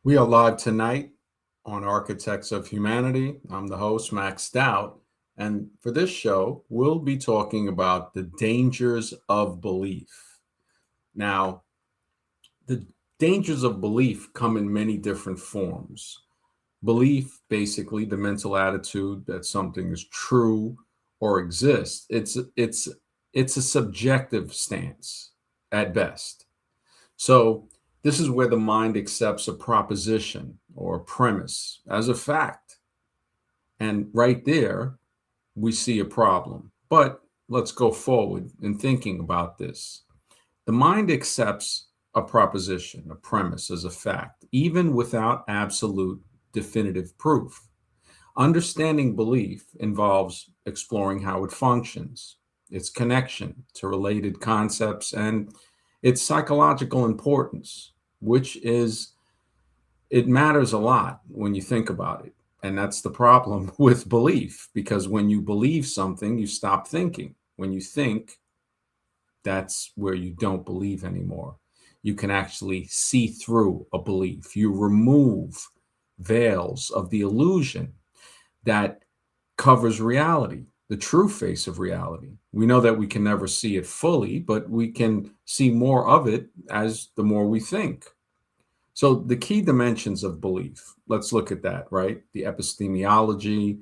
We are live tonight on Architects of Humanity. I'm the host, Max Stout. And for this show, we'll be talking about the dangers of belief. Now, the dangers of belief come in many different forms. Belief, basically, the mental attitude that something is true or exists. It's a subjective stance at best. So, this is where the mind accepts a proposition or a premise as a fact. And right there, we see a problem. But let's go forward in thinking about this. The mind accepts a proposition, a premise as a fact, even without absolute definitive proof. Understanding belief involves exploring how it functions, its connection to related concepts, and its psychological importance, which is, it matters a lot when you think about it. And that's the problem with belief, because when you believe something, you stop thinking. When you think, that's where you don't believe anymore. You can actually see through a belief. You remove veils of the illusion that covers reality, the true face of reality. We know that we can never see it fully, but we can see more of it as the more we think. So, the key dimensions of belief, let's look at that, right? The epistemology,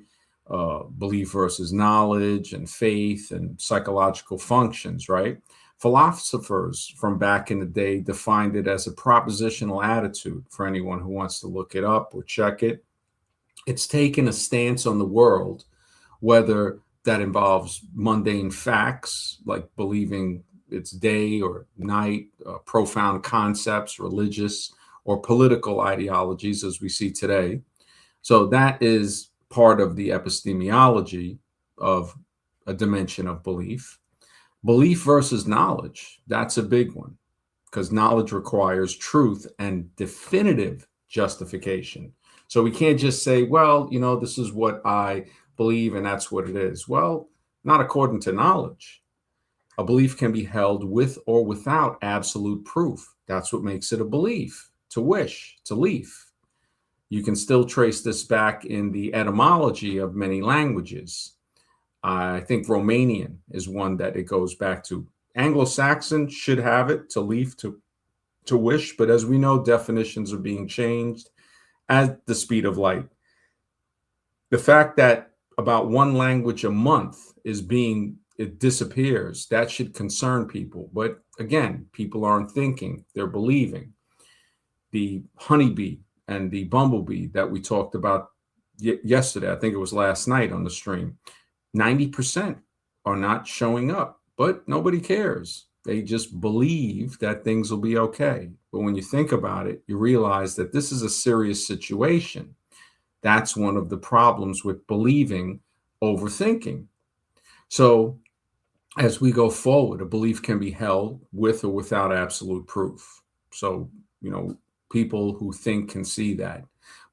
belief versus knowledge, and faith and psychological functions, right? Philosophers from back in the day defined it as a propositional attitude for anyone who wants to look it up or check it. It's taken a stance on the world, whether that involves mundane facts like believing it's day or night, profound concepts, religious or political ideologies, as we see today. So that is part of the epistemology of a dimension of belief. Belief versus knowledge, that's a big one, because knowledge requires truth and definitive justification. So we can't just say, well, this is what I believe and that's what it is. Well, not according to knowledge. A belief can be held with or without absolute proof. That's what makes it a belief, to wish, to leaf. You can still trace this back in the etymology of many languages. I think Romanian is one that it goes back to. Anglo-Saxon should have it, to leaf, to wish, but as we know, definitions are being changed at the speed of light. The fact that about one language a month it disappears, that should concern people. But again, people aren't thinking, they're believing. The honeybee and the bumblebee that we talked about yesterday, I think it was last night on the stream, 90% are not showing up, but nobody cares. They just believe that things will be okay. But when you think about it, you realize that this is a serious situation. That's one of the problems with believing, overthinking. So as we go forward, a belief can be held with or without absolute proof. So, people who think can see that.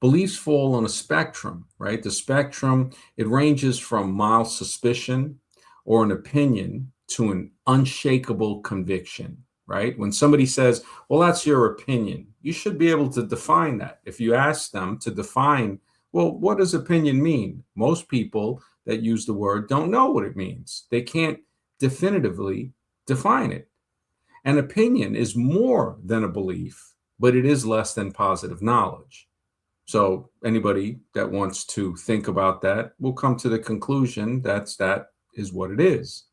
Beliefs fall on a spectrum, right? The spectrum, it ranges from mild suspicion or an opinion to an unshakable conviction, right? When somebody says, well, that's your opinion, you should be able to define that. If you ask them to define, well, what does opinion mean? Most people that use the word don't know what it means. They can't definitively define it. An opinion is more than a belief, but it is less than positive knowledge. So anybody that wants to think about that will come to the conclusion that is what it is.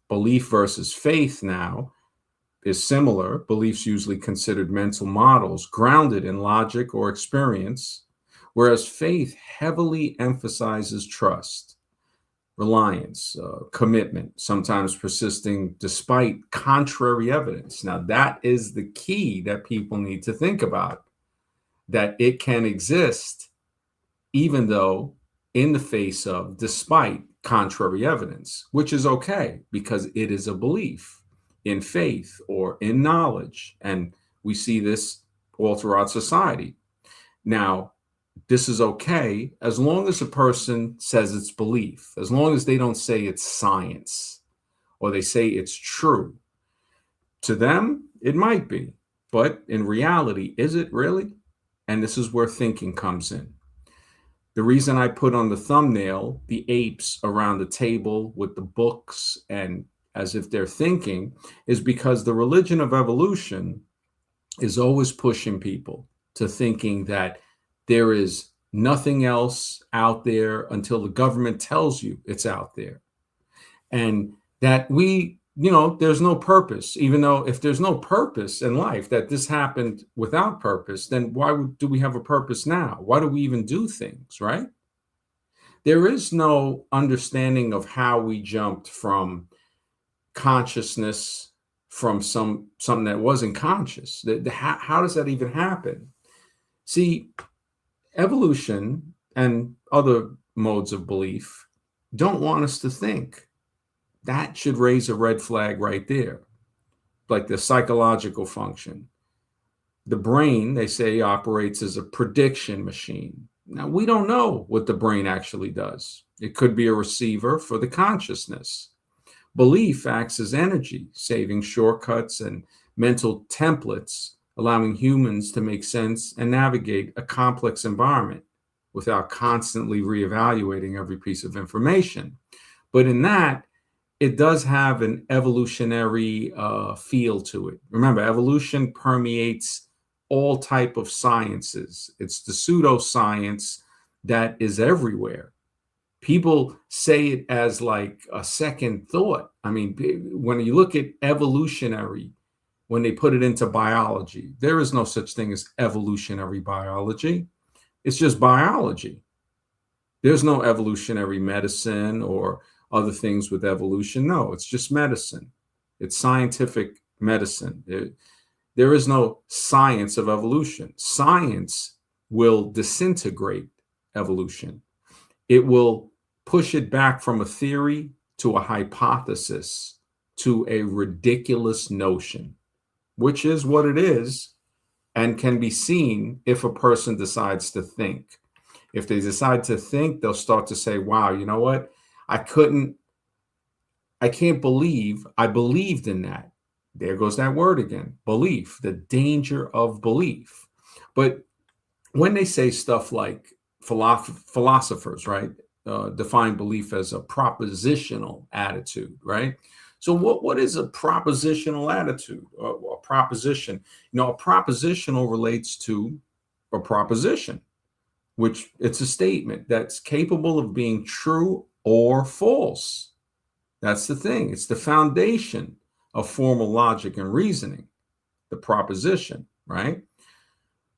Belief versus faith now is similar. Beliefs usually considered mental models grounded in logic or experience, whereas faith heavily emphasizes trust, reliance, commitment, sometimes persisting despite contrary evidence. Now, that is the key that people need to think about, that it can exist even though in the face of, despite contrary evidence, which is okay because it is a belief in faith or in knowledge. And we see this all throughout society. Now, this is okay as long as a person says it's belief, as long as they don't say it's science or they say it's true. To them, it might be, but in reality, is it really? And this is where thinking comes in. The reason I put on the thumbnail the apes around the table with the books and as if they're thinking is because the religion of evolution is always pushing people to thinking that there is nothing else out there until the government tells you it's out there. And that there's no purpose, even though if there's no purpose in life, that this happened without purpose, then do we have a purpose now? Why do we even do things, right? There is no understanding of how we jumped from consciousness from something that wasn't conscious. How does that even happen? See, evolution and other modes of belief don't want us to think. That should raise a red flag right there, like the psychological function. The brain, they say, operates as a prediction machine. Now, we don't know what the brain actually does. It could be a receiver for the consciousness. Belief acts as energy, saving shortcuts and mental templates, allowing humans to make sense and navigate a complex environment without constantly reevaluating every piece of information. But in that, it does have an evolutionary feel to it. Remember, evolution permeates all type of sciences. It's the pseudoscience that is everywhere. People say it as like a second thought. I mean, when you look at evolutionary, when they put it into biology, there is no such thing as evolutionary biology. It's just biology. There's no evolutionary medicine or other things with evolution. No, it's just medicine. It's scientific medicine. There is no science of evolution. Science will disintegrate evolution. It will push it back from a theory to a hypothesis to a ridiculous notion, which is what it is and can be seen if a person decides to think. If they decide to think, they'll start to say, wow, you know what? I can't believe I believed in that. There goes that word again, belief, the danger of belief. But when they say stuff like philosophers, right, define belief as a propositional attitude, right? So what is a propositional attitude? A proposition, a propositional relates to a proposition, which it's a statement that's capable of being true or false. That's the thing. It's the foundation of formal logic and reasoning, the proposition, right?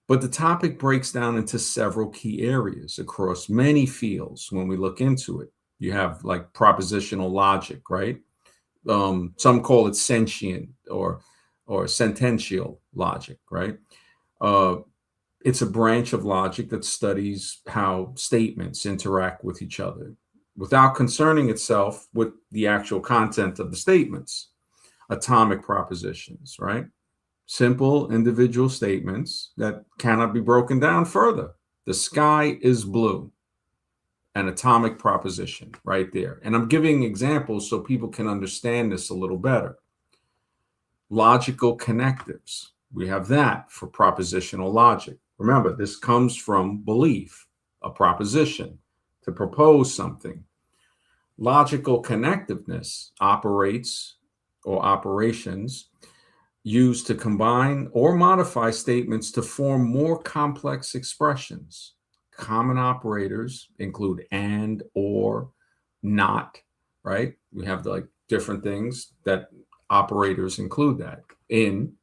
But the topic breaks down into several key areas across many fields when we look into it. You have like propositional logic, right? Some call it sentient or sentential logic, right? It's a branch of logic that studies how statements interact with each other without concerning itself with the actual content of the statements. Atomic propositions, right? Simple individual statements that cannot be broken down further. The sky is blue. An atomic proposition right there. And I'm giving examples so people can understand this a little better. Logical connectives. We have that for propositional logic. Remember, this comes from belief, a proposition, to propose something. Logical connectiveness operates or operations used to combine or modify statements to form more complex expressions. Common operators include and, or, not, right? We have like different things that operators include that in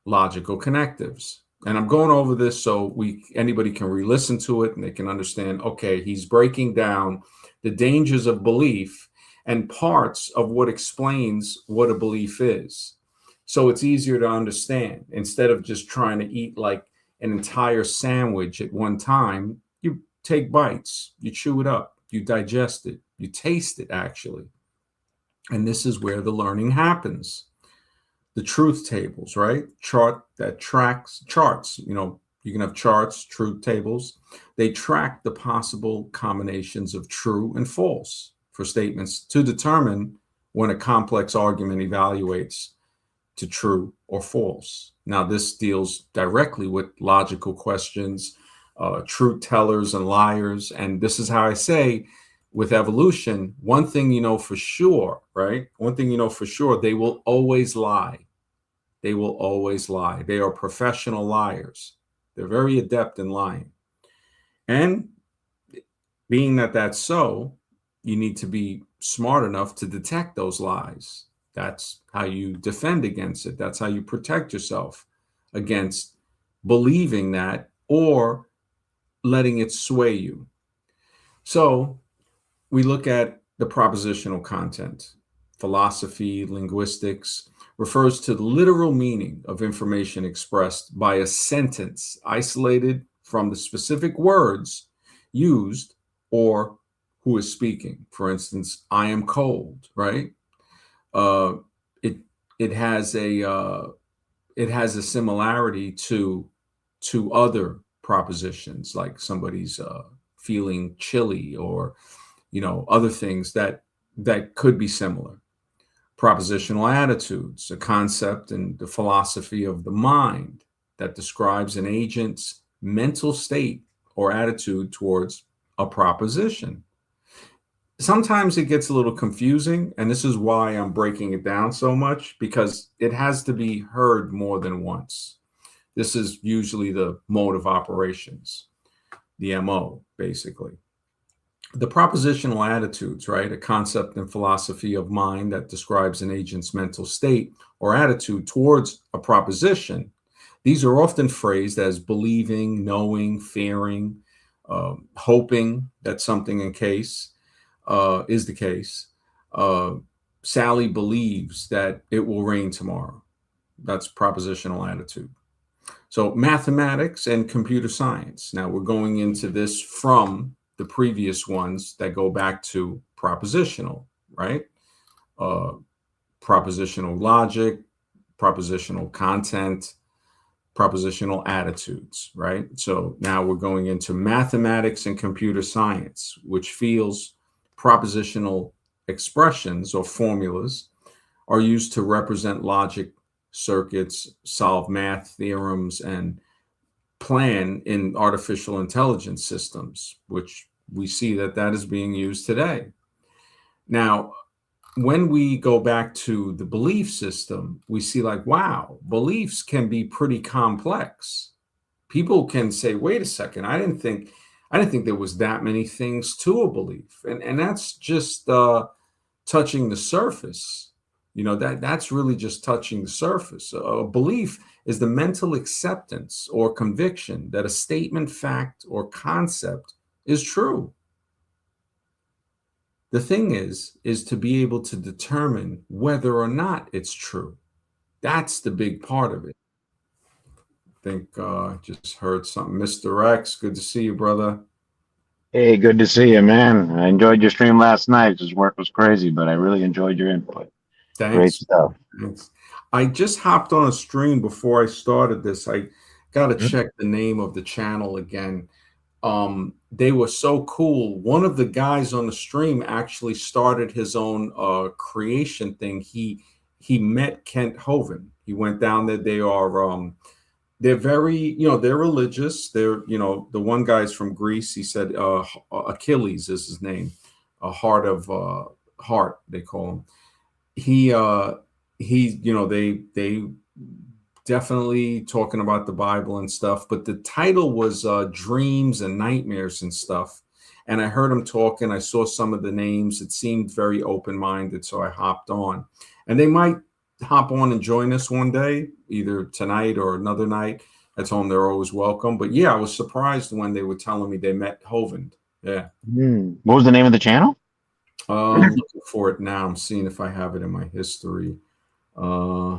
logical connectives. And I'm going over this so anybody can re-listen to it and they can understand, okay, he's breaking down the dangers of belief and parts of what explains what a belief is. So it's easier to understand instead of just trying to eat like an entire sandwich at one time. You take bites, you chew it up, you digest it, you taste it actually. And this is where the learning happens. The truth tables, right? Chart that tracks charts. You can have charts, truth tables. They track the possible combinations of true and false for statements to determine when a complex argument evaluates to true or false. Now, this deals directly with logical questions, truth tellers and liars. And this is how I say with evolution, one thing you know for sure, right? One thing you know for sure, they will always lie. They will always lie. They are professional liars. They're very adept in lying. And being that that's so, you need to be smart enough to detect those lies. That's how you defend against it. That's how you protect yourself against believing that or letting it sway you. So we look at the propositional content. Philosophy, linguistics refers to the literal meaning of information expressed by a sentence isolated from the specific words used or who is speaking. For instance, I am cold, right? Uh, it it has a similarity to other propositions, like somebody's feeling chilly, or other things that could be similar. Propositional attitudes, a concept and the philosophy of the mind that describes an agent's mental state or attitude towards a proposition. Sometimes it gets a little confusing, and this is why I'm breaking it down so much, because it has to be heard more than once. This is usually the mode of operations, the MO, basically. The propositional attitudes, right? A concept and philosophy of mind that describes an agent's mental state or attitude towards a proposition. These are often phrased as believing, knowing, fearing, hoping that something is the case. Uh, Sally believes that it will rain tomorrow. That's propositional attitude. So mathematics and computer science. Now we're going into this from the previous ones that go back to propositional, right? Uh, Propositional logic, propositional content, propositional attitudes, right? So now we're going into mathematics and computer science, which feels propositional expressions or formulas are used to represent logic circuits, solve math theorems, and plan in artificial intelligence systems, which we see that is being used today. Now, when we go back to the belief system, we see like, wow, beliefs can be pretty complex. People can say, wait a second, I didn't think there was that many things to a belief. And that's just touching the surface. That's really just touching the surface. A belief is the mental acceptance or conviction that a statement, fact, or concept is true. The thing is to be able to determine whether or not it's true. That's the big part of it. I think just heard something. Mr. X, good to see you, brother. Hey, good to see you, man. I enjoyed your stream last night. His work was crazy, but I really enjoyed your input. Great Thanks. stuff. Thanks. I just hopped on a stream before I started this. I got to Mhm. check the name of the channel again. They were so cool. One of the guys on the stream actually started his own creation thing. He met Kent Hovind. He went down there. They're very, they're religious. They're, the one guy's from Greece. He said Achilles is his name, a heart they call him. he uh they definitely talking about the Bible and stuff, but the title was dreams and nightmares and stuff. And I heard him talking, I saw some of the names, it seemed very open-minded, so I hopped on. And they might hop on and join us one day, either tonight or another night. I told them they're always welcome. But yeah, I was surprised when they were telling me they met Hovind. Yeah. What was the name of the channel? I'm looking for it now. I'm seeing if I have it in my history. Uh,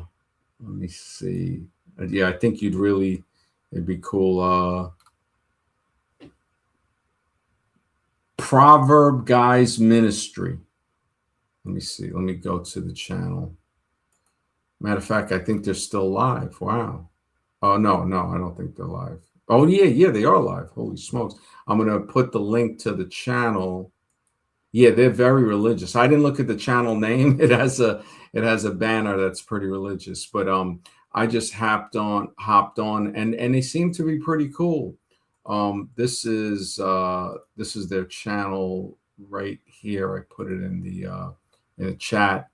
Let me see. Yeah, I think it'd be cool. Proverb Guys Ministry. Let me see. Let me go to the channel. Matter of fact, I think they're still live. Wow. Oh, no, I don't think they're live. Oh, yeah, they are live. Holy smokes. I'm going to put the link to the channel. Yeah, they're very religious. I didn't look at the channel name. It has a banner that's pretty religious, but I just hopped on, and they seem to be pretty cool. This is their channel right here. I put it in the chat.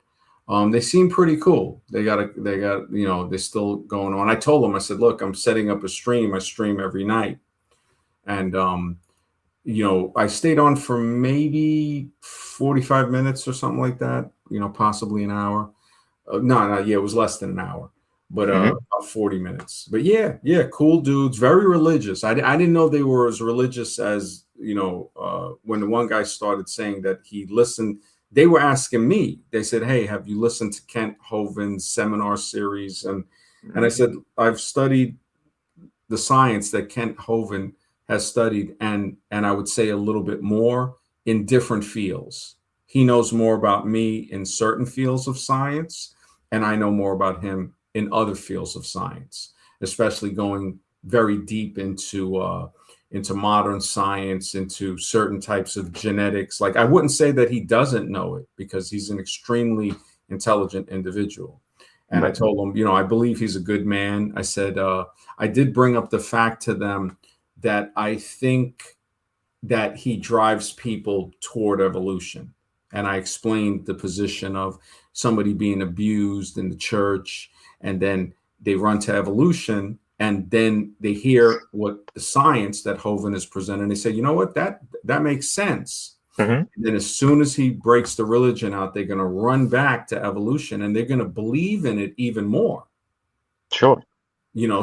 They seem pretty cool. They got they're still going on. I told them, I said, look, I'm setting up a stream. I stream every night, and I stayed on for maybe 45 minutes or something like that. Possibly an hour. No, yeah, it was less than an hour, but Hmm. about 40 minutes. But yeah, cool dudes, very religious. I didn't know they were as religious as, when the one guy started saying that he listened. They were asking me, they said, hey, have you listened to Kent Hovind's seminar series? And I said, I've studied the science that Kent Hovind has studied, and I would say a little bit more in different fields. He knows more about me in certain fields of science, and I know more about him in other fields of science, especially going very deep into modern science, into certain types of genetics. Like, I wouldn't say that he doesn't know it, because he's an extremely intelligent individual. And I Right. told him, I believe he's a good man. I said, I did bring up the fact to them that I think that he drives people toward evolution. And I explained the position of somebody being abused in the church, and then they run to evolution, and then they hear what the science that Hovind is presenting, and they say, you know what, that makes sense. Hmm. And then as soon as he breaks the religion out, they're going to run back to evolution, and they're going to believe in it even more. Sure.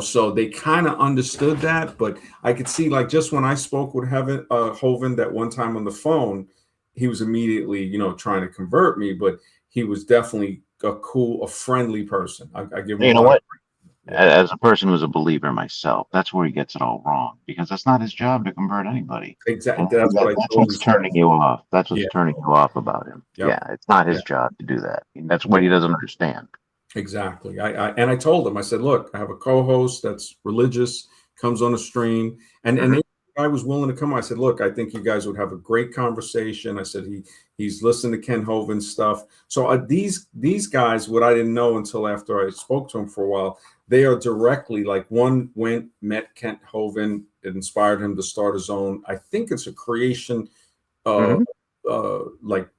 So they kind of understood that. But I could see, like, just when I spoke with Hovind that one time on the phone, he was immediately, trying to convert me, but he was definitely a friendly person. I give him a You know lot of what? credit. Yeah, As a person who's a believer myself, that's where he gets it all wrong because that's not his job to convert anybody. exactly. And I That's think what I that's told what's his wife. turning you off. That's what's Yeah. turning you off about him. Yep. Yeah, it's not Yeah. his job to do that. And that's what Yep. he doesn't understand. Exactly. I told him, I said, look, I have a co-host that's religious, comes on a stream, and Hmm. I was willing to come. I said, look, I think you guys would have a great conversation. I said he's listened to Ken Hovind's stuff. So these guys, what I didn't know until after I spoke to him for a while, they are directly, like, one went, met Kent Hovind, it inspired him to start his own. I think it's a creation, uh, Hmm. like,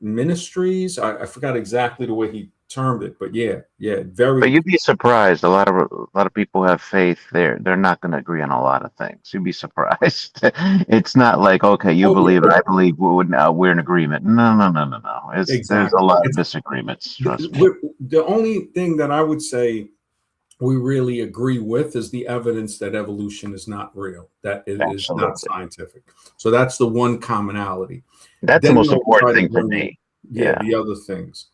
ministries. I forgot exactly the way he termed it, but yeah, But very. you'd be surprised. A lot of people have faith. They're not going to agree on a lot of things. You'd be surprised. It's not like, okay, you Oh believe it, yeah, I believe we're in agreement. No, no, no, no, no. There's a exactly. lot of It's disagreements. Trust me. the only thing that I would say we really agree with is the evidence that evolution is not real, that it is not Absolutely. scientific. So that's the one commonality. That's the Then most they'll try important to thing for bring in, me. yeah, Yeah. the other things.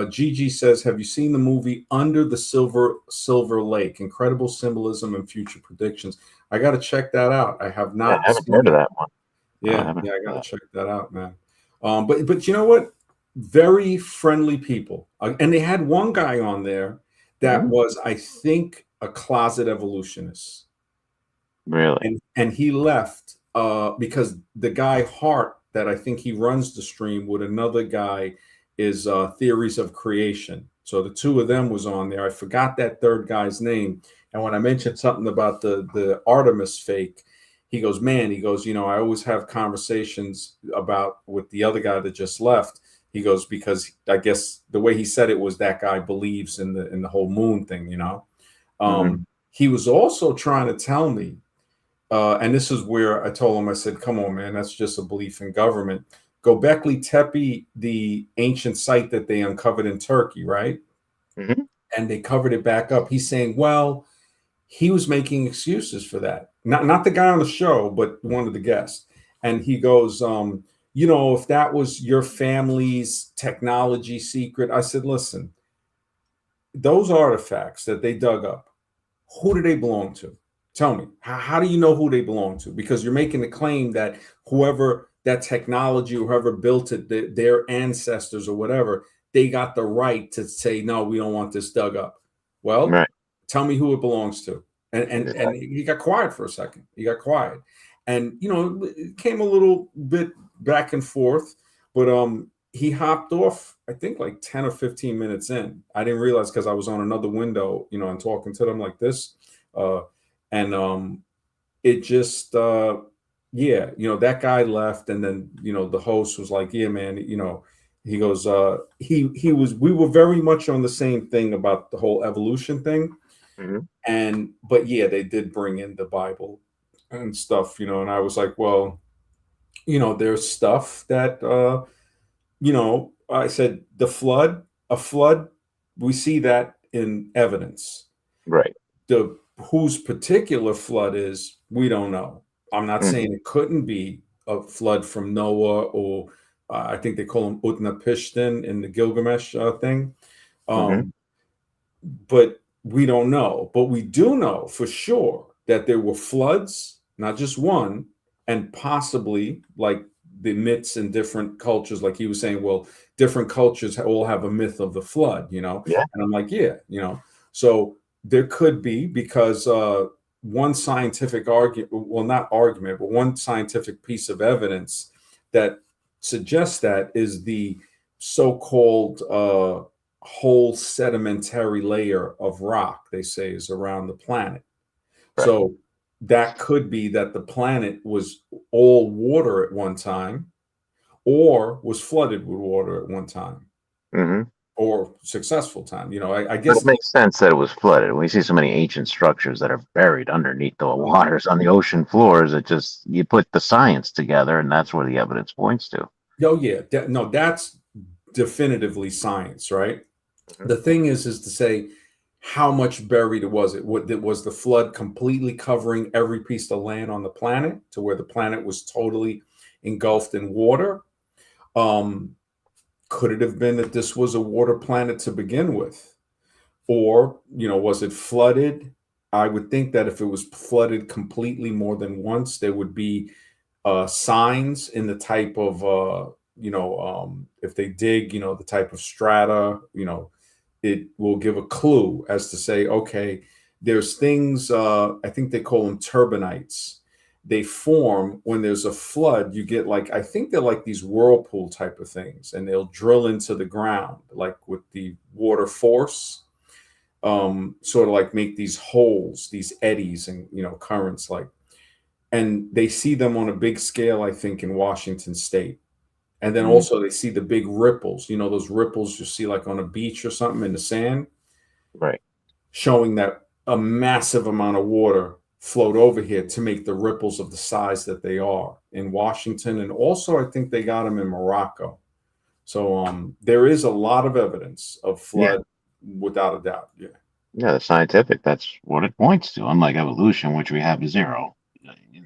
Gigi says, have you seen the movie Under the Silver Lake? Incredible symbolism and future predictions. I got to check that out. I have Yeah, I not haven't seen heard of it. that one. I Yeah, haven't I got heard to of check that out, man. But you know what? Very friendly people, and they had one guy on there that. that Hmm. was, I think, a closet evolutionist, Really? and he left because the guy Hart, that I think he runs the stream with another guy, is Theories of Creation. So the two of them was on there. I forgot that third guy's name. And when I mentioned something about the Artemis fake, he goes, man, he goes, I always have conversations about with the other guy that just left. He goes, because I guess the way he said it was that guy believes in the whole moon thing. Hmm. He was also trying to tell me, and this is where I told him, I said, come on, man, that's just a belief in government. Gobekli Tepe, the ancient site that they uncovered in Turkey, right? Hmm. And they covered it back up. He's saying, well, he was making excuses for that. Not the guy on the show, but one of the guests. And he goes, if that was your family's technology secret. I said, listen, those artifacts that they dug up, who do they belong to? Tell me, how do you know who they belong to? Because you're making the claim that whoever that technology, whoever built it, their ancestors or whatever, they got the right to say, no, we don't want this dug up. Well, Right. tell me who it belongs to. And Exactly. he got quiet for a second. He got quiet. And it came a little bit back and forth, but he hopped off, I think like 10 or 15 minutes in. I didn't realize because I was on another window, and talking to them like this. Uh, and it just, yeah, that guy left. And then, the host was like, yeah, man, he goes, we were very much on the same thing about the whole evolution thing. Hmm. But yeah, they did bring in the Bible and stuff, and I was like, well, there's stuff that, I said a flood, we see that in evidence. Right. The whose particular flood is, we don't know. I'm not Hmm. saying it couldn't be a flood from Noah, or I think they call him Utnapishtim in the Gilgamesh thing. Hmm. Um, but we don't know. But we do know for sure that there were floods, not just one, and possibly like the myths in different cultures. Like he was saying, well, different cultures all have a myth of the flood. Yeah. And I'm like, yeah. So there could be, because one scientific argument, well, not argument, but one scientific piece of evidence that suggests that is the so-called whole sedimentary layer of rock, they say, is around the planet. Right. So that could be that the planet was all water at one time, or was flooded with water at one time, Hmm. or successful time. I But it guess. makes sense that it was flooded. We see so many ancient structures that are buried underneath the waters on the ocean floors. It just, you put the science together, and that's where the evidence points to. Oh yeah, no, that's definitively science, right? Hmm. The thing is to say, how much buried was it? What was the flood completely covering every piece of land on the planet to where the planet was totally engulfed in water? Um, could it have been that this was a water planet to begin with? Or, was it flooded? I would think that if it was flooded completely more than once, there would be signs in the type of, if they dig, the type of strata, it will give a clue as to say, okay, there's things, I think they call them turbinites. They form when there's a flood. You get, like, I think they're like these whirlpool type of things, and they'll drill into the ground, like with the water force, sort of like make these holes, these eddies, and, currents, like, and they see them on a big scale, I think, in Washington State. And then Hmm. also they see the big ripples, those ripples you see like on a beach or something in the sand, Right. showing that a massive amount of water flowed over here to make the ripples of the size that they are in Washington. And also, I think they got them in Morocco. So there is a lot of evidence of Yeah. flood, without a doubt. Yeah. Yeah, the scientific, that's what it points to. Unlike evolution, which we have a zero,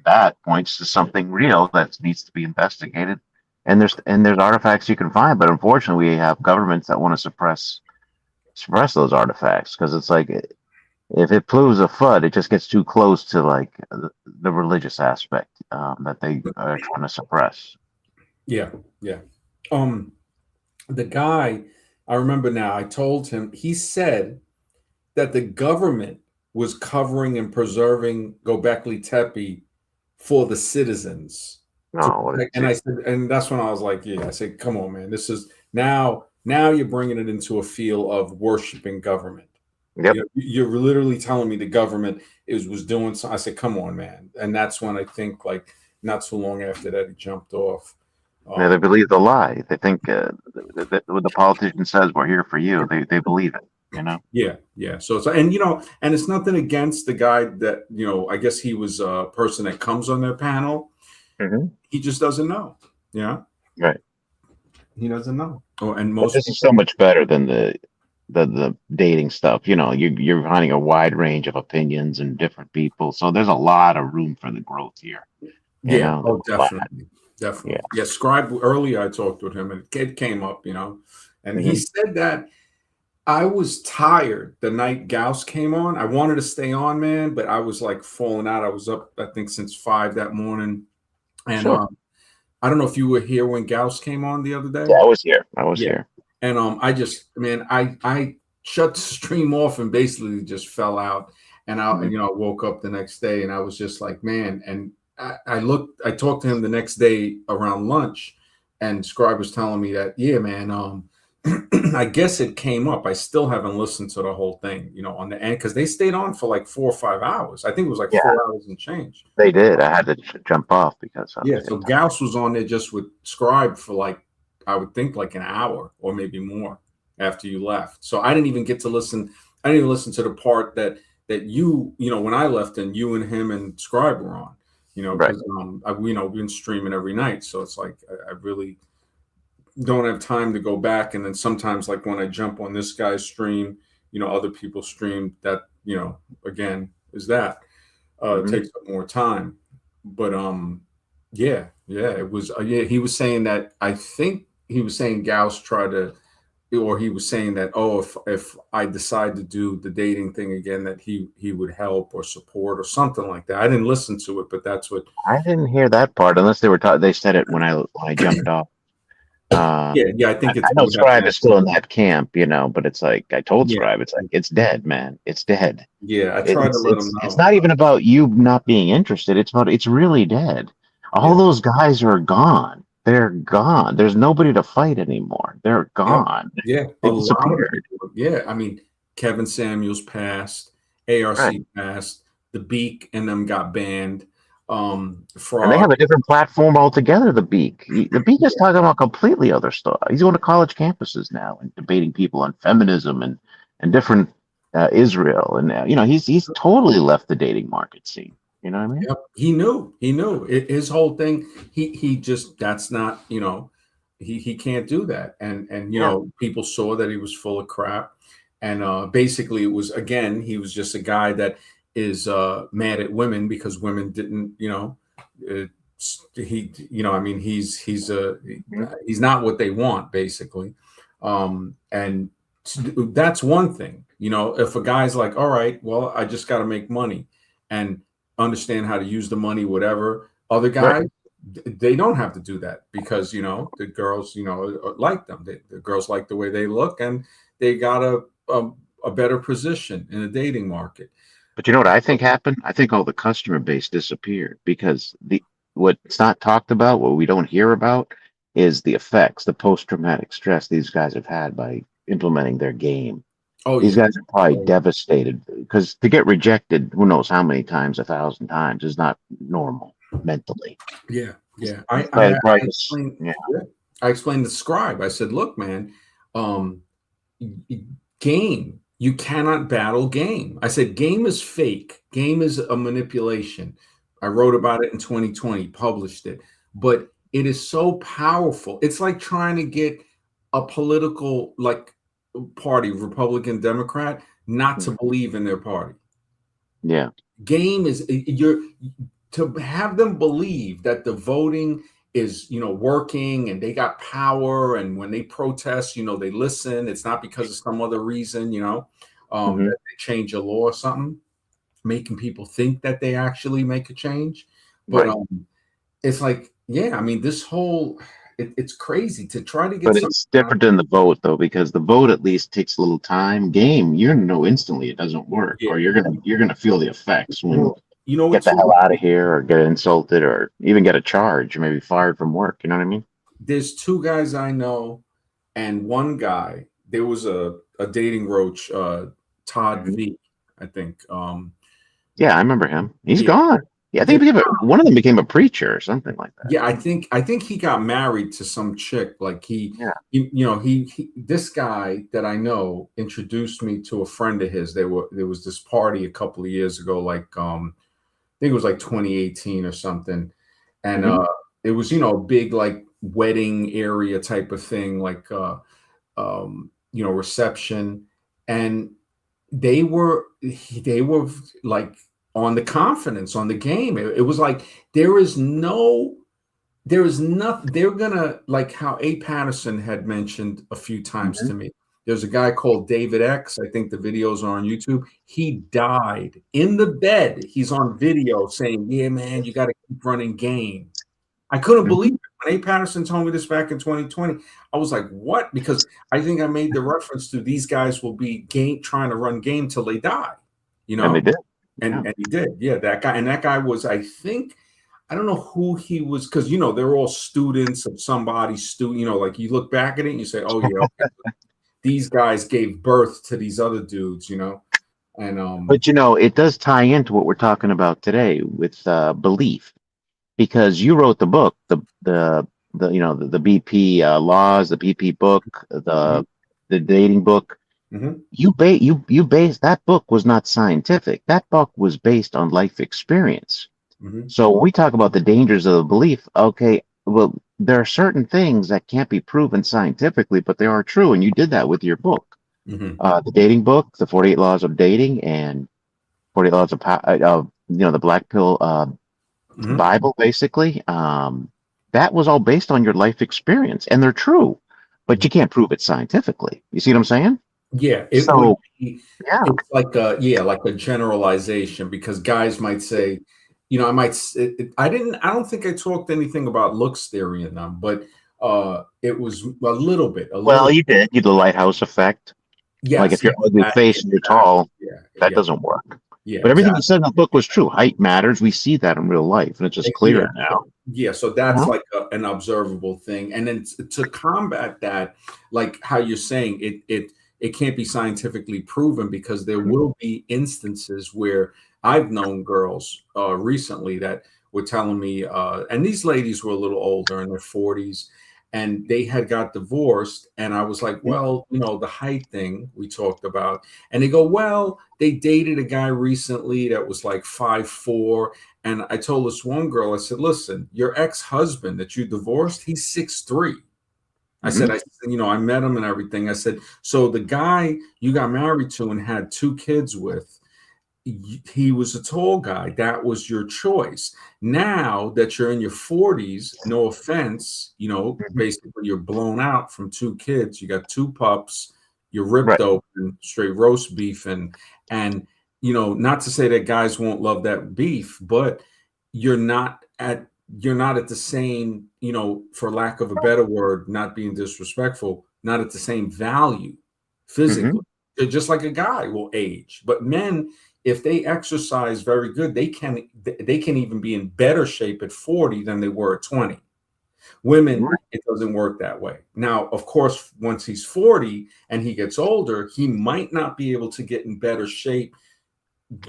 that points to something real that needs to be investigated. And there's artifacts you can find, but unfortunately, we have governments that want to suppress those artifacts because it's like if it proves a flood, it just gets too close to like the religious aspect that they are trying to suppress. Yeah. Yeah. Um, the guy, I remember now, I told him, he said that the government was covering and preserving Gobekli Tepe for the citizens to No, what protect. is And I it? said, and that's when I was like, yeah, I said, come on, man, this is now you're bringing it into a feel of worshiping government. Yep. You're literally telling me the government was doing so. I said, come on, man. And that's when I think, like, not so long after that, he jumped off. Yeah, they Um, believe the lie. They think what the politician says, we're here for you. They believe it. You know. Yeah, yeah. So it's, and and it's nothing against the guy that, I guess he was a person that comes on their panel. Hmm. He just doesn't know. Yeah, Right. he doesn't know. Oh, and But most this is so people. much better than the dating stuff. You're finding a wide range of opinions and different people. So there's a lot of room for the growth here. Yeah. There's Oh, a lot. definitely, Yeah. definitely. Yeah. Scribe, earlier I talked with him, and it came up. And he Hmm. said that I was tired the night Gauss came on. I wanted to stay on, man, but I was like falling out. I was up, I think, since 5 that morning, and Sure. I don't know if you were here when Gauss came on the other Yeah, day. I was here. I was Yeah. here. And I just, man, I shut the stream off and basically just fell out. And Hmm. I woke up the next day, and I was just like, man. And I talked to him the next day around lunch, and Scribe was telling me that, yeah, man, I guess it came up. I still haven't listened to the whole thing, on the end, because they stayed on for like 4 or 5 hours. I think it was like Yeah, 4 hours and change. they did. I had to jump off because I Yeah, was so getting tired. Gauss was on there just with Scribe for like, I would think like an hour or maybe more after you left. So I didn't even get to listen. I didn't even listen to the part that when I left and you and him and Scribe were on, Right. because we've been streaming every night. So it's like I really don't have time to go back. And then sometimes, like when I jump on this guy's stream, other people stream that, again, is that it Hmm. takes up more time. But yeah, it was yeah, he was saying that. I think he was saying Gauss tried to, or he was saying that, oh, if I decide to do the dating thing again, that he would help or support or something like that. I didn't listen to it, but that's what. I didn't hear that part unless they were they said it when I jumped off. Uh, Yeah, I I, think I it know would have Scribe to. is still in that camp, but it's like I told Yeah, Scribe, it's like it's dead, man. It's dead. yeah, I It, tried to it's let him it's it's know. not even about you not being interested. It's really dead. All Yeah, those guys are gone. They're gone. There's nobody to fight anymore. They're yep, gone. yeah, a They lot of disappeared. people. Yeah, I mean, Kevin Samuels passed, Right. ARC passed, the Beak and them got banned. And they Frog. have a different platform altogether, the Beak. The Beak is talking about completely other stuff. He's going to college campuses now and debating people on feminism and different Israel. And, he's totally left the dating market scene. You know what I mean? Yep. He knew his whole thing. He just, that's not, he can't do that. And Yeah. people saw that he was full of crap. And basically it was, again, he was just a guy that is mad at women because women didn't, uh, I mean, Mhm. he's not what they want, basically. And that's one thing. If a guy's like, all right, well, I just got to make money and understand how to use the money, whatever. Other Right. guys, they don't have to do that because the girls, like them. The girls like the way they look, and they got a better position in the dating market. But you know what I think happened? I think all the customer base disappeared because what's not talked about, what we don't hear about, is the effects, the post-traumatic stress these guys have had by implementing their game. Oh These yeah, guys are probably oh, devastated because to get rejected, who knows how many times, 1,000 times, is not normal mentally. yeah, yeah. These I guys probably just, explained. yeah. Yeah, I explained to Scribe. I said, look, man, um, game. You cannot battle game. I said game is fake. Game is a manipulation. I wrote about it in 2020, published it, but it is so powerful. It's like trying to get a political like party, Republican, Democrat, not to Mhm. believe in their party. Yeah. Game is you're to have them believe that the voting is working and they got power, and when they protest they listen. It's not because of some other reason Hmm. that they change a law or something, making people think that they actually make a change. But Right. it's like, yeah, I mean, this whole it's crazy to try to get But something it's done. different than the vote, though, because the vote at least takes a little time. Game, you're gonna know instantly it doesn't work, Yeah, or you're gonna feel the effects when well, you know get what's the hell out of here, or get insulted, or even get a charge, or maybe fired from work. You know what I mean? there's two guys I know, and one guy. There was a dating roach, Todd Hmm. V, I think. Yeah, I remember him. He's Yeah, gone. Yeah, I yeah, think one of them became a preacher or something like that. yeah. I think he got married to some chick. Like Yeah. this guy that I know introduced me to a friend of his. There was this party a couple of years ago, like I think it was like 2018 or something, and Hmm. it was a big like wedding area type of thing, like reception, and they were like on the confidence on the game. It was like there is no there is nothing. They're gonna, like how A. Patterson had mentioned a few times Hmm. to me. There's a guy called David X. I think the videos are on YouTube. He died in the bed. He's on video saying, "Yeah, man, you got to keep running game." I couldn't believe Hmm. it. When A. Patterson told me this back in 2020, I was like, "What?" Because I think I made the reference to these guys will be game trying to run game till they die, you And they know. did. And Yeah. and he did, yeah. That guy was, I think, I don't know who he was, because they're all students of somebody's student. Like you look back at it and you say, "Oh yeah, okay, these guys gave birth to these other dudes." And But it does tie into what we're talking about today with belief, because you wrote the book, the BP laws, the BP book, mhm, the dating book. mhm, You based that book was not scientific. That book was based on life experience. mhm, So when we talk about the dangers of the belief, okay, well, there are certain things that can't be proven scientifically, but they are true, and you did that with your book, mhm, the dating book, the 48 Laws of Dating, and 48 Laws of the Black Pill mhm. Bible, basically. That was all based on your life experience, and they're true, but you can't prove it scientifically. You see what I'm saying? Yeah, it would So be. yeah, It's like like a generalization, because guys might say, I might. I don't think I talked anything about looks theory in them, but it was a little bit, a well, little. you did. You the lighthouse effect. Like Yes, if you're yes, ugly face and you're exactly. tall, Yeah, that yeah, doesn't work. yeah, But everything you exactly. said in the book was true. Height matters. We see that in real life, and it's just Yeah, clearer now. yeah. So You that's know? like an observable thing, and then to combat that, like how you're saying, it can't be scientifically proven, because there Mhm. will be instances where I've known girls recently that were telling me, and these ladies were a little older, in their 40s, and they had got divorced, and I was like, well, the height thing we talked about, and they go, well, they dated a guy recently that was like 5'4". And I told this one girl, I said, listen, your ex-husband that you divorced, he's 6'3". Mhm. I met him and everything. I said, so the guy you got married to and had 2 kids with, he was a tall guy. That was your choice. Now that you're in your 40s, no offense, Mhm. basically you're blown out from 2 kids. You got 2 pups. You're ripped Right. open, straight roast beef, and not to say that guys won't love that beef, but you're not at you're not at the same, for lack of a better word, not being disrespectful, not at the same value Hmm. physically. They're just like a guy will age, but men, if they exercise very good, they can even be in better shape at 40 than they were at 20. Women, Right. it doesn't work that way. Now, of course, once he's 40 and he gets older, he might not be able to get in better shape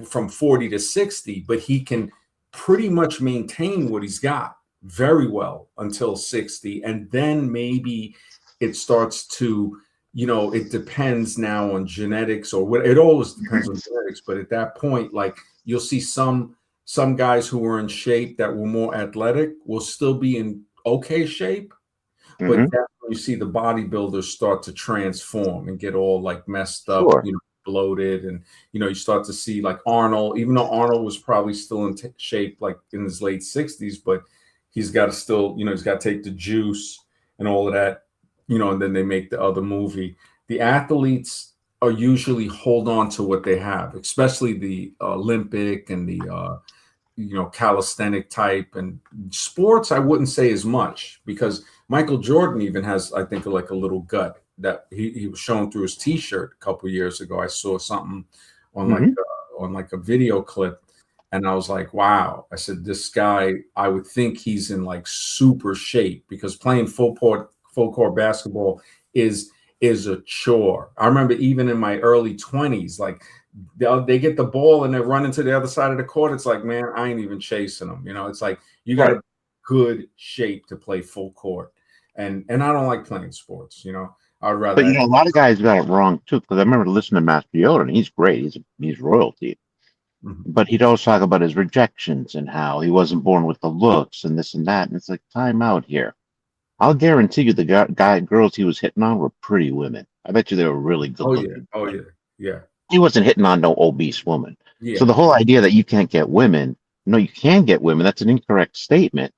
from 40 to 60, but he can pretty much maintain what he's got very well until 60. And then maybe it starts to, it depends now on genetics, or what, it always depends on genetics. But at that point, like, you'll see some guys who were in shape that were more athletic will still be in okay shape, but Hmm. that's when you see the bodybuilders start to transform and get all like messed up, Sure. bloated, and you start to see like Arnold, even though Arnold was probably still in shape like in his late 60s, but he's got to still, he's got to take the juice and all of that, and then they make the other movie. The athletes are usually hold on to what they have, especially the Olympic and the calisthenic type, and sports I wouldn't say as much, because Michael Jordan even has, I think, like a little gut that he was showing through his t-shirt a couple years ago. I saw something on like Hmm. a video clip, and I was like, wow. I said, this guy, I would think he's in like super shape, because playing full court basketball is a chore. I remember even in my early 20s, like they get the ball and they're running to the other side of the court. It's like, man, I ain't even chasing them. It's like you got Right. a good shape to play full court, and I don't like playing sports. I'd But rather. a lot of guys got it wrong too. Because I remember listening to Master Yoda, and he's great. He's royalty. Mhm. But he'd always talk about his rejections and how he wasn't born with the looks and this and that. And it's like, time out here. I'll guarantee you the girls he was hitting on were pretty women. I bet you they were really good Oh yeah, looking oh women. yeah, yeah, He wasn't hitting on no obese woman. So yeah. the whole idea that you can't get women, no, you can get women. That's an incorrect statement.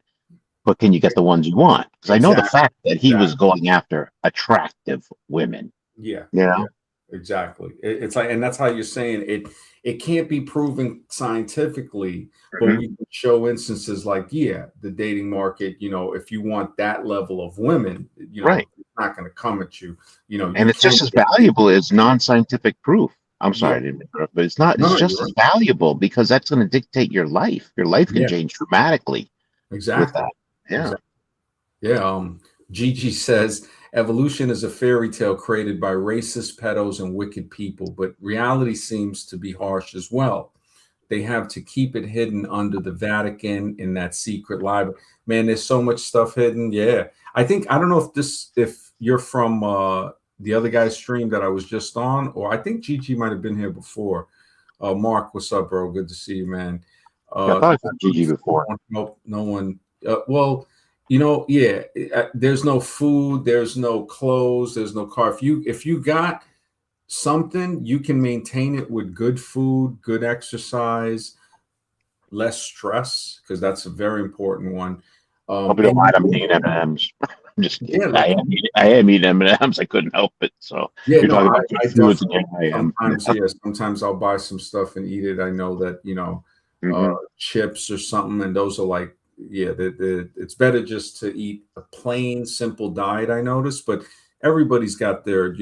But can you get the ones you want? Because I know the Exactly, fact that he was exactly. going after attractive women. Yeah, You yeah, know? exactly. It's like, and that's how you're saying it. It can't be proven scientifically, but Hmm. we can show instances like, yeah, the dating market. If you want that level of women, Right. it's not going to come at you. And You it's can just as get. valuable as non-scientific proof. I'm Yeah, sorry, I didn't interrupt, but it's not. no, It's no, you're just right. as valuable because that's going to dictate your life. Your life can Yeah, change dramatically. with Exactly. that. Yeah. Exactly. Yeah. Gigi says evolution is a fairy tale created by racist pedos and wicked people, but reality seems to be harsh as well. They have to keep it hidden under the Vatican in that secret library. Man, there's so much stuff hidden. Yeah. I don't know if you're from the other guy's stream that I was just on, or I think Gigi might have been here before. Mark, what's up, bro? Good to see you, man. Yeah, I thought I saw Gigi Food, before. no one. Well, yeah. There's no food. There's no clothes. There's no car. If you got something, you can maintain it with good food, good exercise, less stress, because that's a very important one. Hope you don't And mind. I'm eating M&Ms. I'm just yeah, kidding. like I am eating M&Ms. I couldn't help it. So yeah, you're no, talking about good I foods, and definitely here I am. sometimes, yeah, sometimes I'll buy some stuff and eat it. I know that, Hmm. chips or something, and those are like, yeah, it's better just to eat a plain, simple diet, I notice, but everybody's got their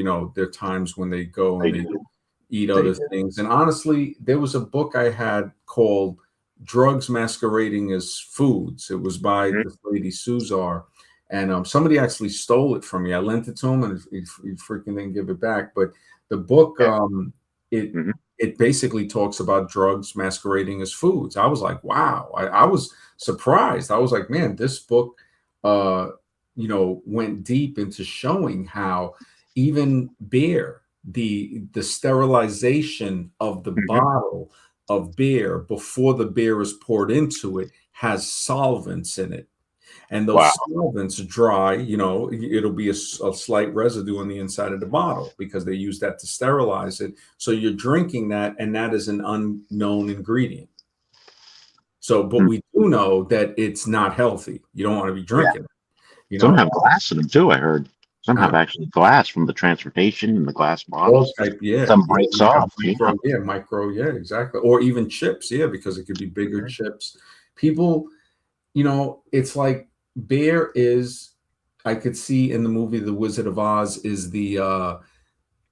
times when they go They and they do. eat They other do. things. And honestly, there was a book I had called Drugs Masquerading as Foods. It was by Mhm. this lady, Suzar. And somebody actually stole it from me. I lent it to him and he freaking didn't give it back. But the book, Yeah. it Hmm. it basically talks about drugs masquerading as foods. I was like, wow. I was surprised. I was like, man, this book, uh, went deep into showing how even beer, the sterilization of the Hmm. bottle of beer before the beer is poured into it has solvents in it, and those Wow. solvents dry. It'll be a slight residue on the inside of the bottle because they use that to sterilize it, so you're drinking that, and that is an unknown ingredient. So but Mm. we do know that it's not healthy. You don't want to be Yeah. drinking it, you Some know have glass in them too. I heard some have huh? actually glass from the transportation in the glass All bottles. type, yeah, Some yeah, breaks you have off. Yeah. micro, yeah, exactly. Or even chips, yeah, because it could be bigger Hmm. chips. People, it's like bear is, I could see in the movie The Wizard of Oz, is the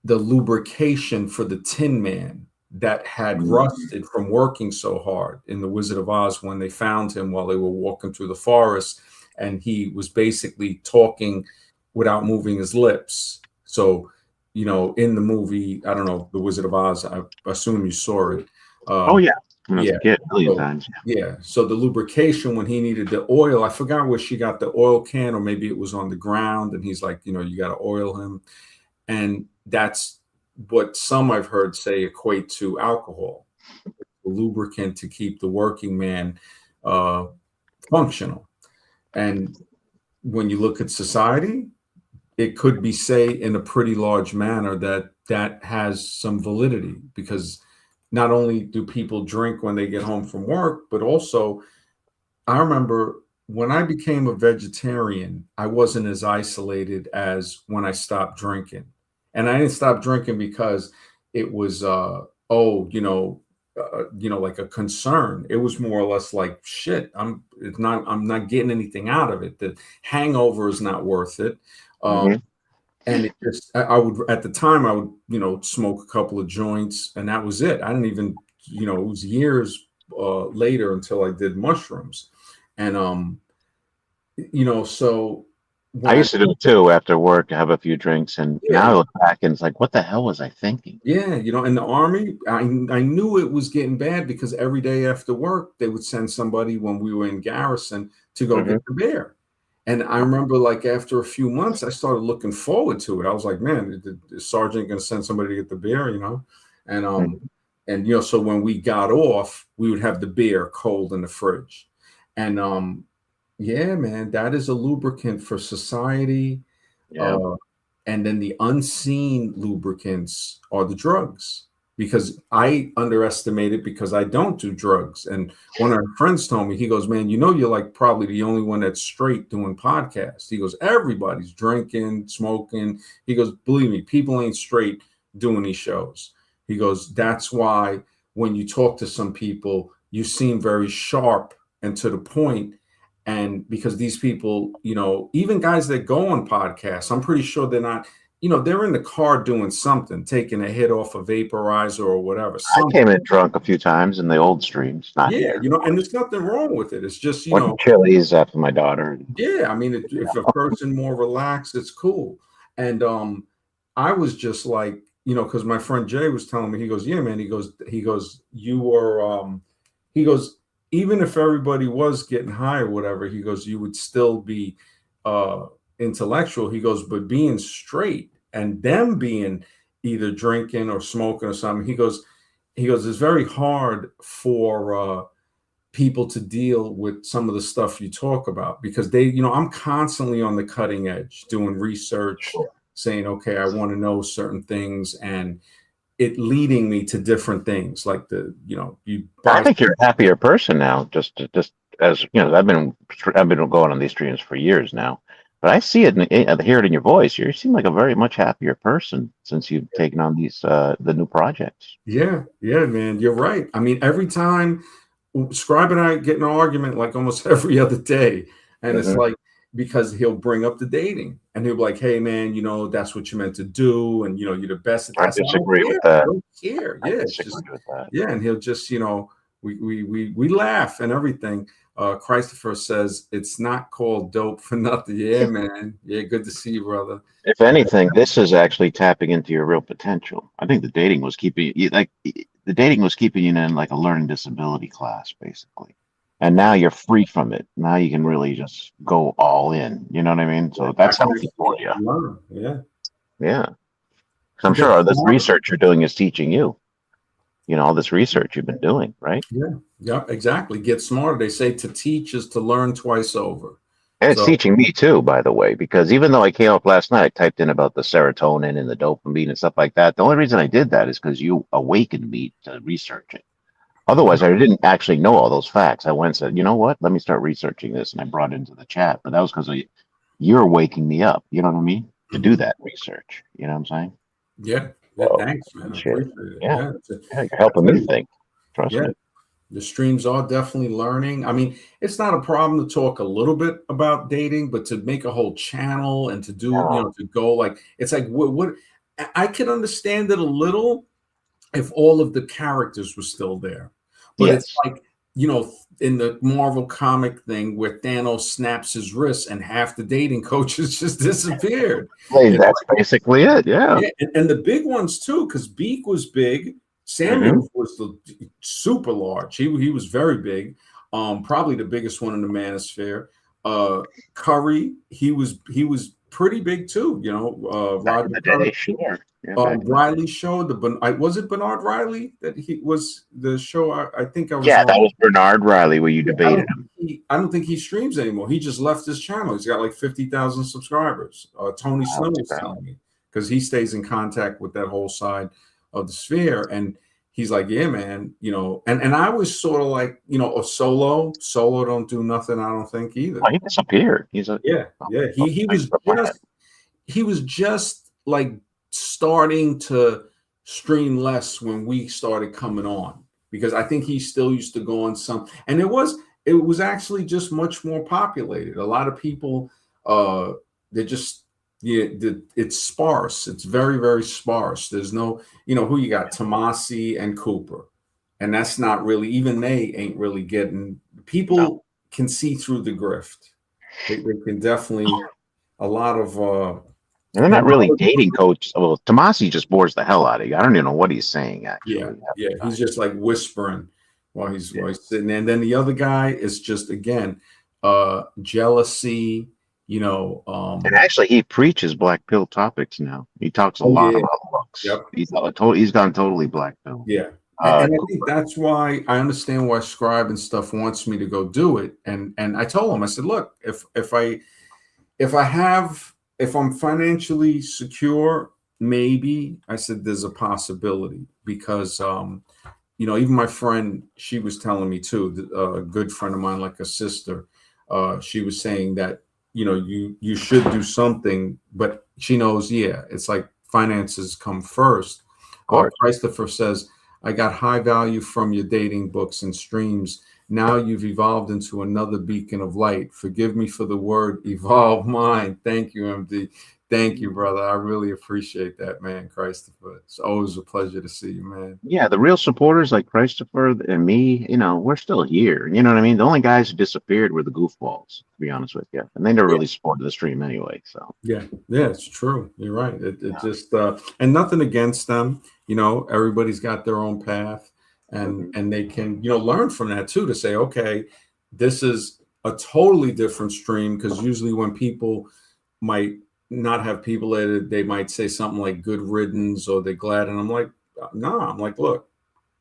lubrication for the Tin Man that had Mm. rusted from working so hard in The Wizard of Oz when they found him while they were walking through the forest, and he was basically talking without moving his lips. So, in the movie, I don't know, The Wizard of Oz, I assume you saw it. Oh Um, yeah, when I was yeah. a kid, a million So times. yeah. So the lubrication when he needed the oil, I forgot where she got the oil can, or maybe it was on the ground, and he's like, you got to oil him, and that's what some I've heard say equate to alcohol, the lubricant to keep the working man uh, functional. And when you look at society, it could be say in a pretty large manner that that has some validity, because not only do people drink when they get home from work, but also I remember when I became a vegetarian, I wasn't as isolated as when I stopped drinking. And I didn't stop drinking because it was oh, like a concern. It was more or less like shit, I'm not getting anything out of it. The hangover is not worth it. Um, Hmm. and it just I would, at the time I would, smoke a couple of joints, and that was it. I didn't even, it was years later until I did mushrooms. And so I when I used to do it too after work. Have a few drinks, and now yeah, I look back and it's like, what the hell was I thinking? yeah, in the army, I knew it was getting bad because every day after work they would send somebody when we were in garrison to go Hmm. get the beer. And I remember, like, after a few months, I started looking forward to it. I was like, man, the sergeant going to send somebody to get the beer. And so when we got off, we would have the beer cold in the fridge. And yeah, man, that is a lubricant for society. Yeah. Uh, and then the unseen lubricants are the drugs, because I underestimate it because I don't do drugs. And one of our friends told me, he goes, man, you're like probably the only one that's straight doing podcasts. He goes, everybody's drinking, smoking. He goes, believe me, people ain't straight doing these shows. He goes, that's why when you talk to some people, you seem very sharp and to the point. And because these people, even guys that go on podcasts, I'm pretty sure they're not, they're in the car doing something, taking a hit off a vaporizer or whatever. I came in drunk a few times in the old streams, not Yeah, here. and there's nothing wrong with it. It's just, Went to Chili's after my daughter. yeah, I mean, if a person more relaxed, it's cool. And I was just like, because my friend Jay was telling me, he goes, yeah, man, he goes, you were, he goes, even if everybody was getting high or whatever, he goes, you would still be uh intellectual. He goes, but being straight and them being either drinking or smoking or something, he goes, it's very hard for people to deal with some of the stuff you talk about because I'm constantly on the cutting edge doing research, Sure. saying, okay, I want to know certain things, and it leading me to different things like you I buy. think you're a happier person now. Just as you know, I've been going on these streams for years now, but I see it, I hear it in your voice. You seem like a very much happier person since you've taken on these the new projects. Yeah, yeah, man, you're right. I mean, every time Scribe and I get in an argument like almost every other day, and it's Hmm. like because he'll bring up the dating and he'll be like, "Hey, man, that's what you're meant to do, and you're the best at I that." So I don't disagree with care. I that. don't care. I Yeah, it's just disagree with that. yeah, and he'll just we laugh and everything. Christopher says it's not called dope for nothing. Yeah, man. Yeah, good to see you, brother. If anything, this is actually tapping into your real potential. I think the dating was keeping you like the dating was keeping you in like a learning disability class, basically. And now you're free from it. Now you can really just go all in. You know what I mean? Yeah, So I that's can healthy for actually you. learn. Yeah, Yeah. 'Cause I'm you get sure this smarter. research you're doing is teaching you, all this research you've been doing, right? Yeah, yeah, exactly. Get smarter. They say to teach is to learn twice over. And it's So teaching me too, by the way, because even though I came up last night, I typed in about the serotonin and the dopamine and stuff like that. The only reason I did that is because you awakened me to research it. Otherwise, I didn't actually know all those facts. I went and said, you know what? Let me start researching this. And I brought it into the chat. But that was because you're waking me up. You know what I mean? To do mhm. that research. You know what I'm saying? Yeah, yeah. So, Thanks, man. good I shit. appreciate it. Yeah. Yeah, Yeah. You're I helping tell me you, think. Trust yeah. me. The streams are definitely learning. I mean, it's not a problem to talk a little bit about dating, but to make a whole channel and to do, Yeah. to go like, it's like, what I could understand it a little if all of the characters were still there. But it's Yes. like, in the Marvel comic thing where Thanos snaps his wrist and half the dating coaches just disappeared. Hey, It's that's basically it. Yeah. yeah, and the big ones too, because Beak was big. Hmm. Samuels was the super large. He was very big. Probably the biggest one in the Manosphere. Curry, he was pretty big too. Back in Roger the Curry. day, sure. Yeah, back in the day. Riley show was it Bernard Riley that he was the show? I think I was Yeah, that on. was Bernard Riley where you Yeah, debated him. I don't think he streams anymore. He just left his channel. He's got like 50,000 subscribers. Tony Wow, Snow too was bad. telling me because he stays in contact with that whole side of the sphere. And he's like, yeah, man, and I was sort of like, a solo don't do nothing. I don't think either. Oh, he disappeared. He's a Yeah. Yeah. oh, He thanks was for pointing out. just like starting to stream less when we started coming on because I think he still used to go on some, and it was actually just much more populated. A lot of people, they're just yeah, it's sparse. It's very very sparse. There's no, who you got, Tomasi and Cooper, and that's not really, even they ain't really getting. No. People can see through the grift. They can definitely a lot of And they're and not really dating coach. Well, Tomasi just bores the hell out of you. I don't even know what he's saying yeah, actually half yeah, the he's time. just like whispering while he's Yeah. sitting there. And then the other guy is just again jealousy, And actually, he preaches black pill topics now. He talks a oh lot yeah, about looks. yep, He's gone totally black pill. yeah. And I think Cooper. that's why I understand why Scribe and stuff wants me to go do it. And I told him, I said, look, if I'm financially secure, maybe I said there's a possibility because even my friend, she was telling me too, a good friend of mine, like a sister, she was saying that, you should do something, but she knows, yeah, it's like finances come first. Of course. Christopher says, I got high value from your dating books and streams, Now you've evolved into another beacon of light. Forgive me for the word evolve mind. Thank you, MD. Thank you, brother. I really appreciate that, man. Christopher, it's always a pleasure to see you, man. Yeah, the real supporters like Christopher and me, we're still here. You know what I mean? The only guys who disappeared were the goofballs, to be honest with you. And they never really supported the stream anyway. So, Yeah, yeah, it's true. You're right. It yeah. just and nothing against them. Everybody's got their own path, and Hmm. they can learn from that too. To say, okay, this is a totally different stream, because usually when people might not have people that they might say something like "good riddance" or "they're glad," and I'm like, no, I'm like, look,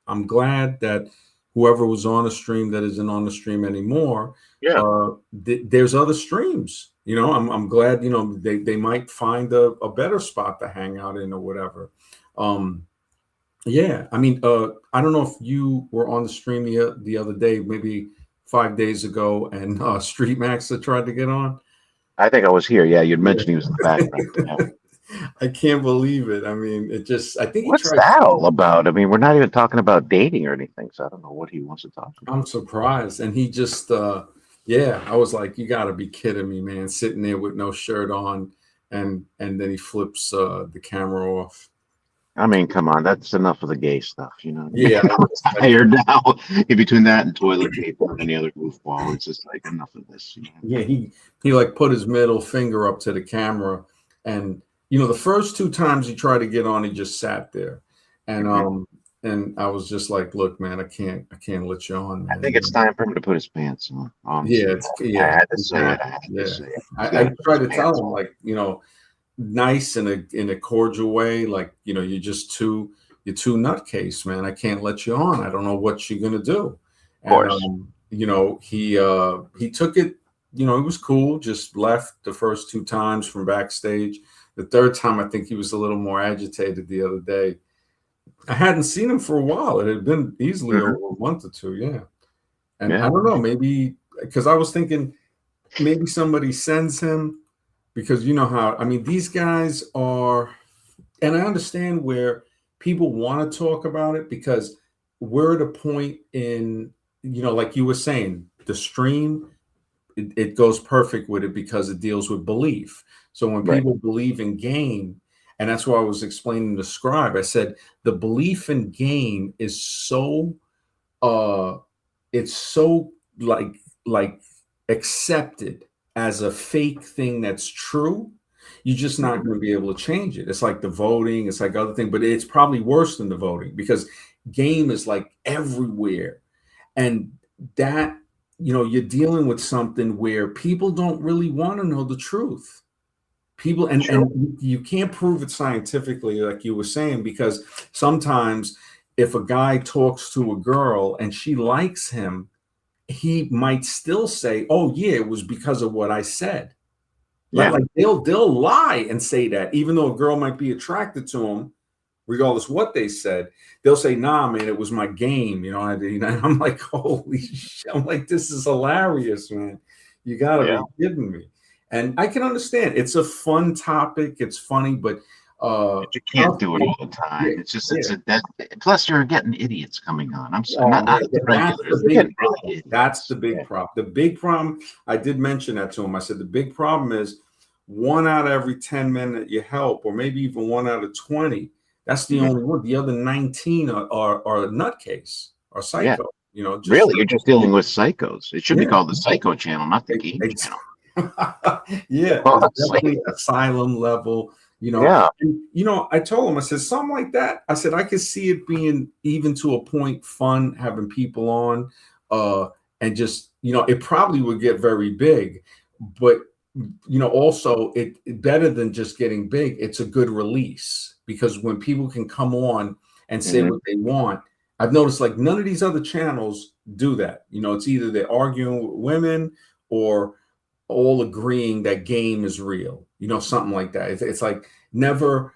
I'm glad that whoever was on the stream that isn't on the stream anymore. Yeah. There's other streams. I'm glad. They might find a better spot to hang out in or whatever. Um, yeah, I mean, I don't know if you were on the stream the other day, maybe 5 days ago, and Street Max tried to get on. I think I was here. Yeah, you'd mentioned he was in the Yeah. background. Yeah. I can't believe it. I mean, I think he What's tried. that all about? I mean, we're not even talking about dating or anything, so I don't know what he wants to talk I'm about. surprised. And he just, yeah, I was like, you got to be kidding me, man. Sitting there with no shirt on. And then he flips the camera off. I mean, come on, that's enough of the gay stuff, you know what I mean? Yeah. I'm tired now. In between that and toilet paper and any other goofball, it's just like enough of this. Yeah. He like put his middle finger up to the camera. And, the first two times he tried to get on, he just sat there. And, Mhm. and I was just like, look, man, I can't let you on, I man. think it's time for him to put his pants on, Yeah. honestly. I Yeah. had to say it. I Exactly. had to Yeah. say it. He's got I to put try his to tell pants him, on. like, nice in a cordial way, like, you're too nutcase, man. I can't let you on. I don't know what you're gonna do. Of And course. he took it. It was cool. Just left the first two times from backstage. The third time, I think he was a little more agitated the other day. I hadn't seen him for a while. It had been easily Hmm. over a month or two. Yeah. And I Yeah. don't know, maybe because I was thinking maybe somebody sends him, because you know how, I mean, these guys are, and I understand where people want to talk about it, because we're at a point in, like you were saying, the stream, it goes perfect with it because it deals with belief. So when Right. people believe in game, and that's why I was explaining the scribe, I said the belief in game is so uh it's so like accepted as a fake thing that's true. You're just not Hmm. going to be able to change it. It's like the voting, it's like other thing, but it's probably worse than the voting, because game is like everywhere. And that, you're dealing with something where people don't really want to know the truth. People, and Sure. you can't prove it scientifically, like you were saying, because sometimes if a guy talks to a girl and she likes him, he might still say, "Oh yeah, it was because of what I said." Like, Yeah. like they'll lie and say that, even though a girl might be attracted to him, regardless what they said, they'll say, "Nah, man, it was my game." I'm like, "Holy shit!" I'm like, "This is hilarious, man. You got to Yeah. be kidding me." And I can understand it's a fun topic, it's funny, but But you can't trust do it me, all the time. yeah, It's just yeah. it's a that. Plus, you're getting idiots coming on. I'm sorry, Oh not man, the that's regulars. the You're big getting problem. really That's the idiots. big Yeah. problem. The big problem, I did mention that to him. I said, the big problem is one out of every 10 men that you help, or maybe even one out of 20, that's the Hmm. only one. The other 19 are a nutcase, are Yeah. psycho, just, Really, you're just dealing with psychos. It should be yeah. called the Psycho Channel, not the Game Ex- Channel. yeah, it's Honestly. definitely asylum level. Yeah. And, I told him, I said, something like that. I said, I could see it being, even to a point, fun having people on, uh, and just, it probably would get very big, but also better than just getting big. It's a good release, because when people can come on and say Hmm. what they want, I've noticed like none of these other channels do that. It's either they're arguing with women, or all agreeing that game is real, something like that. It's like never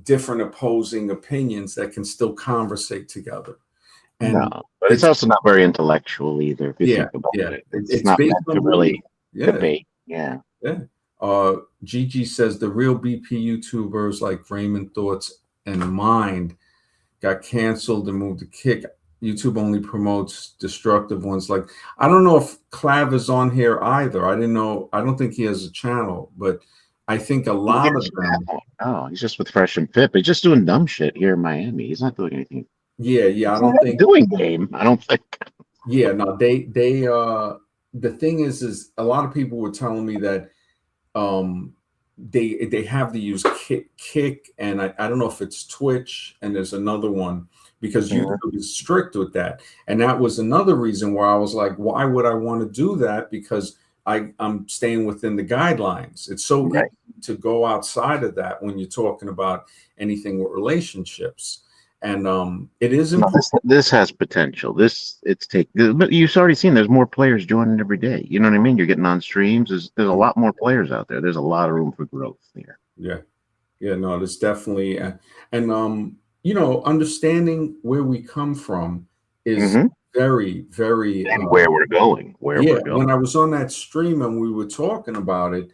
different opposing opinions that can still conversate together. No, And but it's it's, also not very intellectual either. If you yeah, think about yeah, it, it's it's not based meant to on belief. really Yeah, debate. Yeah. yeah. Gigi says the real BP YouTubers like Raymond Thoughts and Mind got canceled and moved to Kick. YouTube only promotes destructive ones. Like, I don't know if Clav is on here either. I didn't know. I don't think he has a channel, but I think a He lot of is them. now. Oh, he's just with Fresh and Fit, but he's just doing dumb shit here in Miami. He's not doing anything. Yeah, yeah. I He's not don't think. doing game. I don't think. Yeah, no. The thing is a lot of people were telling me that um they have to use kick, and I don't know if it's Twitch, and there's another one because Mhm. YouTube is strict with that. And that was another reason why I was like, why would I want to do that? Because I'm staying within the guidelines. It's so easy Right. to go outside of that when you're talking about anything with relationships. And it is No, important. this has potential. This it's take. But you've already seen. There's more players joining every day. You know what I mean? You're getting on streams. There's a lot more players out there. There's a lot of room for growth here. Yeah. Yeah, no, there's definitely, and understanding where we come from is Hmm. very, very, And where we're going. Where yeah. we're When going. I was on that stream and we were talking about it,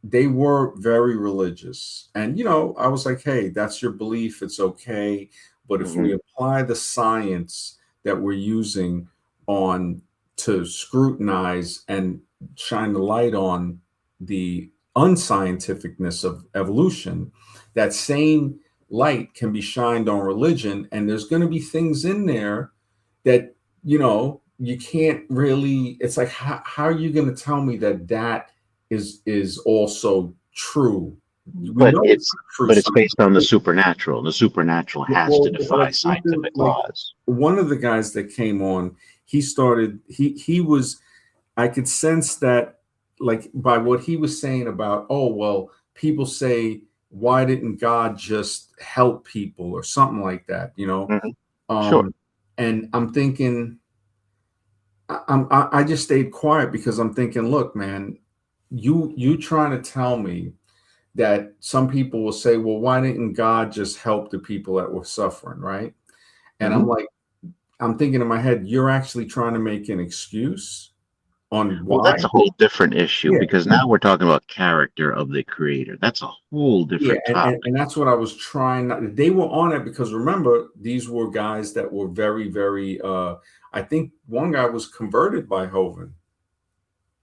they were very religious, and I was like, hey, that's your belief, it's okay, but if Hmm. we apply the science that we're using on to scrutinize and shine the light on the unscientificness of evolution, that same light can be shined on religion, and there's going to be things in there that you can't really. It's like, how are you going to tell me that is also true? We But know it's it's not true but it's based on the science. supernatural. The supernatural has to Well, defy like something scientific like laws. one of the guys that came on, he was, I could sense that, like, by what he was saying about, oh well, people say, why didn't God just help people or something like that, Hmm. Sure. um and I'm thinking, I just stayed quiet because I'm thinking, look, man, you trying to tell me that some people will say, well, why didn't God just help the people that were suffering, right? And I'm Hmm. like, I'm thinking in my head, you're actually trying to make an excuse on Well, why? that's a whole different issue Yeah, because now we're talking about character of the creator. That's a whole yeah, different and, and, topic. and that's what I was trying. They were on it because remember, these were guys that were very, very. I think one guy was converted by Hovind.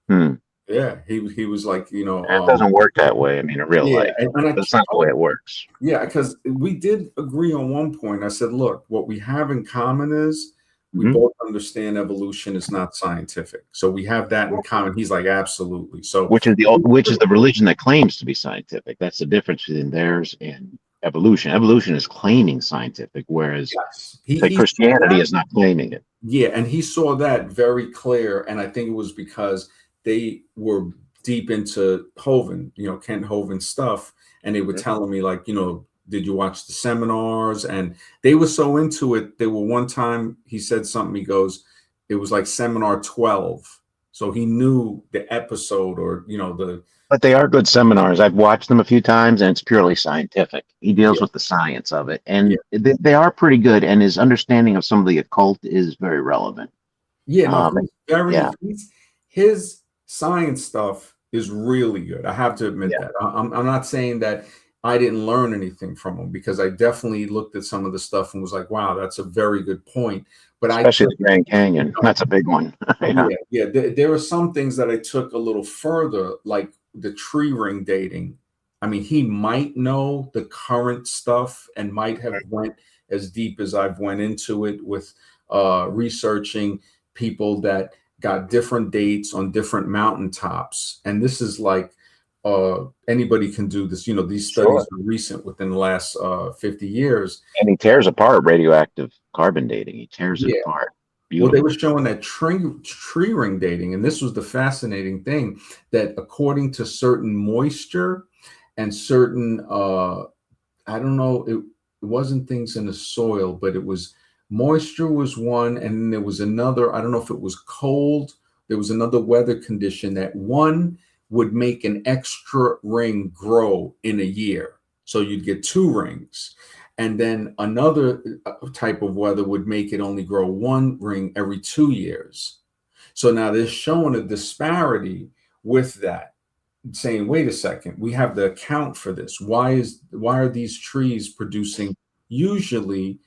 Hmm. Yeah, he was like, It doesn't work that way. I mean, in real yeah, life, and I that's not the way told. it works. Yeah, because we did agree on one point. I said, look, what we have in common is we Hmm. both understand evolution is not scientific. So we have that in common. He's like, absolutely. So Which is the religion that claims to be scientific. That's the difference between theirs and evolution. Evolution is claiming scientific, whereas yes, say he saw Christianity that. is not claiming it. Yeah, and he saw that very clear. And I think it was because they were deep into Hovind, Kent Hovind stuff. And they were Mhm. telling me, like, did you watch the seminars? And they were so into it. They were one time he said something, he goes, it was like seminar 12. So he knew the episode or, But they are good seminars. I've watched them a few times, and it's purely scientific. He deals yeah, with the science of it, yeah, and they are pretty good. And his understanding of some of the occult is very relevant. yeah. No, Um, yeah, his science stuff is really good. I have to admit yeah. that. I'm not saying that I didn't learn anything from him because I definitely looked at some of the stuff and was like, wow, that's a very good point. But I Especially took, the Grand Canyon. That's a big one. Yeah. yeah, yeah. There are some things that I took a little further, like the tree ring dating. I mean, he might know the current stuff and might have went as deep as I've went into it with researching people that got different dates on different mountaintops. And this is like anybody can do this. These studies Sure. are recent within the last 50 years. And he tears apart radioactive carbon dating. He tears it Yeah. apart Well, they were beautifully. showing that tree ring dating, and this was the fascinating thing, that according to certain moisture and certain, I don't know, it wasn't things in the soil, but it was moisture was one, and then there was another. I don't know if it was cold. There was another weather condition that one would make an extra ring grow in a year, so you'd get two rings, and then another type of weather would make it only grow one ring every 2 years. So now they're showing a disparity with that, saying, wait a second, we have to account for this. Why are these trees producing usually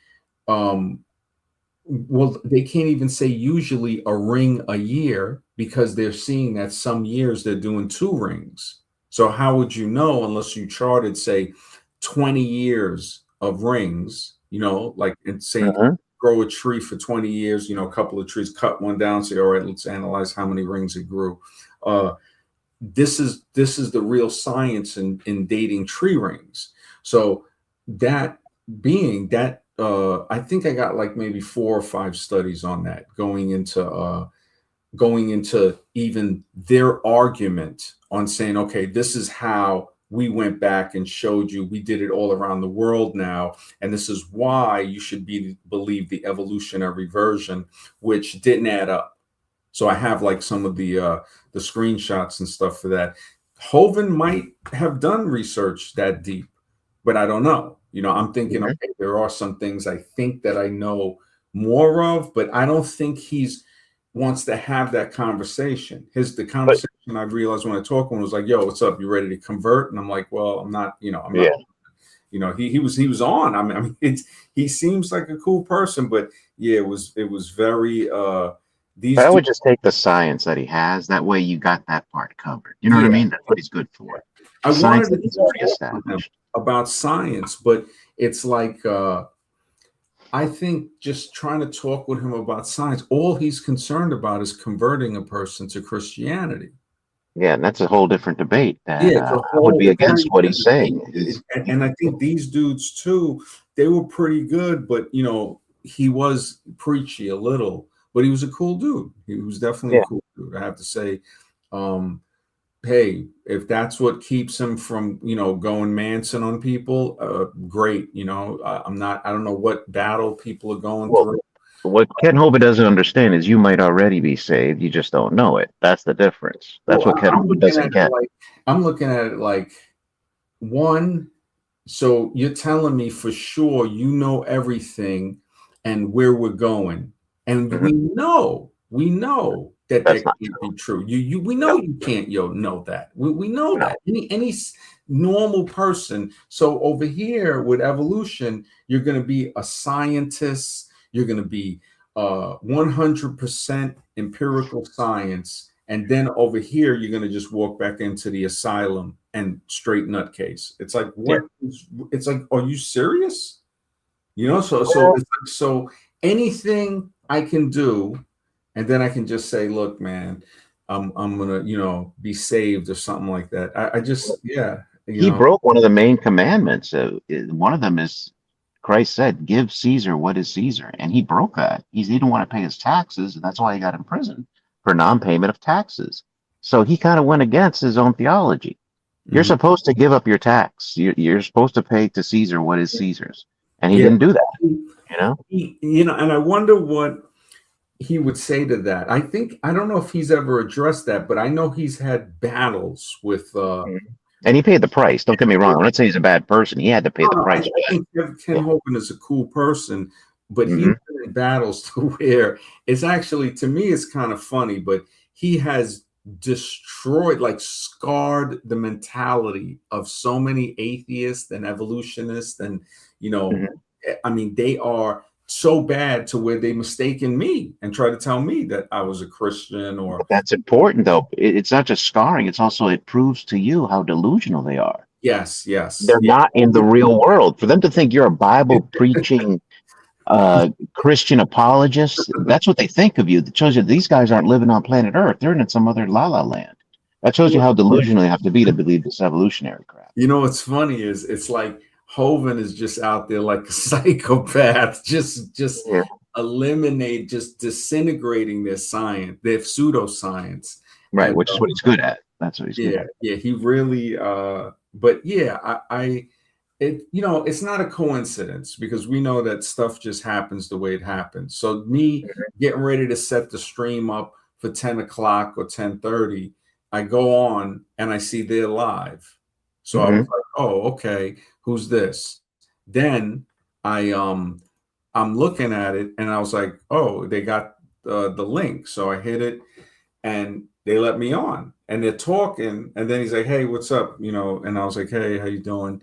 um well, they can't even say usually a ring a year because they're seeing that some years they're doing two rings. So how would you know unless you charted, say, 20 years of rings, like, and say Mhm. grow a tree for 20 years, a couple of trees, cut one down, say, all right, let's analyze how many rings it grew. Uh, this is the real science in dating tree rings. So that being that, I think I got like maybe 4 or 5 studies on that going into even their argument on saying, okay, this is how we went back and showed you we did it all around the world now, and this is why you should believe the evolutionary version, which didn't add up. So I have like some of the screenshots and stuff for that. Hovind might have done research that deep, but I don't know. I'm thinking, Mhm. okay, there are some things I think that I know more of, but I don't think he's wants to have that conversation. The But conversation I realized when I talked to him was like, "Yo, what's up? You ready to convert?" And I'm like, "Well, I'm not. I'm yeah, not." He was on. I mean, he seems like a cool person, but yeah, it was very but these I dudes. would just take the science that he has. That way, you got that part covered. You know what I Yeah, mean? That's what he's good for. I The science wanted that to he's already talk with him established. about science, but it's like I think just trying to talk with him about science, all he's concerned about is converting a person to Christianity. Yeah, and that's a whole different debate that Yeah, it's a I would whole be against very what he's different saying. thing. And I think these dudes too, they were pretty good, but he was preachy a little, but he was a cool dude. He was definitely a Yeah. cool dude. I have to say, um, hey, if that's what keeps him from, going Manson on people, great. I don't know what battle people are going Well, through. what Ken Hovind doesn't understand is you might already be saved. You just don't know it. That's the difference. That's Well, what Ken I'm Hovind looking at doesn't it get. like I'm looking at it like one. So you're telling me for sure you know everything and where we're going. And Mhm. we know that That's that not can't true. be true. We know No, you can't know that. We know no. that. Any normal person. So over here with evolution, you're going to be a scientist. You're going to be 100% empirical science, and then over here you're going to just walk back into the asylum and straight nutcase. It's like, Yeah. it's like, are you serious? So Well, it's like, so anything I can do, and then I can just say, look, man, I'm gonna be saved or something like that. I just, yeah, he broke one of the main commandments. One of them is Christ said, "Give Caesar what is Caesar," and he broke that. He didn't want to pay his taxes, and that's why he got in prison for non-payment of taxes. So he kind of went against his own theology. You're Mhm. supposed to give up your tax. You're supposed to pay to Caesar what is Caesar's, and he Yeah. didn't do that. You know. And I wonder what he would say to that. I don't know if he's ever addressed that, but I know he's had battles with Mhm. And he paid the price. Don't get me wrong. I'm not saying he's a bad person. He had to pay no, the no, price I for that. think Ken Hogan is a cool person, but he's Hmm. been in battles to where it's actually, to me, it's kind of funny, but he has destroyed, like scarred the mentality of so many atheists and evolutionists. And, Hmm. I mean, they are so bad to where they mistaken me and try to tell me that I was a Christian or, But that's important, though. It's not just scarring. It's also it proves to you how delusional they are. yes, yes. They're Yeah. not in the real world. For them to think you're a Bible preaching Christian apologist, that's what they think of you. That shows you these guys aren't living on planet Earth. They're in some other la la land. That shows you how delusional you have to be to believe this evolutionary crap. What's funny is it's like Hovind is just out there like a psychopath, just Yeah. eliminate, just disintegrating their science, their pseudoscience. Right, And which is what he's good at. That's what he's good yeah, at. yeah, he really but yeah, it's not a coincidence because we know that stuff just happens the way it happens. So me getting ready to set the stream up for 10 o'clock or 10:30, I go on and I see they're live. So I was Hmm. like, oh, okay, who's this? Then I I'm looking at it and I was like, oh, they got the link. So I hit it and they let me on and they're talking, and then he's like, hey, what's up, and I was like, hey, how you doing?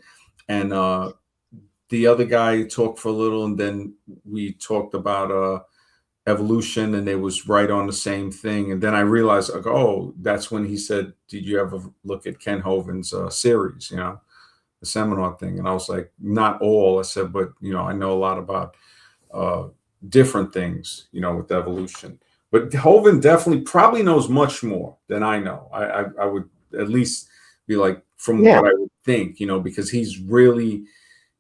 And the other guy talked for a little, and then we talked about evolution, and they was right on the same thing. And then I realized, like, oh, that's when he said, "Did you ever look at Ken Hovind's series? You know, the seminar thing?" And I was like, "Not all." I said, "But you know, I know a lot about uh, different things, you know, with evolution." But Hovind definitely probably knows much more than I know. I would at least be like, from Yeah, what I would think, you know, because he's really,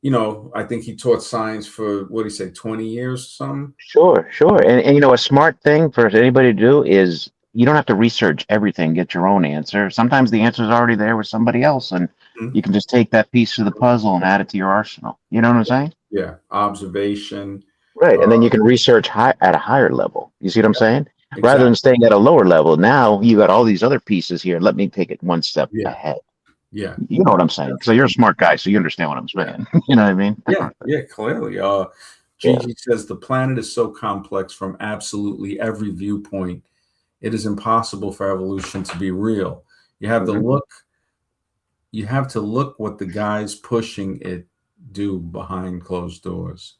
you know, I think he taught science for, what do you say, 20 years or something? sure, sure. And you know, a smart thing for anybody to do is you don't have to research everything, get your own answer. Sometimes the answer is already there with somebody else, and Mhm. you can just take that piece of the puzzle and add it to your arsenal. You know what I'm saying? Yeah, observation. Right. Uh, And then you can research at a higher level. You see what I'm saying? Rather than exactly. staying at a lower level, now you got all these other pieces here. Let me take it one step Yeah, ahead. yeah, You know what I'm saying? So you're a smart guy, so you understand what I'm yeah, saying. You know what I mean? yeah, yeah, clearly. Yeah. Gigi says the planet is so complex from absolutely every viewpoint, it is impossible for evolution to be real. You have to Hmm. look, you have to look what the guys pushing it do behind closed doors.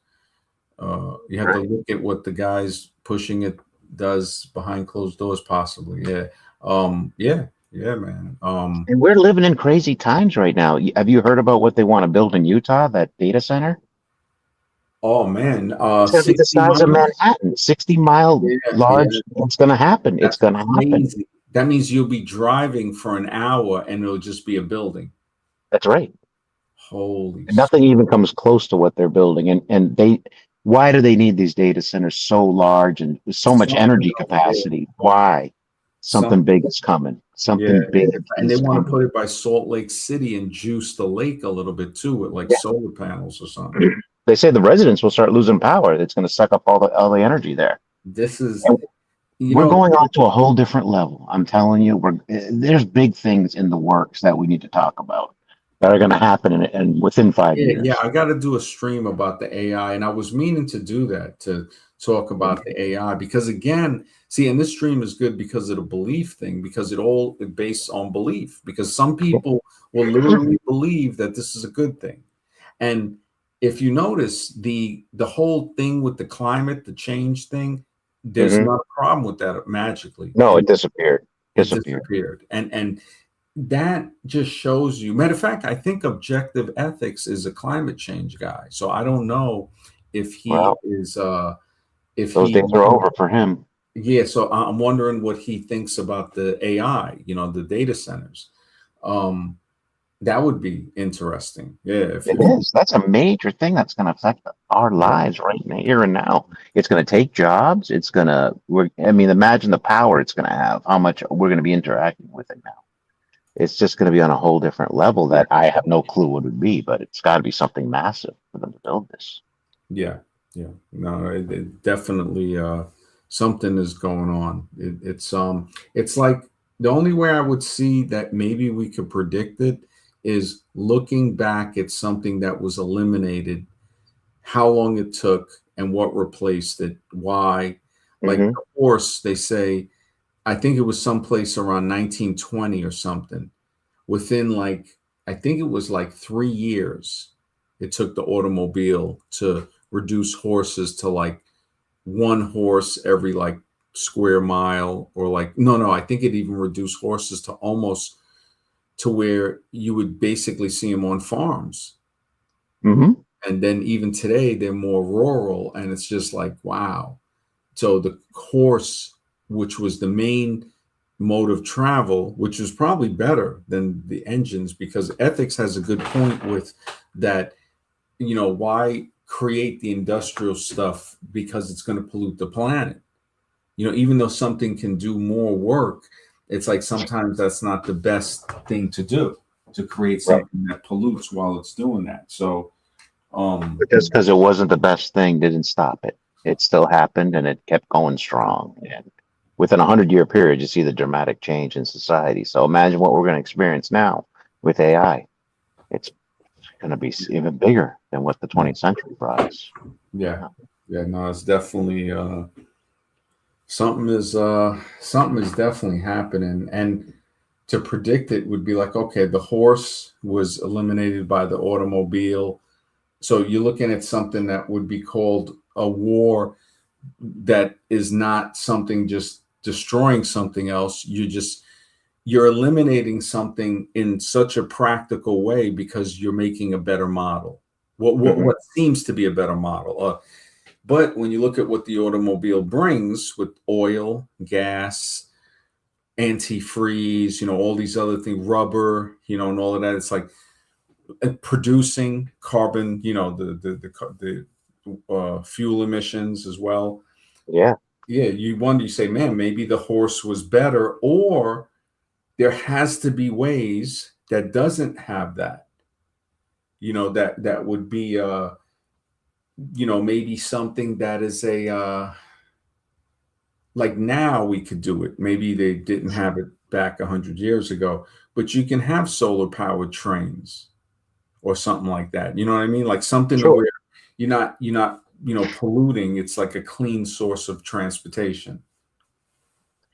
You have to Right. look at what the guys pushing it does behind closed doors, possibly. Yeah. Yeah. Yeah, man. And we're living in crazy times right now. Have you heard about what they want to build in Utah, that data center? Oh man. It's going to be the 60 size of miles. Manhattan, 60-mile Yeah, yeah. large. It's going to happen. It's That's going to happen. crazy. That means you'll be driving for an hour and it'll just be a building. That's right. Holy And nothing even comes close to what they're building. And why do they need these data centers so large and with so much something energy over there. capacity? Why? Something Something. big is coming. Yeah, Something big and they is want to coming. put it by Salt Lake City and juice the lake a little bit too with like Yeah. solar panels or something. They say the residents will start losing power. It's going to suck up all the energy there. This is, And you we're know, going on to a whole different level. I'm telling you, there's big things in the works that we need to talk about that are going to happen in within five yeah, yeah, years. I got to do a stream about the AI, and I was meaning to do that, to talk about the AI, because again, see, and this stream is good because of the belief thing, because it all is based on belief. Because some people will literally believe that this is a good thing, and if you notice the whole thing with the climate, the change thing, there's Hmm. not a problem with that magically. No, it disappeared. It Disappeared. disappeared, and that just shows you. Matter of fact, I think Objective Ethics is a climate change guy. So I don't know if he Well, is if those he days are over for him. yeah, so I'm wondering what he thinks about the AI, you know, the data centers. Um that would be interesting. Yeah, It if is. That's a major thing that's going to affect our yeah, lives right here and now. It's going to take jobs. It's going to, I mean, imagine the power it's going to have, how much we're going to be interacting with it now. It's just going to be on a whole different level yeah, that I have no clue what it would be, but it's got to be something massive for them to build this. yeah, yeah. No, it definitely something is going on. It's like the only way I would see that maybe we could predict it is looking back at something that was eliminated, how long it took and what replaced it, why. Like Hmm. the horse, they say, I think it was someplace around 1920 or something. Within like, I think it was like 3 years, it took the automobile to reduce horses to like one horse every like square mile, or like, no, I think it even reduced horses to almost to where you would basically see them on farms. Hmm. And then even today, they're more rural, and it's just like, wow. So the horse, which was the main mode of travel, which was probably better than the engines, because ethics has a good point with that, you know, why create the industrial stuff, because it's going to pollute the planet. You know, even though something can do more work, it's like sometimes that's not the best thing to do, to create Right. something that pollutes while it's doing that. So But just because it wasn't the best thing didn't stop it. It still happened and it kept going strong. And within a 100-year period, you see the dramatic change in society. So imagine what we're going to experience now with AI. It's going to be even bigger than what the 20th century brought us. yeah, yeah, no, it's definitely something is definitely happening. And to predict it would be like, okay, the horse was eliminated by the automobile. So you're looking at something that would be called a war that is not something just destroying something else. You're eliminating something in such a practical way because you're making a better model. Hmm. What seems to be a better model. But when you look at what the automobile brings with oil, gas, antifreeze, all these other things, rubber, and all of that, it's like producing carbon, the fuel emissions as well. Yeah, Yeah, you wonder, you say, man, maybe the horse was better, or there has to be ways that doesn't have that. That would be maybe something that is a like now we could do it. Maybe they didn't have it back 100 years ago, but you can have solar powered trains or something like that. You know what I mean? Like something to sure. where you're not polluting. It's like a clean source of transportation.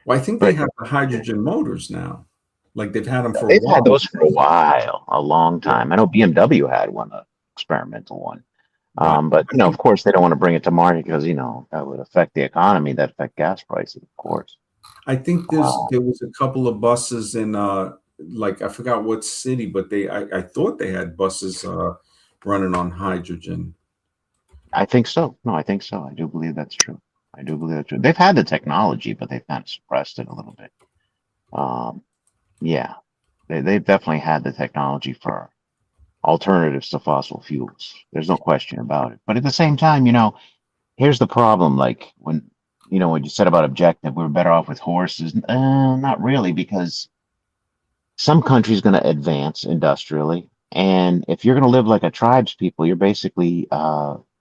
Well, I think they But have the hydrogen motors now. Like they've had them for a they've had while. those for a while, a long Yeah. time. I know BMW had one, a experimental one. But But I think of course, they don't want to bring it to market because that would affect the economy, that affect gas prices, of course. I think Uh, there was a couple of buses in like I forgot what city, but I thought they had buses running on hydrogen. I think so. No, I think so. I do believe that's true. I do believe that's true. They've had the technology, but they've kind of suppressed it a little bit. Um, yeah, they've definitely had the technology for alternatives to fossil fuels. There's no question about it. But at the same time, here's the problem. Like when you said about objective, we're better off with horses. Not really, because some country's going to advance industrially, and if you're going to live like a tribes people, you're basically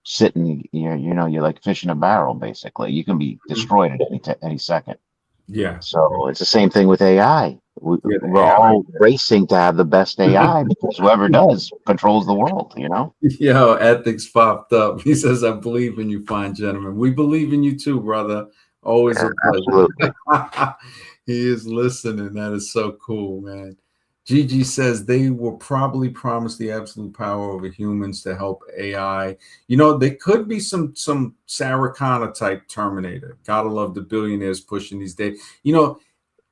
sitting. You're like fish in a barrel. Basically, you can be Mhm. destroyed at any second. Yeah. So it's the same thing with AI. Yeah, the We're AI. all racing to have the best AI because whoever does controls the world. Yo, ethics popped up. He says, I believe in you, fine gentlemen. We believe in you too, brother. Always Yeah, a pleasure. absolutely. He is listening. That is so cool, man. Gigi says they will probably promise the absolute power over humans to help AI. There could be some Sarah Connor type Terminator. Gotta love the billionaires pushing these days.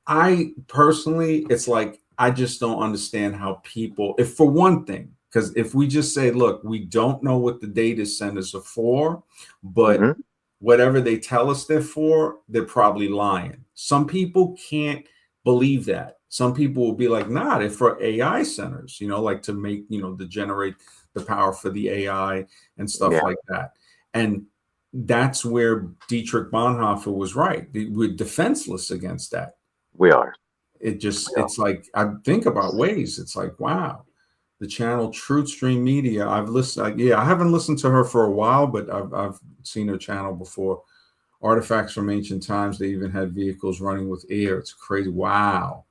I personally, it's like I just don't understand how people, if for one thing, because if we just say, look, we don't know what the data centers are for, but Hmm. whatever they tell us they're for, they're probably lying. Some people can't believe that. Some people will be like, nah, they're for AI centers, like to make, to generate the power for the AI and stuff Yeah, like that. And that's where Dietrich Bonhoeffer was right. We're defenseless against that. we are. It's like I think about ways. It's like, wow, the channel Truth Stream Media. I've listened. Yeah, I haven't listened to her for a while, but I've seen her channel before. Artifacts from ancient times. They even had vehicles running with air. It's crazy. Wow,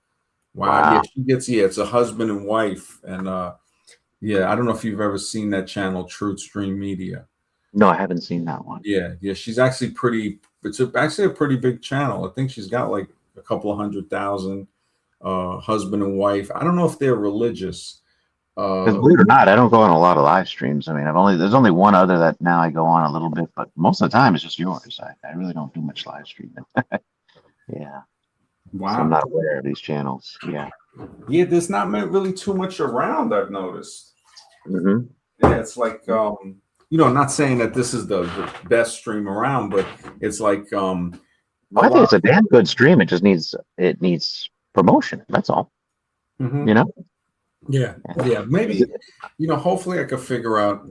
wow. Yeah, Wow. she gets. Yeah, it's a husband and wife, and yeah, I don't know if you've ever seen that channel Truth Stream Media. No, I haven't seen that one. Yeah, yeah, she's actually pretty. Actually a pretty big channel. I think she's got like a couple of 100,000 husband and wife. I don't know if they're religious. Because Uh, believe it or not, I don't go on a lot of live streams. I mean, there's only one other that now I go on a little bit, but most of the time it's just yours. I really don't do much live streaming. Yeah, so I'm wow. not aware of these channels. Yeah. Yeah, there's not really too much around. I've noticed. Hmm. Yeah, it's like I'm not saying that this is the best stream around, but it's like a I think lot. it's a damn good stream. It needs promotion. That's all. You Mhm. know. Yeah, yeah. Maybe hopefully I could figure out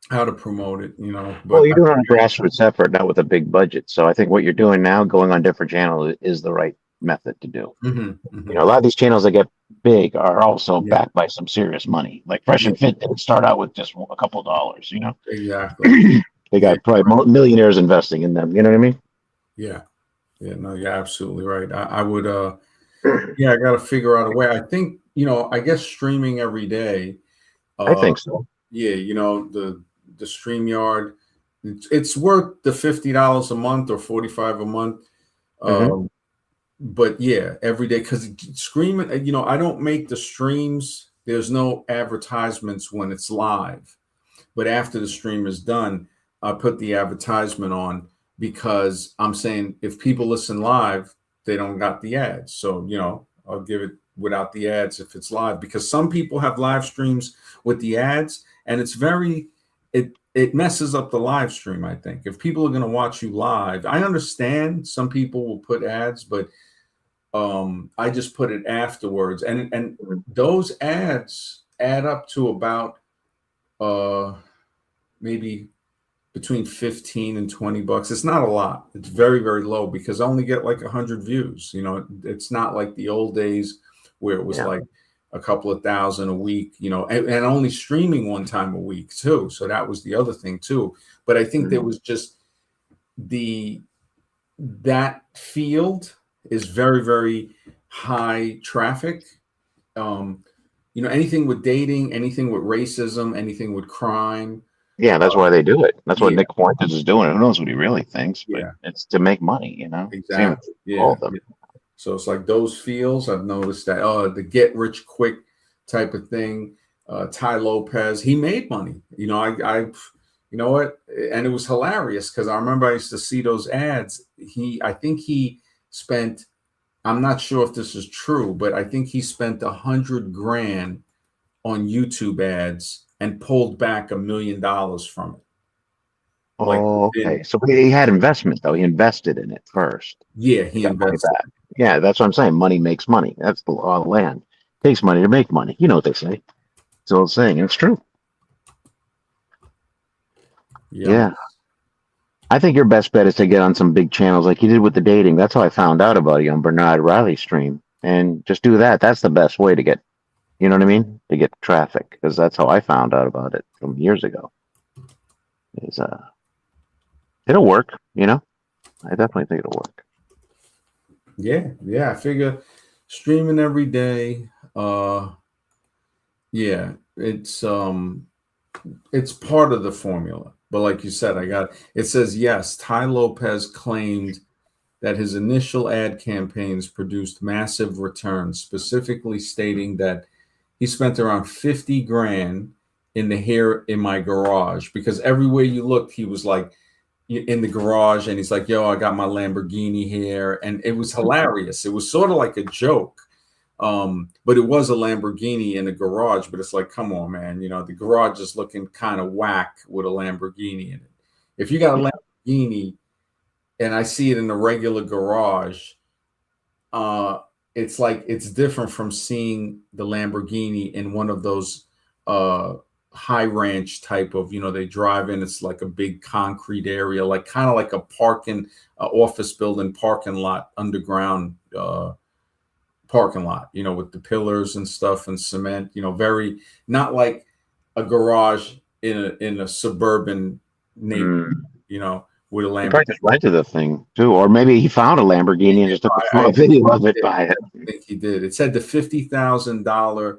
how to promote it. Well, But you're doing it on a grassroots effort, not with a big budget. So I think what you're doing now, going on different channels, is the right method to do. mhm, A mhm. lot of these channels that get big are also Yeah, backed by some serious money. Like Fresh yeah, and Fit didn't start out with just a couple dollars. exactly. They Yeah, got probably millionaires investing in them. You know what I mean? yeah, yeah. No, you're absolutely right. I would. Yeah, I got to figure out a way. I think I guess streaming every day. I Uh, think so. yeah, the StreamYard, it's worth the $50 a month or 45 a month. Hmm. Um, but yeah, every day because streaming, I don't make the streams. There's no advertisements when it's live, but after the stream is done, I put the advertisement on. because I'm saying if people listen live, they don't got the ads. So, I'll give it without the ads if it's live, because some people have live streams with the ads, and it messes up the live stream. I think if people are going to watch you live, I understand some people will put ads, but I just put it afterwards, and those ads add up to about uh maybe between 15 and 20 bucks. It's not a lot. It's very, very low, because I only get like 100 views. It's not like the old days where it was Yeah. like a couple of thousand a week, and only streaming one time a week too. So that was the other thing too. But I think there was just that field is very, very high traffic. Anything with dating, anything with racism, anything with crime. Yeah, that's why they do it. That's what Yeah, Nick Fuentes is doing. Who knows what he really thinks, but yeah, it's to make money, Same with exactly. all Yeah, of them. yeah. So it's like those fields. I've noticed that. The get rich quick type of thing. Ty Lopez, he made money. You know what? And it was hilarious because I remember I used to see those ads. I think he spent. I'm not sure if this is true, but I think he spent 100 grand on YouTube ads and pulled back $1 million from it. Like Oh, okay. within, So he had investment though. He invested in it first. yeah, He he got money invested. back. Yeah, that's what I'm saying. Money makes money. That's the law of the land. Takes money to make money. You know what they say. It's an old saying, and it's true. Yep. Yeah. I think your best bet is to get on some big channels like you did with the dating. That's how I found out about you on Bernard Riley's stream. And just do that. That's the best way to get, you know what I mean? To get traffic. Because that's how I found out about it from years ago. Is it'll work. I definitely think it'll work. Yeah, yeah. I figure streaming every day. Yeah, it's part of the formula. But like you said, it says yes, Ty Lopez claimed that his initial ad campaigns produced massive returns, specifically stating that he spent around 50 grand in the hair in my garage, because everywhere you looked, he was like in the garage and he's like, yo, I got my Lamborghini here. And it was hilarious. It was sort of like a joke. But it was a Lamborghini in the garage, but it's like, come on, man, the garage is looking kind of whack with a Lamborghini in it. If you got a Lamborghini and I see it in a regular garage, uh, it's like it's different from seeing the Lamborghini in one of those uh, high ranch type of, they drive in. It's like a big concrete area, like kind of like a parking office building parking lot, underground parking lot, with the pillars and stuff and cement. Very not like a garage in a suburban neighborhood. Mm. With a He probably Lamborghini. just rented the thing too, or maybe he found a Lamborghini and just took a video of it by it. I think he did. It said the $50,000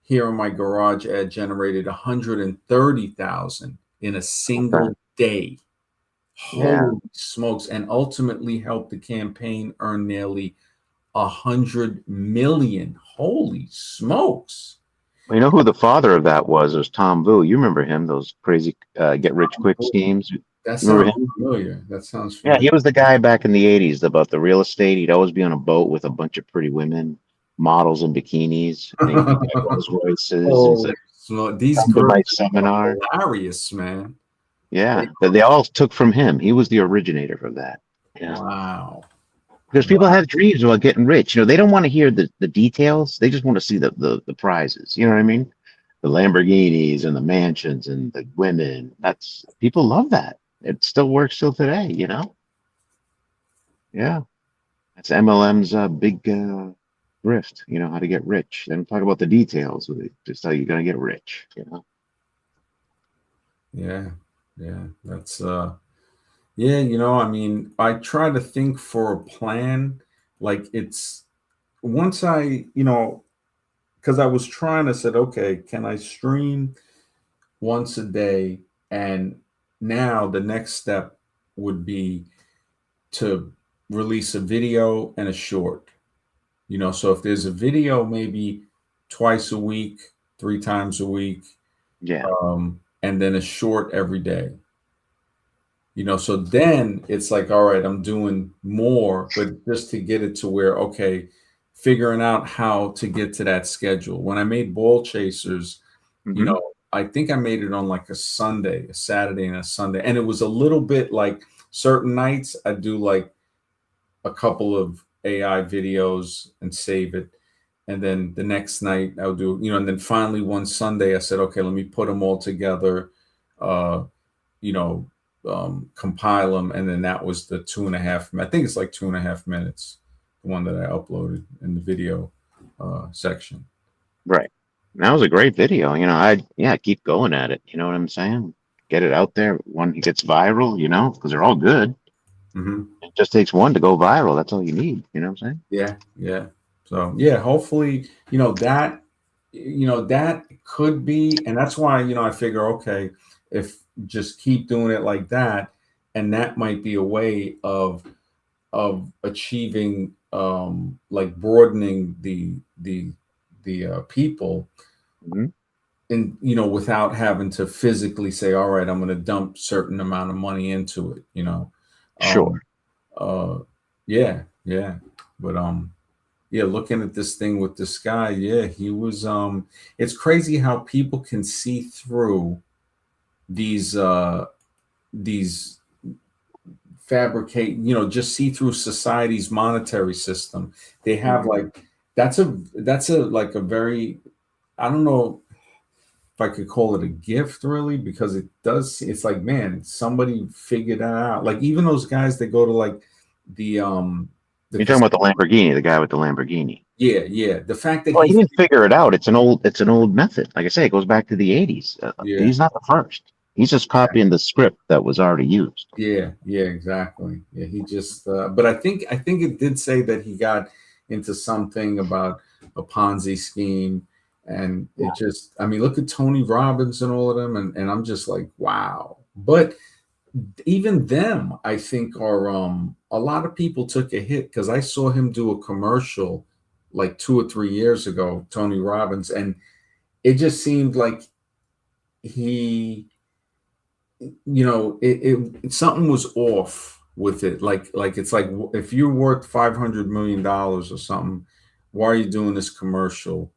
here in my garage ad generated 130,000 in a single day. Yeah. Holy smokes! And ultimately helped the campaign earn nearly 100 million. Holy smokes! Well, you know who the father of that was? It was Tom Vu. You remember him? Those crazy get rich quick schemes. You That remember sounds him? familiar. That sounds Yeah, familiar. he was the guy back in the '80s about the real estate. He'd always be on a boat with a bunch of pretty women, models in bikinis, and he'd buy Rolls Royces. And he's Holy like, smokes! These "Come to my girls are seminar." hilarious, man. Yeah, but they all took from him. He was the originator of that. Yeah. Wow. Because people Wow. have dreams about getting rich. They don't want to hear the details. They just want to see the prizes. You know what I mean? The Lamborghinis and the mansions and the women. That's people love that. It still works till today. Yeah. That's MLM's big grift, how to get rich. They don't talk about the details, just how you're gonna get rich. Yeah. Yeah. That's yeah, I mean, I try to think for a plan. Like it's once because I was trying to said, okay, can I stream once a day? And now the next step would be to release a video and a short. So if there's a video, maybe twice a week, 3 times a week, Yeah. and then a short every day. So then it's like, all right, I'm doing more, but just to get it to where, okay, figuring out how to get to that schedule. When I made Ball Chasers, you Hmm. know, I think I made it on like a Sunday, a Saturday and a Sunday. And it was a little bit like certain nights I do like a couple of AI videos and save it. And then the next night I'll do, and then finally one Sunday I said, okay, let me put them all together, uh, you know, compile them. And then that was the 2.5, I think it's like 2.5 minutes, the one that I uploaded in the video section. Right. That was a great video. Yeah, keep going at it. You know what I'm saying? Get it out there. One gets viral, because they're all good. Hmm. It just takes one to go viral. That's all you need. You know what I'm saying? Yeah, yeah. So yeah, hopefully, that could be, and that's why, I figure, okay, if just keep doing it like that, and that might be a way of achieving, like broadening the people, Hmm. and without having to physically say, all right, I'm going to dump certain amount of money into it, Sure. um yeah, yeah, but yeah, looking at this thing with this guy, yeah, he was it's crazy how people can see through these these fabricate, just see through society's monetary system. They have Hmm. like, that's a like a very, I don't know if I could call it a gift really, because it's like, man, somebody figured that out. Like even those guys that go to like the the You're talking about the Lamborghini, the guy with the Lamborghini. yeah, yeah, the fact that Well, he he didn't figure it out. It's an old method. Like I say, it goes back to the 80s. yeah. He's not the first. He's just copying the script that was already used. Yeah, yeah, exactly. Yeah, he just but I think it did say that he got into something about a Ponzi scheme, and it Yeah. just, I mean, look at Tony Robbins and all of them, and I'm just like, wow. But even them, I think, are a lot of people took a hit because I saw him do a commercial like 2 or 3 years ago, Tony Robbins, and it just seemed like he, something was off with it. Like it's like, if you're worth $500 million or something, why are you doing this commercial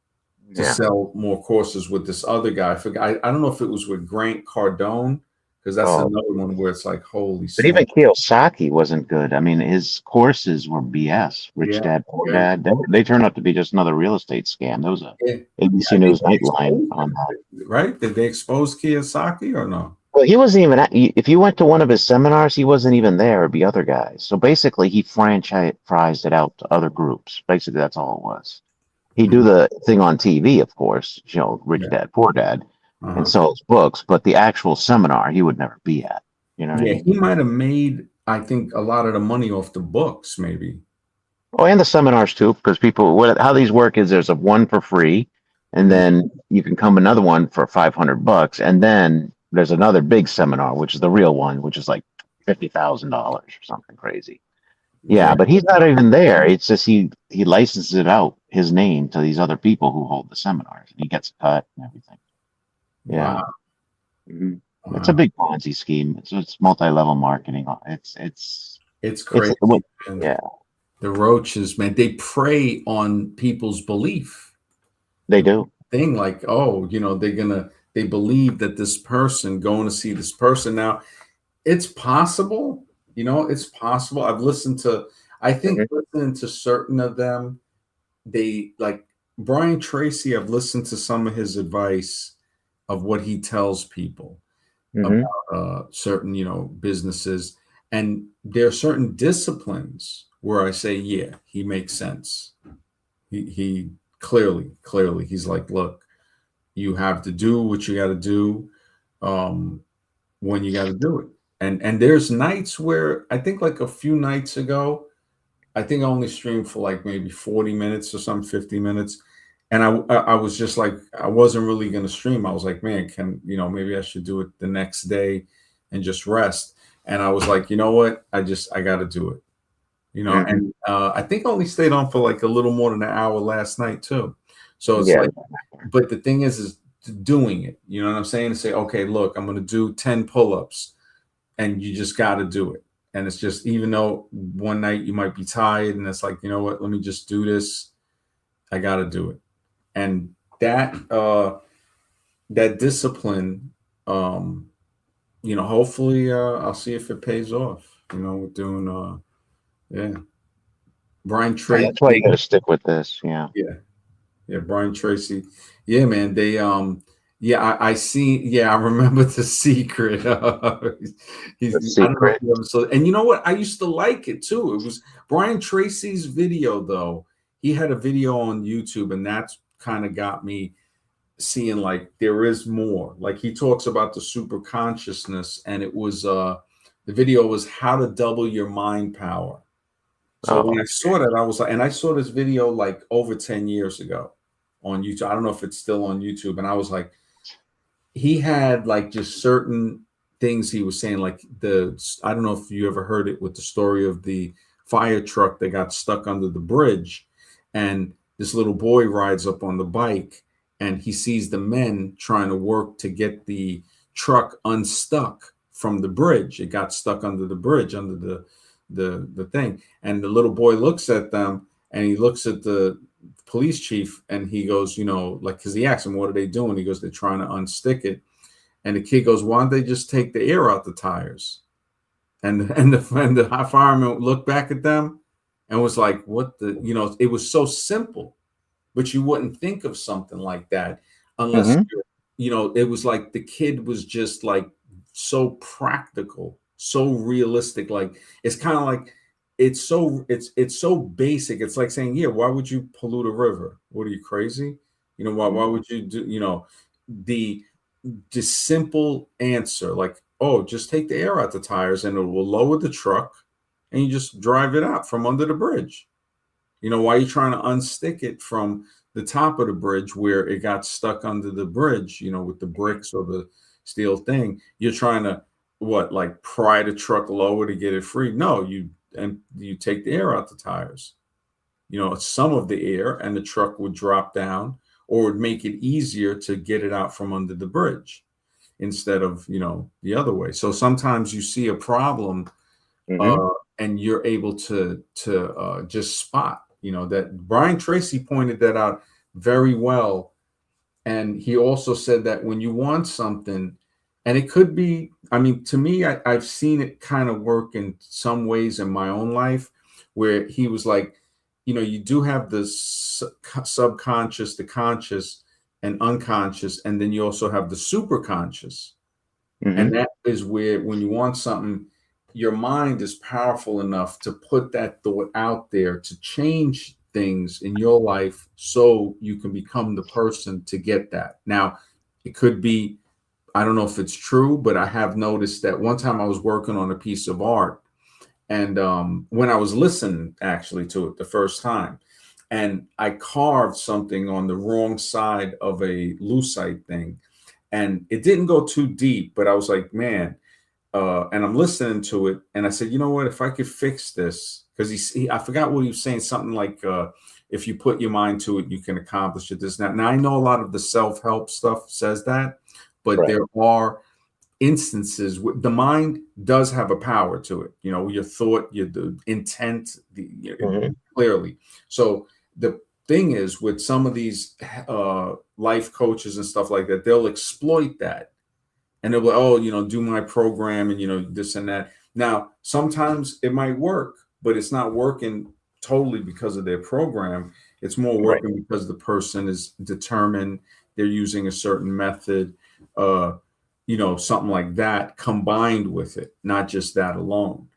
to Yeah. sell more courses with this other guy? I forgot. I don't know if it was with Grant Cardone, because that's Oh, another one where it's like, holy but even smoke. Kiyosaki wasn't good. I mean, his courses were BS. Rich Yeah, Dad, Poor yeah, Dad. They turned out to be just another real estate scam. There was a yeah. Yeah, ABC I think News they Nightline exposed on him, that. right? Did they expose Kiyosaki or no? Well, he wasn't even if you went to one of his seminars, he wasn't even there. It'd be other guys. So basically, he franchised it out to other groups. Basically, that's all it was. He'd do Mhm. the thing on TV, of course, Rich Yeah. Dad, Poor Dad, and Uh-huh. sell his books, but the actual seminar he would never be at. You know what I Yeah, mean? he might have made, I think, a lot of the money off the books, maybe. Oh, and the seminars too, because how these work is there's a one for free, and Mhm. then you can come another one for $500, and then there's another big seminar, which is the real one, which is like $50,000 or something crazy. Yeah. Yeah, but he's not even there. It's just he licenses it out his name to these other people who hold the seminars, and he gets a cut and everything. Yeah. Wow. Hmm. It's a Wow. big Ponzi scheme. It's multi-level marketing. It's It's crazy. what And yeah, the roaches, man, they prey on people's belief. they The do. thing, like, oh, they believe that this person going to see this person. Now, it's possible, it's possible. I think Hmm. listening to certain of them, they like Brian Tracy, I've listened to some of his advice of what he tells people Hmm. about certain, businesses. And there are certain disciplines where I say, yeah, he makes sense. He clearly, he's like, look, you have to do what you got to do, um, when you got to do it. And there's nights where I think like a few nights ago, I think I only streamed for like maybe 40 minutes or some 50 minutes. And I was just like, I wasn't really going to stream. I was like, man, maybe I should do it the next day and just rest. And I was like, you know what? I got to do it, Hmm. and I think I only stayed on for like a little more than an hour last night too. So it's Yeah. like, but the thing is doing it, you know what I'm saying? To say, okay, look, I'm going to do 10 pull-ups. and you just got to do it. And it's just, even though one night you might be tired, and it's like, you know what, let me just do this. I got to do it. And that that discipline, um, hopefully, I'll see if it pays off. With doing, yeah, Brian Right, that's why you Tracy, got to stick with this. Yeah. yeah, yeah, Brian Tracy, yeah, man, they, yeah, I see, yeah, I remember The Secret. The I don't know if secret. you ever saw, and you know what, I used to like it too. It was Brian Tracy's video, though. He had a video on YouTube, and that's kind of got me seeing like there is more. Like, he talks about the super consciousness, and it was the video was how to double your mind power. So when I Oh, saw that, I was like, and I saw this video like over 10 years ago on YouTube. I don't know if it's still on YouTube. And I was like, he had like just certain things he was saying, like I don't know if you ever heard it with the story of the fire truck that got stuck under the bridge. And this little boy rides up on the bike, and he sees the men trying to work to get the truck unstuck from the bridge. It got stuck under the bridge, under the thing. And the little boy looks at them, and he looks at the police chief, and he goes, like, because he asked him, what are they doing? He goes, they're trying to unstick it. And the kid goes, why don't they just take the air out the tires? And the fireman looked back at them and was like, what the, it was so simple, but you wouldn't think of something like that unless, hmm it was like the kid was just like so practical, so realistic. Like, it's kind of like, it's so basic. It's like saying, yeah, why would you pollute a river? What, are you crazy? Why would you do, the just simple answer, like, oh, just take the air out the tires and it will lower the truck, and you just drive it out from under the bridge. Why are you trying to unstick it from the top of the bridge where it got stuck under the bridge, with the bricks or the steel thing? You're trying to, what, like, pry the truck lower to get it free? No, you take the air out the tires, some of the air, and the truck would drop down, or would make it easier to get it out from under the bridge instead of, the other way. So sometimes you see a problem, hmm uh, and you're able to just spot, that Brian Tracy pointed that out very well. And he also said that when you want something, and it could be, I mean, to me, I've seen it kind of work in some ways in my own life, where he was like, you do have the subconscious, the conscious, and unconscious, and then you also have the superconscious. And hmm that is where, when you want something, your mind is powerful enough to put that thought out there to change things in your life so you can become the person to get that. Now, it could be, I don't know if it's true, but I have noticed that one time I was working on a piece of art, and when I was listening actually to it the first time, and I carved something on the wrong side of a lucite thing, and it didn't go too deep, but I was like, man, and I'm listening to it, and I said, you know what? If I could fix this, because I forgot what he was saying, something like, if you put your mind to it, you can accomplish it. This now I know a lot of the self-help stuff says that, but Right. there are instances where the mind does have a power to it. Your thought, your the intent, hmm clearly. So the thing is, with some of these life coaches and stuff like that, they'll exploit that, and they'll be, oh, do my program, and this and that. Now, sometimes it might work, but it's not working totally because of their program. It's more Right. working because the person is determined. They're using a certain method, uh, something like that combined with it, not just that alone.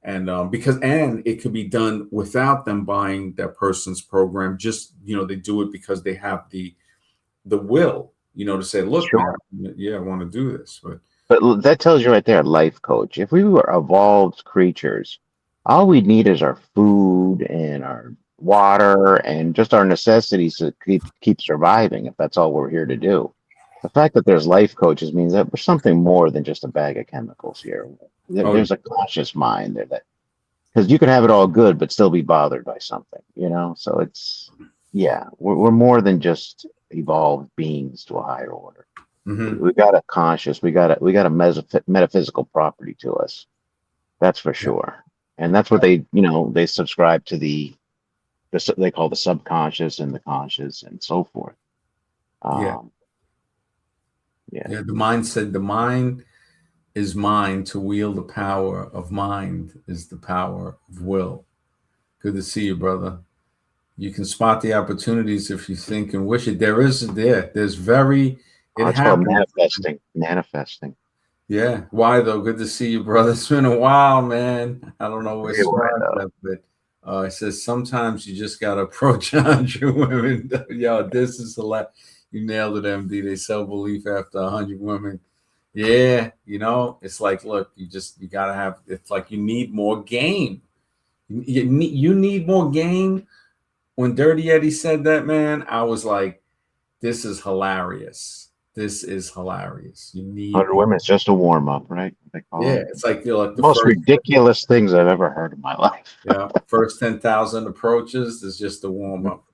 And and it could be done without them buying that person's program. Just, they do it because they have the will, to say, look, man, Sure. yeah, I want to do this. But But that tells you right there, life coach. If we were evolved creatures, all we need is our food and our water and just our necessities to keep surviving, if that's all we're here to do. The fact that there's life coaches means that we're something more than just a bag of chemicals here. oh, There's a conscious mind there, that because you can have it all good but still be bothered by something, So yeah, we're more than just evolved beings to a higher order. Hmm. We got a conscious, we got a metaphysical property to us. That's for Yeah. sure. And that's what they subscribe to they call the subconscious and the conscious and so forth. Yeah. Um, yeah, Yeah. The mind said the mind is mind to wield the power of mind is the power of will. Good to see you, brother. You can spot the opportunities if you think and wish it. There's very, it it's called happens. manifesting. Manifesting. Yeah. Why though? Good to see you, brother. It's been a while, man. I don't know where Very wide Spark though. left, but it says sometimes you just gotta approach 100 women. Yo, this is a lot. You nailed it, MD. They sell belief after 100 women. Yeah, it's like, look, you gotta have. It's like you need more game. You need more game. When Dirty Eddie said that, man, I was like, this is hilarious. This is hilarious. You need 100 more. women is just a warm up, right? They call Yeah, it. it's like you're like the Most first, ridiculous things I've ever heard in my life. first 10,000 approaches is just a warm up.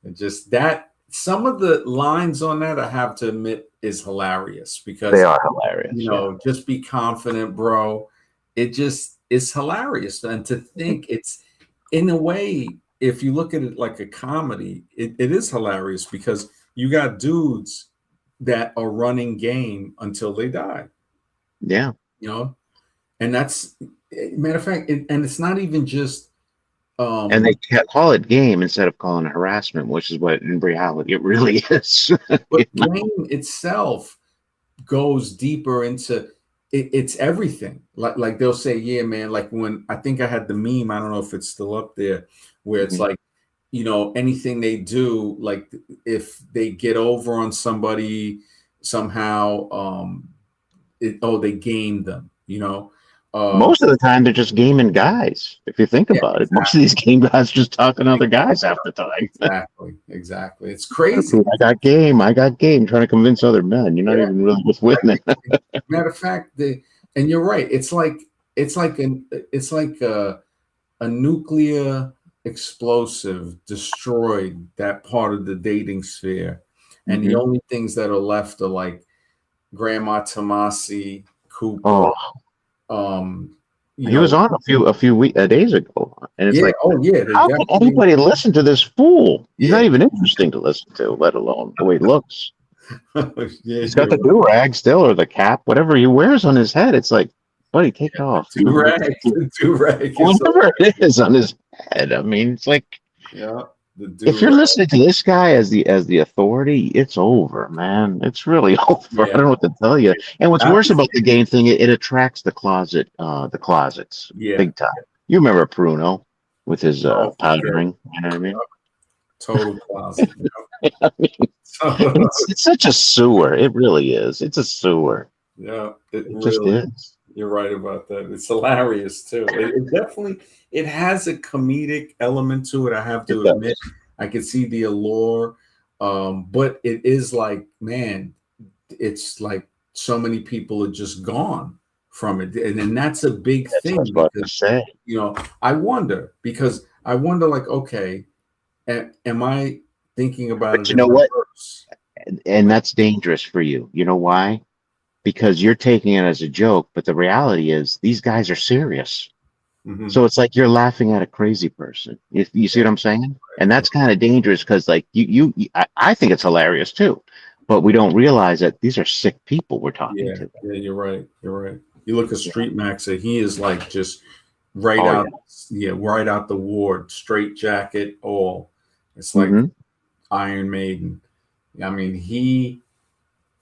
And just that, some of the lines on that, I have to admit, is hilarious They because are hilarious. Yeah. just be confident, bro. It just is hilarious, and to think it's in a way, if you look at it like a comedy, it is hilarious because you got dudes that are running game until they die. Yeah. You know, and that's matter of fact, and it's not even just And they um call it game instead of calling it harassment, which is what in reality it really is. but game itself goes deeper into it's everything. Like they'll say, yeah, man, like when I think I had the meme, I don't know if it's still up there, where it's Mhm. like, anything they do, like if they get over on somebody somehow, they game them, Most of the time, they're just gaming guys. If you think yeah, about it, most of exactly. these game guys just talking to other guys half the time. Exactly. It's crazy. I got game. I got game. Trying to convince other men. You're not Yeah. even really just winning. Matter of fact, and you're right. It's like a nuclear explosive destroyed that part of the dating sphere, and the Hmm. only things that are left are like Grandma Tomasi, Cooper. Oh, Um, you he was know, on days ago, and it's yeah. like, Oh, yeah. They how can definitely. anybody listen to this fool? He's not Yeah, even interesting to listen to, let alone the way he looks. yeah. He's got You're the right. do rag still, or the cap, whatever he wears on his head. It's like, buddy, take it off. Do rag. The do rag is Whatever it is on his head. I mean, it's like, yeah. The if do you're rag. listening to this guy as the authority, it's over, man. It's really over. I Yeah. don't know what to tell you. And what's That worse was about the game thing, it attracts the closets yeah. big time. You remember Pruno with his Oh, forget it. powdering, you know what I mean? Total closet. I mean, So, it's such a sewer. It really is. It's a sewer. yeah, it It just really. is. You're right about that. It's hilarious too. It definitely it has a comedic element to it. I have It to admit, does. I can see the allure, but it is like, man, it's like so many people are just gone from it, and then that's a big That's what I was thing about to because say. I wonder, like, okay, am I thinking about it But you in know what? reverse? And that's dangerous for you. You know why? Because you're taking it as a joke, but the reality is these guys are serious. Hmm. So it's like you're laughing at a crazy person. You see what I'm saying? And that's kind of dangerous because, like, I think it's hilarious too, but we don't realize that these are sick people we're talking Yeah, to. yeah, you're right. You're right. You look at Yeah. Street Maxa, he is like just right Oh yeah. out, yeah, right out the ward, straight jacket, all. It's like Hmm. Iron Maiden. I mean, yeah,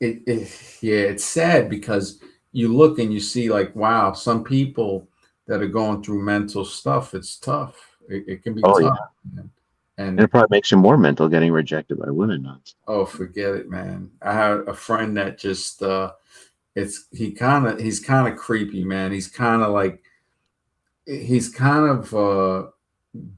it's sad because you look and you see like, wow, some people that are going through mental stuff, it's tough. It can be Oh tough. yeah. Man. And it And probably makes you more mental getting rejected by women now. oh, forget it, man. I had a friend that just he's kind of creepy, man. He's kind of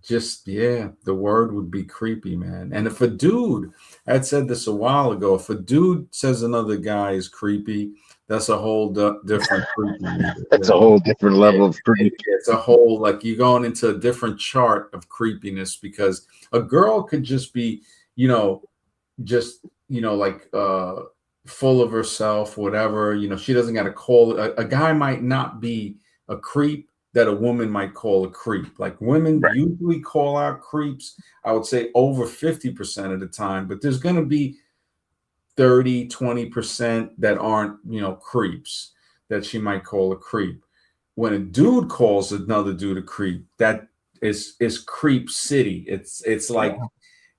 just, yeah, the word would be creepy, man. And if a dude, I had said this a while ago, if a dude says another guy is creepy, that's a whole different creepy meter. That's a whole different level of creep. It's a whole, like, you're going into a different chart of creepiness because a girl could just be, you know, just, like full of herself, whatever. She doesn't got to call it. A guy might not be a creep that a woman might call a creep. Like women Right. usually call out creeps, I would say over 50% of the time, but there's going to be 30, 20% that aren't, creeps that she might call a creep. When a dude calls another dude a creep, that is creep city. It's like, Yeah.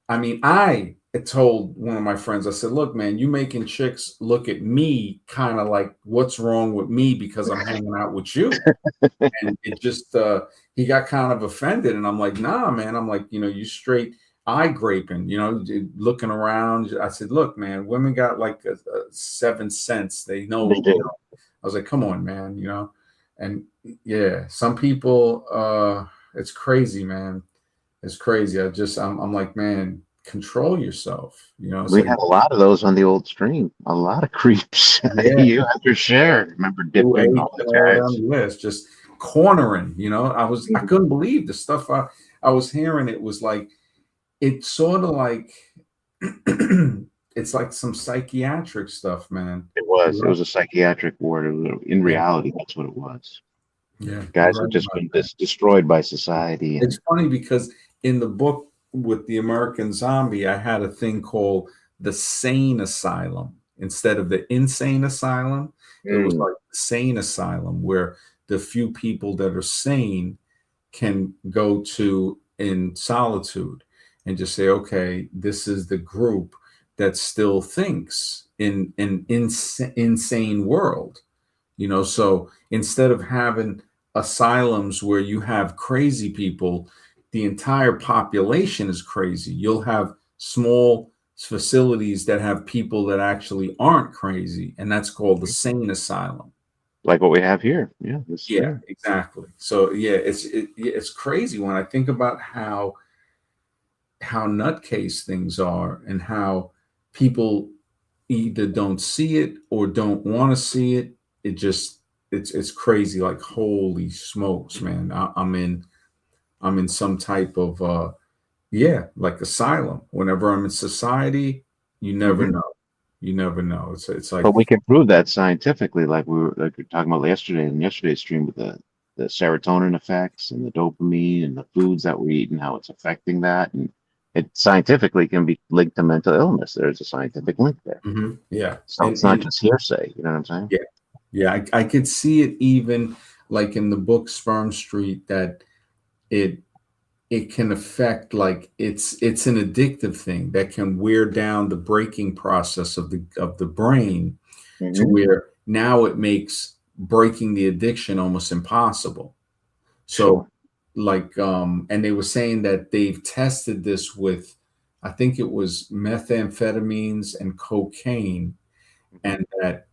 I mean, I told one of my friends, I said, look, man, you making chicks look at me kind of like what's wrong with me because I'm hanging out with you. And it just, he got kind of offended. And I'm like, nah, man. I'm like, you straight eye graping, looking around. I said, look, man, women got like a seven sense. They They know, do. I was like, come on, man, and yeah, some people, it's crazy, man. It's crazy. I'm like, man, control yourself. It's We like, had a lot of those on the old stream. A lot of creeps. yeah, You had your share. Remember New dipping Age all and those all down guys. the list, just cornering. I couldn't believe the stuff I was hearing. It was like it's sort of like it's like some psychiatric stuff, man. It was. You're It right. was a psychiatric ward. In Yeah, reality, that's what it was. yeah, you're Guys right have just about been that. destroyed by society, It's and funny because in the book with the American Zombie, I had a thing called the Sane Asylum instead of the Insane Asylum. It was mm, like the Sane Asylum where the few people that are sane can go to in solitude and just say, okay, this is the group that still thinks in an insane world. So instead of having asylums where you have crazy people, the entire population is crazy. You'll have small facilities that have people that actually aren't crazy, and that's called the sane asylum. like what we have here. Yeah, this is Yeah, here. exactly. So yeah, it's crazy when I think about how nutcase things are and how people either don't see it or don't want to see it. It just it's crazy. Like holy smokes, man! I'm in some type of yeah, like asylum. Whenever I'm in society, you never Hmm. know. You never know. It's like But we can prove that scientifically, like we were talking about yesterday in yesterday's stream with the serotonin effects and the dopamine and the foods that we eat and how it's affecting that, and it scientifically can be linked to mental illness. There's a scientific link there, yeah, so it's not just hearsay. You know what I'm saying? yeah, yeah. I could see it even like in the book Sperm Street that it it can affect like it's an addictive thing that can wear down the breaking process of the brain to Hmm. where now it makes breaking the addiction almost impossible. So Sure. like and they were saying that they've tested this with I think it was methamphetamines and cocaine Hmm. and that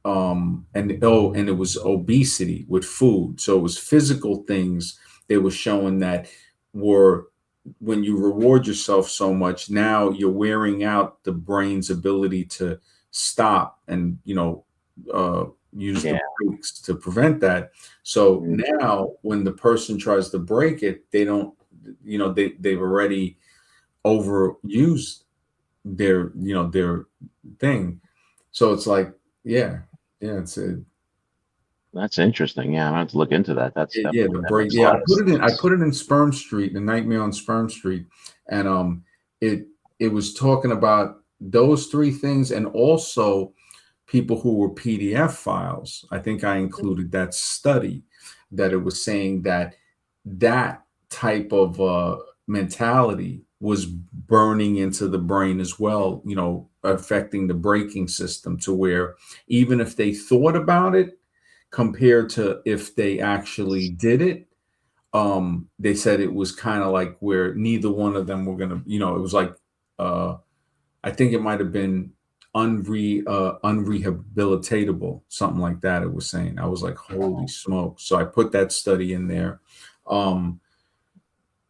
and it was obesity with food. So it was physical things they were showing that were when you reward yourself so much, now you're wearing out the brain's ability to stop and uh, use the Yeah. brakes to prevent that. So Mhm. now when the person tries to break it, they don't, they've already overused their thing. So it's like, yeah, yeah, That's interesting. Yeah, I'm gonna have to look into that. That's yeah, definitely the that break. makes a Yeah, lot of I sense. put it in Sperm Street, the Nightmare on Sperm Street, and it it was talking about those three things, and also people who were PDF files. I think I included that study that it was saying that that type of mentality was burning into the brain as well, affecting the braking system to where even if they thought about it compared to if they actually did it, they said it was kind of like where neither one of them were gonna, it was like uh I think it might have been unrehabilitatable, something like that. It was saying. I was like, holy smoke. So I put that study in there. Um,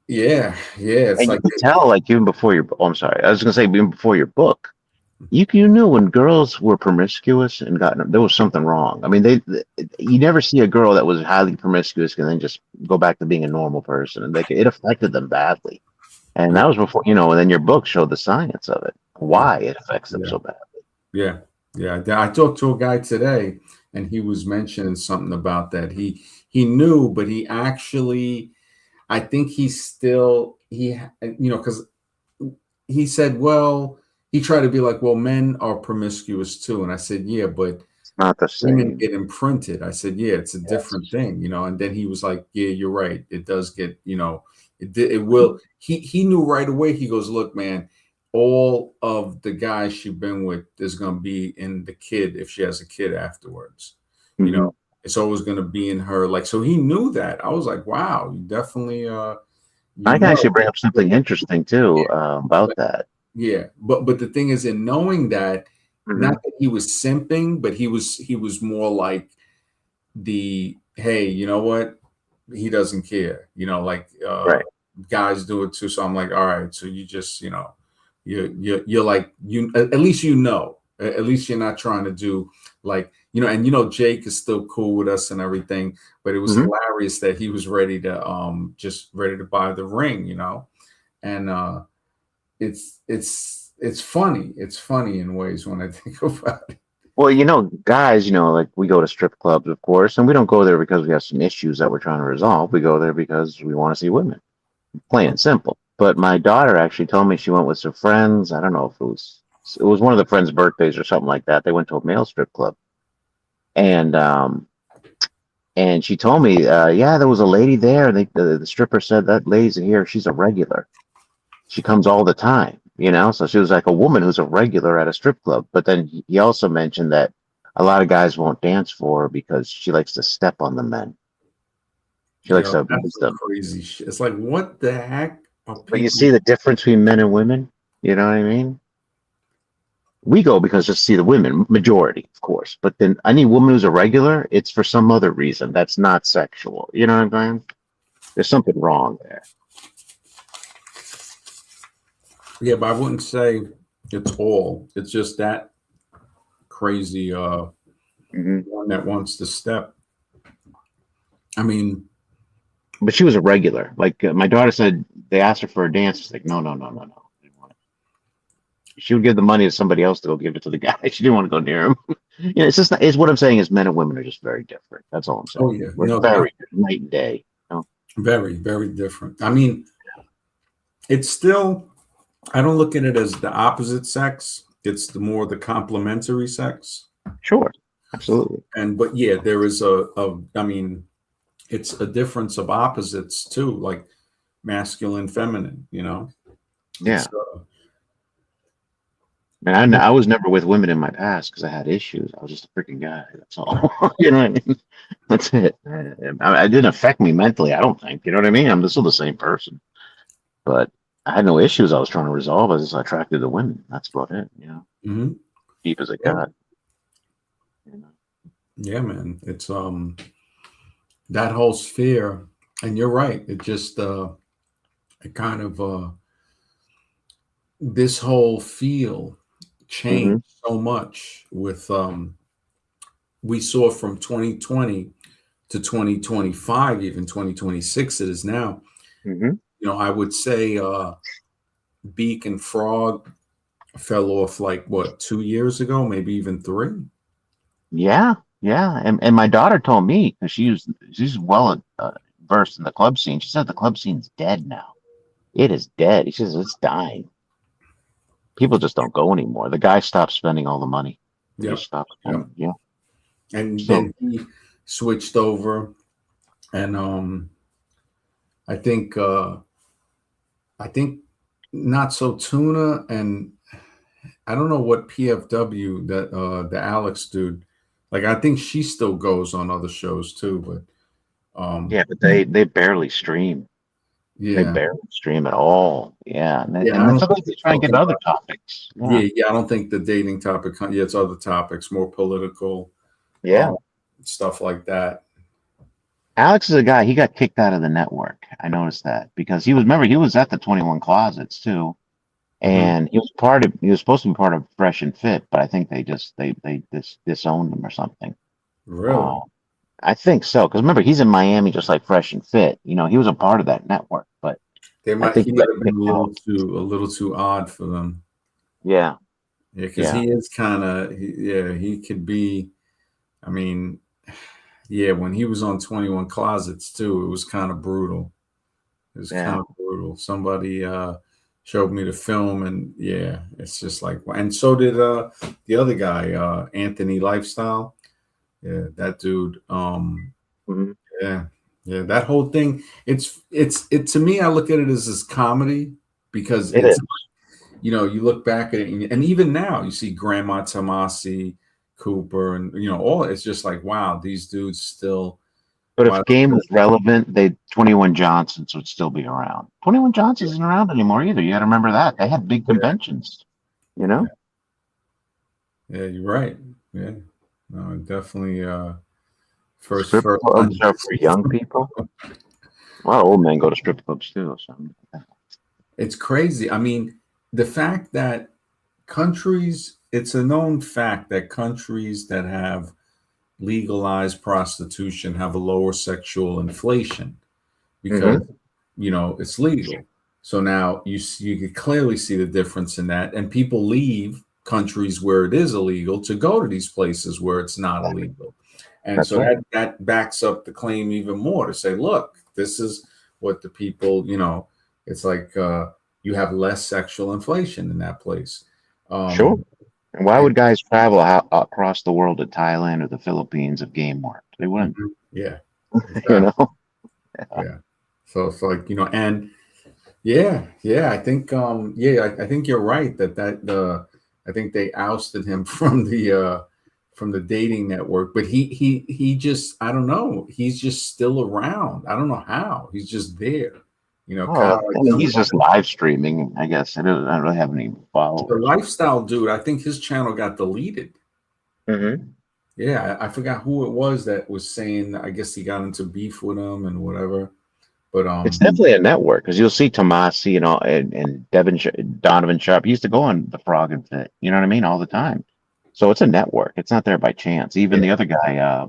yeah, yeah. It's And you like could tell, like even before your. Oh, I'm sorry. I was gonna say even before your book, you knew when girls were promiscuous and got there was something wrong. I mean, you never see a girl that was highly promiscuous and then just go back to being a normal person, and like it affected them badly. And yeah, that was before, and then your book showed the science of it, yeah, why it affects them yeah, so bad. yeah. Yeah, I talked to a guy today, and he was mentioning something about that. He knew, but he actually, I think he's still because he said, well, he tried to be like, well, men are promiscuous too, and I said, yeah, but It's not the women same. get imprinted. I said, yeah, it's a different Yes. thing, and then he was like, yeah, you're right. It does get, it will. He knew right away. He goes, look, man, all of the guys she's been with is going to be in the kid if she has a kid afterwards. You Hmm. know, it's always going to be in her. Like, so he knew that. I was like, wow, you definitely, I you can actually know. bring up something interesting too Yeah, about that. yeah, but the thing is, in knowing that, not Hmm. that he was simping, but he was more like the, hey, you know what? He doesn't care. Like Right. guys do it too. So I'm like, all right, so you just, you're like, at least at least you're not trying to do like, and Jake is still cool with us and everything, but it was Hmm. hilarious that he was ready to just ready to buy the ring. And it's funny. It's funny in ways when I think about it. Well, guys, like we go to strip clubs, of course, and we don't go there because we have some issues that we're trying to resolve. We go there because we want to see women, plain and simple. But my daughter actually told me she went with some friends. I don't know if it was one of the friends' birthdays or something like that. They went to a male strip club, and she told me, yeah, there was a lady there. The stripper said that lady's here. She's a regular. She comes all the time, So she was like a woman who's a regular at a strip club. But then he also mentioned that a lot of guys won't dance for her because she likes to step on the men. She likes Yo, to that's abuse some them. crazy shit. It's like, what the heck are But you people? see the difference between men and women? You know what I mean? We go because just see the women, majority, of course. But then any woman who's a regular, it's for some other reason that's not sexual. You know what I'm saying? There's something wrong there. Yeah, but I wouldn't say it's all. It's just that crazy Hmm. one that wants to step. I mean, But she was a regular. Like my daughter said, they asked her for a dance. She's like, no, no, no, no, no. She would give the money to somebody else to go give it to the guy. She didn't want to go near him. It's just not, it's what I'm saying is men and women are just very different. That's all I'm oh saying. yeah, We're no, very night and day. very, very different. I mean, it's still. I don't look at it as the opposite sex. It's the more the complementary sex. Sure, absolutely. And but yeah, there is a. I mean, it's a difference of opposites too, like masculine, feminine. It's Yeah. Man, I was never with women in my past because I had issues. I was just a freaking guy. That's all. You know what I mean? That's it. It didn't affect me mentally. I don't think. You know what I mean? I'm still the same person. But I had no issues I was trying to resolve. I was just attracted to women. That's about it. Mhm. Deep as it Yeah, got. You know? yeah, man. It's that whole sphere, and you're right. It just it kind of this whole field changed Hmm. so much with we saw from 2020 to 2025, even 2026 it is now. Hmm. I would say Beak and Frog fell off like what, 2 years ago, maybe even three. Yeah, yeah. And my daughter told me because she's well versed in the club scene. She said the club scene's dead now. It is dead. She says it's dying. People just don't go anymore. The guy stopped spending all the money. He just Yep, stopped yep. spending. Yeah. And So then he switched over, and I think uh I think not so tuna, and I don't know what PFW, that the Alex dude, like I think she still goes on other shows too, but yeah, but they barely stream. They yeah, barely stream at all. Yeah, and, yeah, I and don't that's think something they it's try and get talking other about. topics. Yeah. Yeah, yeah, I don't think the dating topic. Yeah, it's other topics, more political, Yeah. um, stuff like that. Alex is a guy, he got kicked out of the network. I noticed that because remember, he was at the 21 Closets too. Hmm. And he was supposed to be part of Fresh and Fit, but I think they disowned him or something. Really, Uh, I think so. Because remember, he's in Miami just like Fresh and Fit. He was a part of that network, but I think he he might got have been kicked out. a little too odd for them. Yeah. Yeah, because Yeah. he is kind of, yeah, he could be. I mean, yeah, when he was on 21 Closets too, it was kind of brutal. It was kind Yeah. of brutal. Somebody showed me the film, and yeah, it's just like, and so did the other guy, Anthony Lifestyle. Yeah, that dude. Mhm. Yeah, yeah, that whole thing. It's to me. I look at it as this comedy because It it's, is. you look back at it, and even now you see Grandma Tomasi, Cooper, and all. It's just like, wow, these dudes still. But Wow, if game was relevant, they 21 Johnsons would still be around. 21 Johnsons isn't around anymore either. You got to remember that. They had big yeah, conventions, you yeah, know? yeah, you're right. Yeah, no, definitely. First Strip time. clubs are for young people. A lot of old men go to strip clubs too. So It's crazy. I mean, the fact that countries. It's a known fact that countries that have legalized prostitution have a lower sexual inflation because hmm it's legal. So now you could clearly see the difference in that, and people leave countries where it is illegal to go to these places where it's not illegal, and That's so right. that backs up the claim even more to say, look, this is what the people. It's like you have less sexual inflation in that place. Sure. Um, And why and would guys travel across the world to Thailand or the Philippines if game worked? They wouldn't, yeah, you exactly. know? Yeah. So it's like, and yeah, yeah, I think yeah, I think you're right that the I think they ousted him from the dating network, but he just, I don't know, he's just still around. I don't know how. He's just there. Kind Oh, of like I mean, some he's just live streaming. I guess I don't really have any the followers. lifestyle dude, I think his channel got deleted. hmm Yeah, I forgot who it was that was saying, I guess he got into beef with him and whatever. But It's definitely a network because you'll see Tomasi and all and Donovan Sharp. He used to go on the Frog and Fit. You know what I mean? All the time. So it's a network. It's not there by chance. Even yeah. the other guy,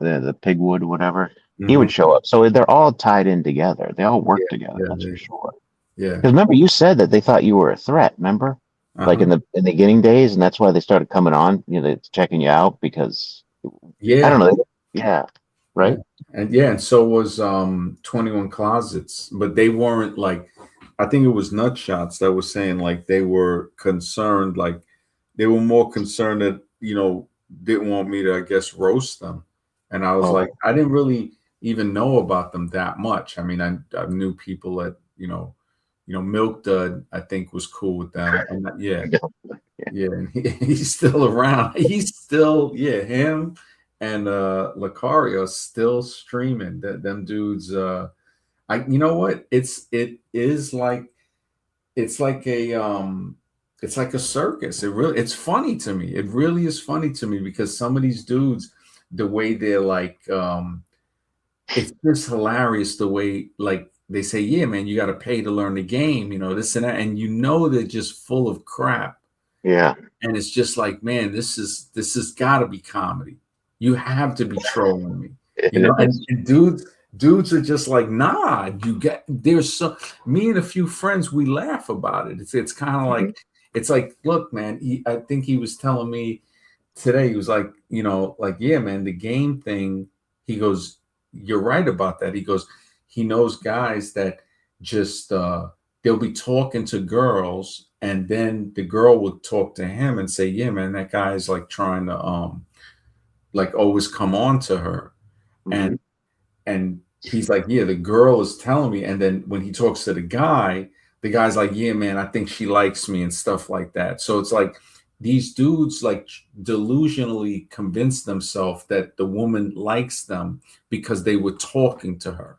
the Pigwood, whatever, he Hmm. would show up. So they're all tied in together. They all work Yeah, together. yeah, That's for sure. yeah. Because remember, you said that they thought you were a threat. Remember, like Uh-huh. in the beginning days, and that's why they started coming on. They're checking you out because I don't Yeah, know. Yeah, yeah. right. And so was 21 Closets, but they weren't like, I think it was Nutshots that was saying like they were concerned, like they were more concerned that, didn't want me to, I guess, roast them. And I was like, Oh, I didn't really even know about them that much. I mean, I knew people that, Milk Dud, I think, was cool with them. And yeah, yeah, and he's still around. He's still, yeah, him and Lucario still streaming. That them dudes. You know what? It's like it's like a circus. It's funny to me. It really is funny to me because some of these dudes, the way they're like, it's just hilarious the way like they say, yeah, man, you got to pay to learn the game. This and that, and they're just full of crap, yeah. and it's just like, man, this has got to be comedy. You have to be trolling me, It and, is. and dudes are just like, nah, there's so, me and a few friends, we laugh about it. It's kind of Mhm. like, it's like, look, man, I think he was telling me today, he was like, like, yeah, man, the game thing, he goes, you're right about that. He goes, he knows guys that just they'll be talking to girls, and then the girl would talk to him and say, yeah, man, that guy is like trying to like always come on to her. Mhm. And he's like, yeah, the girl is telling me. And then when he talks to the guy's like, yeah, man, I think she likes me and stuff like that. So it's like these dudes like delusionally convince themselves that the woman likes them because they were talking to her.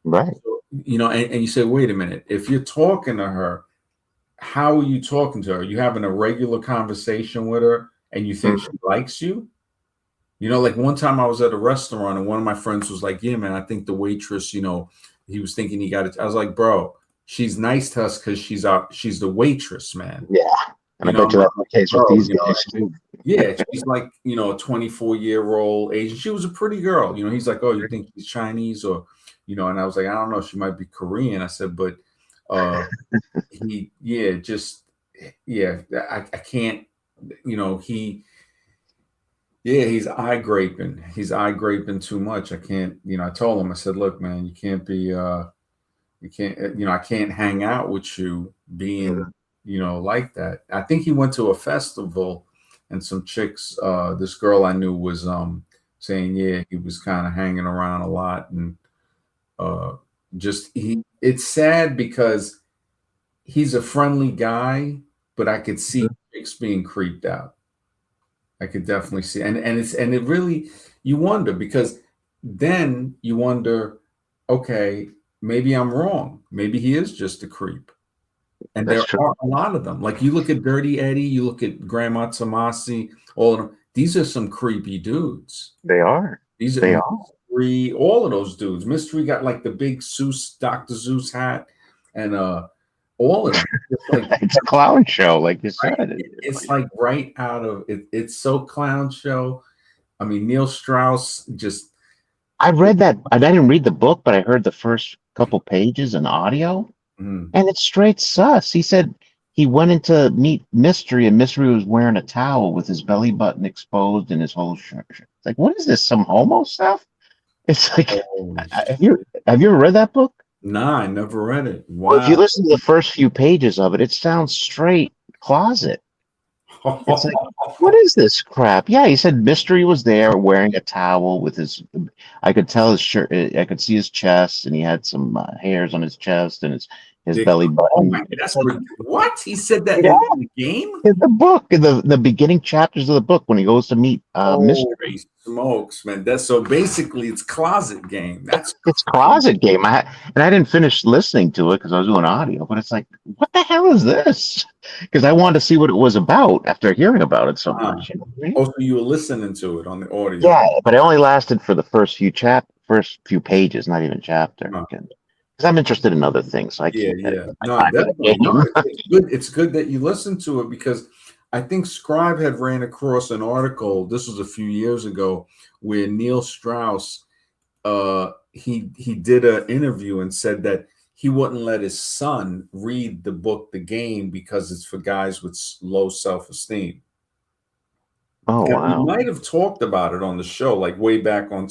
Right. So, and you say, wait a minute, if you're talking to her, how are you talking to her? You having a regular conversation with her and you think she Mhm. likes you? Like one time I was at a restaurant and one of my friends was like, yeah, man, I think the waitress, he was thinking he got it. I was like, bro, she's nice to us because she's the waitress, man. Yeah. And I bet I'm you like, that's the case with bro, these guys too. yeah, she's like, a 24-year-old Asian. She was a pretty girl. He's like, oh, you think she's Chinese or, and I was like, I don't know, she might be Korean. I said, but yeah, just, yeah, I can't. you know, yeah, he's eye graping too much. I can't, you know, I told him, I said, look, man, you can't be you can't, you know, I can't hang out with you being, Mhm. you know, like that. I think he went to a festival and some chicks, this girl I knew was saying, yeah, he was kind of hanging around a lot, and uh just he it's sad because he's a friendly guy, but I could see chicks being creeped out. I could definitely see, and it really, you wonder, because then you wonder, okay, maybe I'm wrong. Maybe he is just a creep. And That's there true. are a lot of them. Like you look at Dirty Eddie, you look at Grandma Tomasi, all of them. These are some creepy dudes. They are. These are They are. Mystery, all of those dudes. Mystery got like the big Seuss, Dr. Seuss hat, and all of them. It's like It's a clown show, like you right. said. It's like right out of it. It's so clown show. I mean, Neil Strauss just I read that. I didn't read the book, but I heard the first couple pages in audio, mm, and it's straight sus. He said he went in to meet Mystery, and Mystery was wearing a towel with his belly button exposed and his whole shirt. It's like, what is this? Some homo stuff? It's like, holy have shit. you ever read that book? Nah, I never read it. Well, if you Wow. listen to the first few pages of it, it sounds straight closet. It's like, what is this crap? Yeah, he said Mystery was there wearing a towel with his. I could tell his shirt. I could see his chest, and he had some hairs on his chest and his Dick. belly Oh my, button. It's that's like, what he said that yeah, in the game. in the book, in the beginning chapters of the book, when he goes to meet Holy Mystery, smokes, man! That's so basically it's closet game. That's it's crazy. closet game. I didn't finish listening to it because I was doing audio, but it's like, what the hell is this? Because I wanted to see what it was about after hearing about it so Uh-huh. much. You know what I mean? Also, you were listening to it on the audio. Yeah, but it only lasted for the first few pages, not even chapter. Uh, Because I'm interested in other things, so I yeah, can't yeah. dedicate my No, time to the definitely. No, game. it's good. It's good that you listened to it, because I think Scribe had ran across an article. This was a few years ago, where Neil Strauss, he did an interview and said that he wouldn't let his son read the book The Game because it's for guys with low self-esteem. Oh And we wow. might have talked about it on the show, like way back on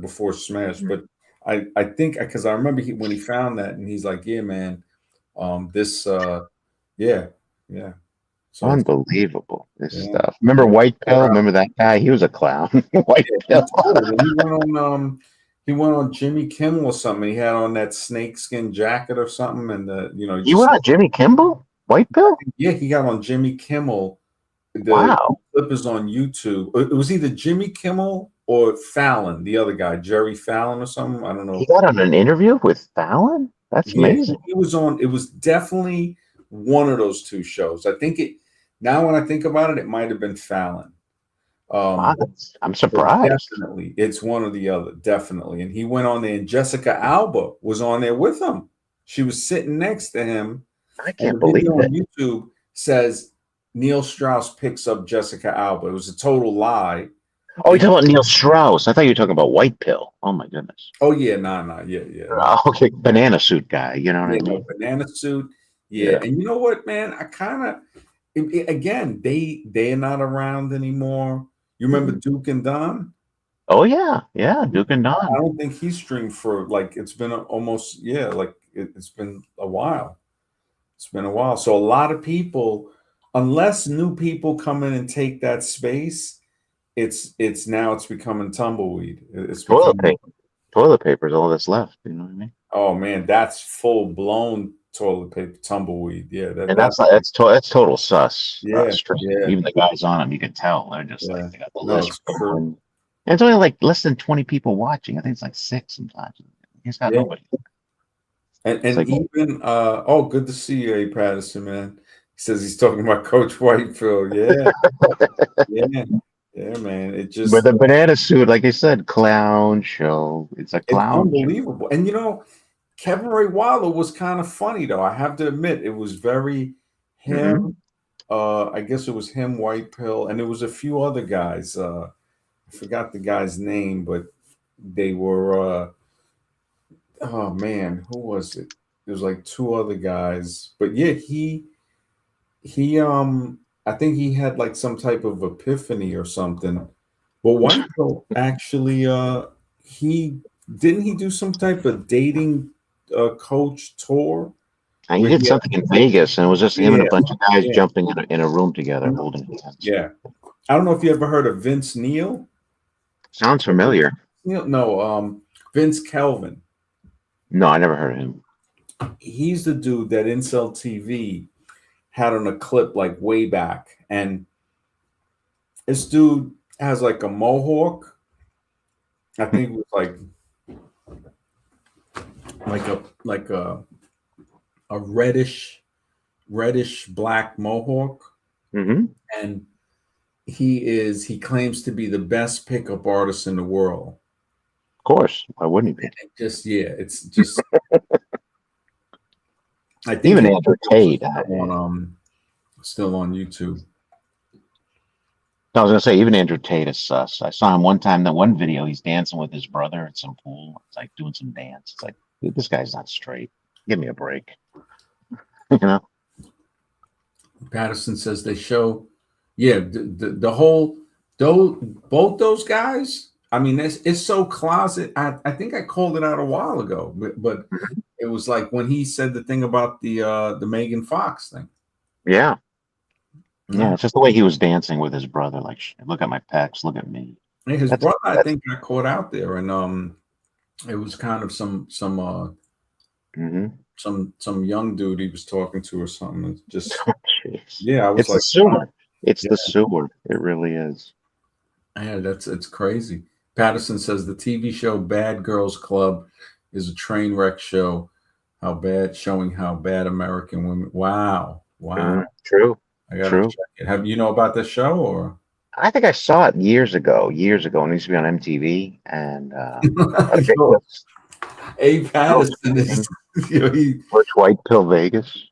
before Smash, but I think because I remember when he found that, and he's like, yeah, man, this yeah, yeah. So it's, Unbelievable, this yeah, stuff. Remember yeah. White Pill? Wow. Remember that guy? He was a clown. White Yeah, Pill. he's cool. And he went on Jimmy Kimmel or something. He had on that snakeskin jacket or something, and he You just, were on Jimmy Kimball? White Pill? yeah, he got on Jimmy Kimmel. The Wow. clip is on YouTube. It was either Jimmy Kimmel or Fallon, the other guy, Jerry Fallon or something. I don't He know. got on an interview with Fallon? That's Yeah, amazing. he was on. It was definitely one of those two shows. I think it. Now, when I think about it, it might have been Fallon. Wow, Um, I'm but surprised. definitely, it's one or the other. Definitely, and he went on there, and Jessica Alba was on there with him. She was sitting next to him, I and can't the video believe on it. YouTube says Neil Strauss picks up Jessica Alba. It was a total lie. Oh, you're He, talking about Neil Strauss. I thought you were talking about White Pill. Oh my goodness. oh yeah, nah, nah, yeah, yeah, no, Oh, okay, banana suit guy. You know what I yeah, no, mean? banana suit, yeah. Yeah. And you know what, man? I kind of, again, they're not around anymore. You remember Mhm. Duke and Don? Oh yeah, yeah. Duke and I Don. don't think he streamed for, like, it's been almost, yeah, like it's been a while. It's been a while. So a lot of people, unless new people come in and take that space, it's now it's becoming tumbleweed. It's Toilet becoming, paper. Toilet paper is all that's left. You know what I mean? oh man, that's full blown toilet paper tumbleweed. Yeah, And that that's total sus yeah, stream. yeah, Even the guys on them, you can tell they're just like yeah. they got the No, list it's true. going. And it's only like less than 20 people watching. I think it's like six sometimes. He's got Yeah. nobody. And It's like, even oh, good to see you, A. Patterson, man. He says he's talking about Coach Whitefield. Yeah, yeah, yeah, man. It with just, a banana suit, like I said, clown show. It's a it's clown show. unbelievable. And Kevin Ray Wilder was kind of funny, though. I have to admit, it was very Hmm. him. I guess it was him, White Pill, and there was a few other guys. I forgot the guy's name, but they were oh man, who was it? There was like two other guys. But yeah, he I think he had like some type of epiphany or something. But White Pill actually, he didn't he do some type of dating coach tour And he where did something in Vegas, and it was just him and a yeah, bunch of guys yeah, jumping in a room together, holding hands. yeah. I don't know if you ever heard of Vince Neil. Sounds familiar. Neil, no, Vince Kelvin. No, I never heard of him. He's the dude that Incel TV had on a clip like way back, and this dude has like a mohawk. I think it was like a reddish black mohawk, Hmm. and he claims to be the best pickup artist in the world. Of course, why wouldn't he be? Just yeah, it's just I think Even his Andrew videos Tate. are still on YouTube. I was gonna say even Andrew Tate is sus. I saw him one time. That one video, he's dancing with his brother at some pool. It's like doing some dance. It's like, dude, this guy's not straight. Give me a break. You know? Patterson says they show, yeah, the whole those both those guys. I mean, it's so closet. I think I called it out a while ago, but it was like when he said the thing about the Megan Fox thing. Yeah. Yeah. Yeah. It's just the way he was dancing with his brother. Like, look at my pecs. Look at me. Yeah, his That's brother, I that's. think, got caught out there, and it was kind of Hmm. some young dude he was talking to or something. It's just Jeez. yeah, I was It's the like, wow, sewer. It's yeah, the sewer. It really is. yeah, that's it's crazy. Patterson says the TV show Bad Girls Club is a train wreck show. Showing how bad American women. Wow, wow. True. I gotta True. check it. Have you know about this show or? I think I saw it years ago. And it used to be on MTV, and I thought it Yo, was A oh, Patterson is. You know, Which White Pill Vegas.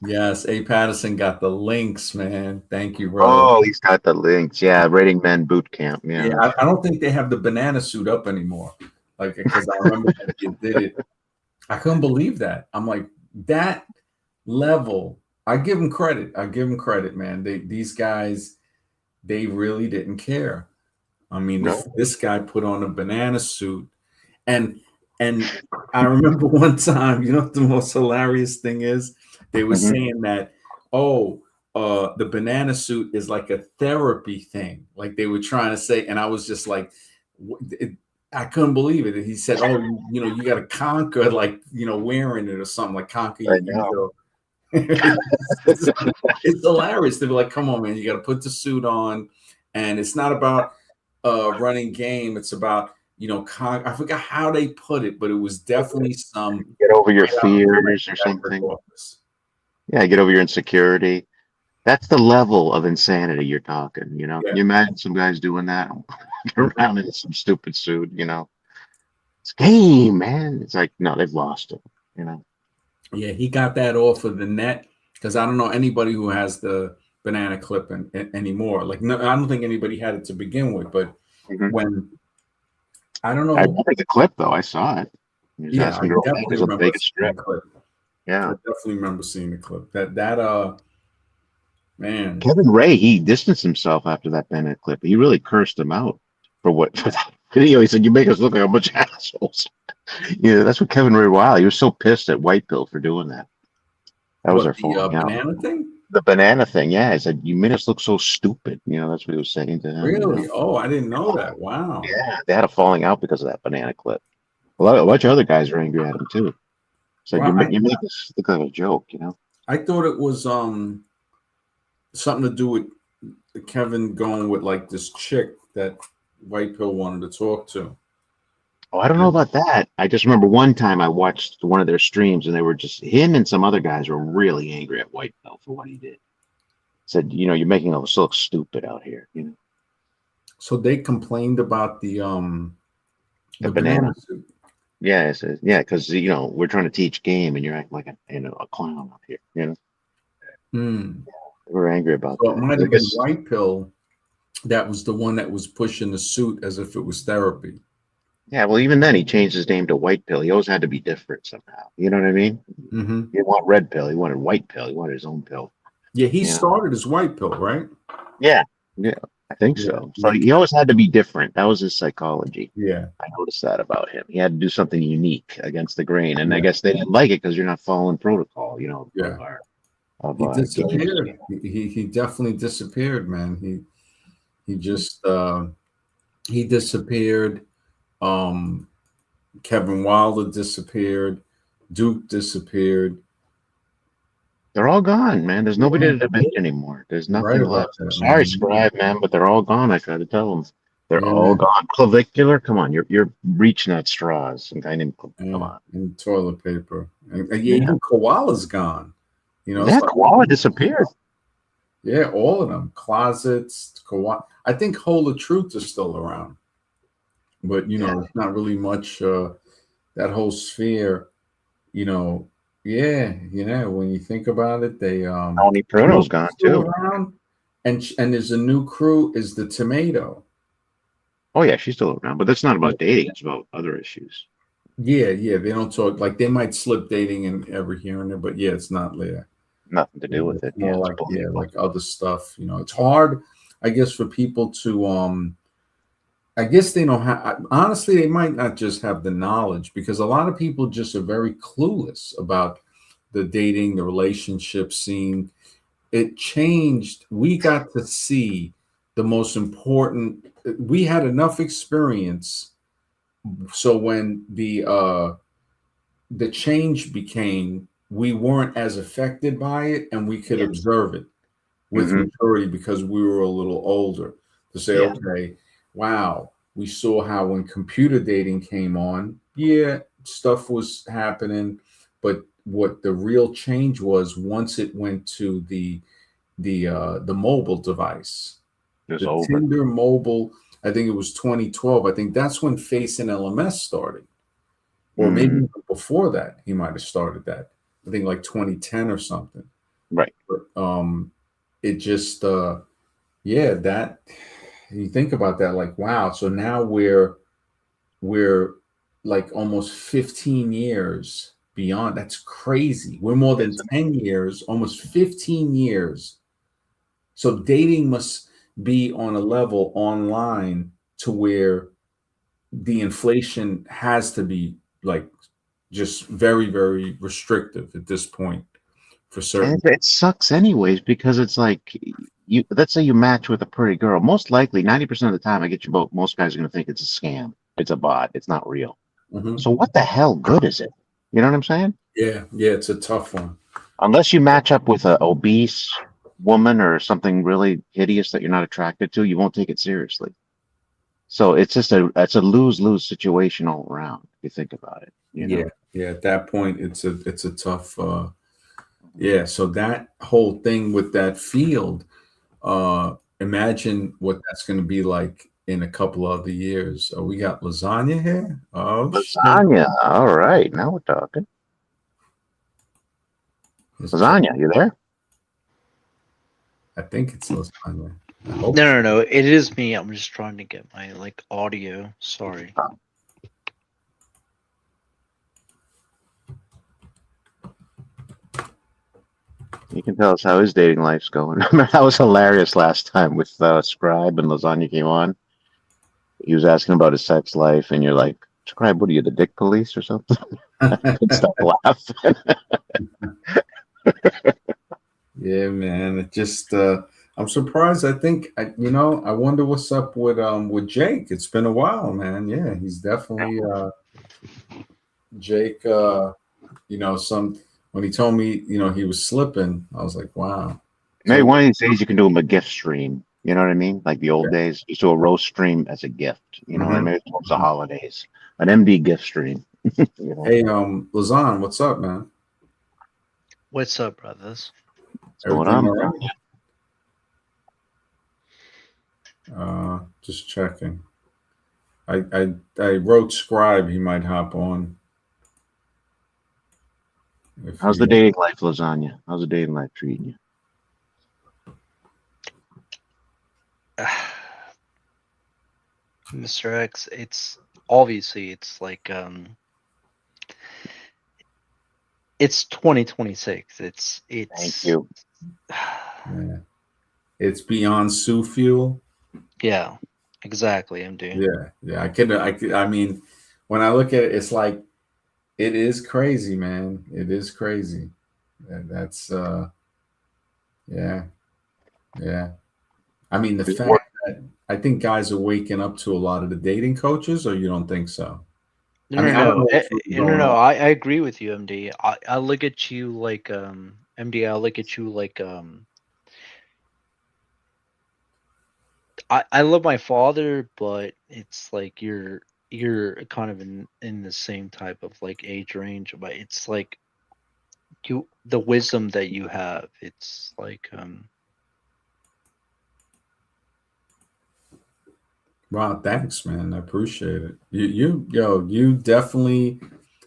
yes, A Patterson got the links, man. Thank you, brother. Oh, he's got the links. Yeah, Rating Men Boot Camp. Yeah, Yeah. I don't think they have the banana suit up anymore. Like, because I remember when they did it, I couldn't believe that. I'm like, that level. I give them credit. I give them credit, man. These guys, they really didn't care. I mean, No. this guy put on a banana suit, and and I remember one time, you know what the most hilarious thing is? They were Hmm. saying that, oh, the banana suit is like a therapy thing. Like they were trying to say, and I was just like, I couldn't believe it. And he said, oh, you got to conquer, like, wearing it or something, like conquer I your know. ego. It's hilarious to be like, come on, man, you got to put the suit on, and it's not about running game. It's about I forgot how they put it, but it was definitely some Get over your right out of the fears or psychiatric something. office. Yeah, get over your insecurity. That's the level of insanity you're talking. Can Yeah, you imagine some guys doing that around in some stupid suit? It's game, man. It's like, no, they've lost it. You know. yeah, he got that off of the net because I don't know anybody who has the banana clip anymore. Like, no, I don't think anybody had it to begin with, but Hmm. when I don't I know, remember the clip though. I saw it. He was yeah, I asking girl definitely Vegas on the remember Vegas seeing Strip. the clip. I Yeah. definitely remember seeing the clip. Man, Kevin Ray, he distanced himself after that Bennett clip. He really cursed him out for that video. He said, "You make us look like a bunch of assholes." Yeah, that's what Kevin Ray. Wow, he was so pissed at White Pill for doing that. That was what their the falling out. banana thing? The banana thing, yeah. He said, "You made us look so stupid." That's what he was saying to him. Really? Oh, I didn't know that. Wow. Yeah, they had a falling out because of that banana clip. A bunch of other guys were angry at him too. Said, Well, "You make this look like a joke." I thought it was something to do with Kevin going with like this chick that White Pill wanted to talk to. Oh, I don't know about that. I just remember one time I watched one of their streams and they were just him and some other guys were really angry at White Belt for what he did. Said, you're making us look stupid out here. So they complained about The the banana banana. suit. Yeah, it says, yeah, because we're trying to teach game and you're acting like a clown out here. Hmm. They were angry about So it that. might 'Cause I have been guess, White Pill that was the one that was pushing the suit as if it was therapy. yeah, well, even then he changed his name to White Pill. He always had to be different somehow. You know what I mean? Mm-hmm. He didn't want Red Pill. He wanted White Pill. He wanted his own pill. Yeah, he You know? started as white pill, right? Yeah, yeah, I think Yeah, so. So yeah, he always had to be different. That was his psychology. yeah, I noticed that about him. He had to do something unique against the grain, and I yeah, guess they didn't like it because you're not following protocol, yeah. of He games. disappeared. He definitely disappeared, man. He just he disappeared. Um, Kevin Wilder disappeared. Duke disappeared. They're all gone, man. There's nobody Yeah, to debate anymore. There's you're right nothing about left. I'm that, sorry, man. Scribe, man, but they're all gone. I try to tell them. They're all Yeah, gone. Clavicular, come on, you're reaching at straws. Some guy named, come yeah. on. And toilet paper. And yeah, Yeah. even koala's gone. You know, it's That like koala disappeared. yeah, all of them. Closets, koala. I think Hole of Truth is still around, but you Yeah. know, it's not really much. That whole sphere, you know, yeah, you know, when you think about it, they Tony Pruno's gone still too. around, and there's a new crew. Is the tomato? Oh yeah, she's still around, but that's not about dating. It's about other issues. Yeah, yeah. They don't talk like they might slip dating in every here and there, but yeah, it's not there. Nothing to do with It's it. Yeah, more it's like yeah, political. like other stuff. You know, it's hard, I guess, for people to I guess they don't have, honestly, they might not just have the knowledge because a lot of people just are very clueless about the dating, the relationship scene. It changed. We got to see the most important, we had enough experience. So when the change became, we weren't as affected by it and we could Yeah. observe it with Hmm. maturity because we were a little older to say, Yeah. okay, wow, we saw how when computer dating came on, yeah, stuff was happening, but what the real change was once it went to the mobile device, It's the over. Tinder mobile. I think it was 2012. I think that's when Face and LMS started, or maybe Mm, even before that, he might have started that. I think like 2010 or something. right. But it just yeah, that you think about that, like wow. So now we're like almost 15 years beyond. That's crazy. We're more than Isn't 10 years, almost 15 years. So dating must be on a level online to where the inflation has to be like just very, very restrictive at this point for And certain. it sucks anyways because it's like you let's say you match with a pretty girl. Most likely, 90% of the time I get you both, most guys are gonna think it's a scam. It's a bot, it's not real. Mhm. So what the hell good is it? You know what I'm saying? Yeah, yeah, it's a tough one. Unless you match up with a obese woman or something really hideous that you're not attracted to, you won't take it seriously. So it's a lose-lose situation all around, if you think about it, you Yeah, know? yeah. At that point, it's a tough. Yeah. So that whole thing with that field, imagine what that's going to be like in a couple other years. Oh, we got lasagna here. Oh shit! Lasagna. All right, now we're talking. Let's check. Lasagna, you there? I think it's lasagna. I hope No, so. no, no. It is me. I'm just trying to get my like audio. Sorry. You can tell us how his dating life's going. That was hilarious last time with Scribe and Lasagna came on. He was asking about his sex life, and you're like, Scribe, what are you, the dick police or something? I couldn't stop laughing. Yeah, man. It just I'm surprised. I think I wonder what's up with Jake. It's been a while, man. Yeah, he's definitely Jake some when he told me, he was slipping, I was like, wow. Maybe So one of these days you can do him a gift stream. You know what I mean? Like the old days, just do a roast stream as a gift. You know, or mhm, maybe towards the mhm. holidays, an MD gift stream. You know, Hey, Lazan, what's up, man? What's up, brothers? what's going Everything on? all right? Just checking. I wrote Scribe, he might hop on if How's the he dating life, Lasagna? How's the dating life treating you? Mr. X, it's obviously it's like it's 2026. Thank It's you. Yeah. It's beyond Sioux fuel. Yeah, exactly, MD. Yeah, yeah. I mean, when I look at it, it's like it is crazy, man. It is crazy. That's yeah, yeah. I mean, the fact that I think guys are waking up to a lot of the dating coaches, or you don't think so? No, I no, mean, I don't no, know what's really no, going no. on. I agree with you, MD. I look at you like MD. I look at you like I love my father, but it's like you're kind of in the same type of like age range, but it's like you the wisdom that you have. It's like Wow, thanks, man. I appreciate it. You definitely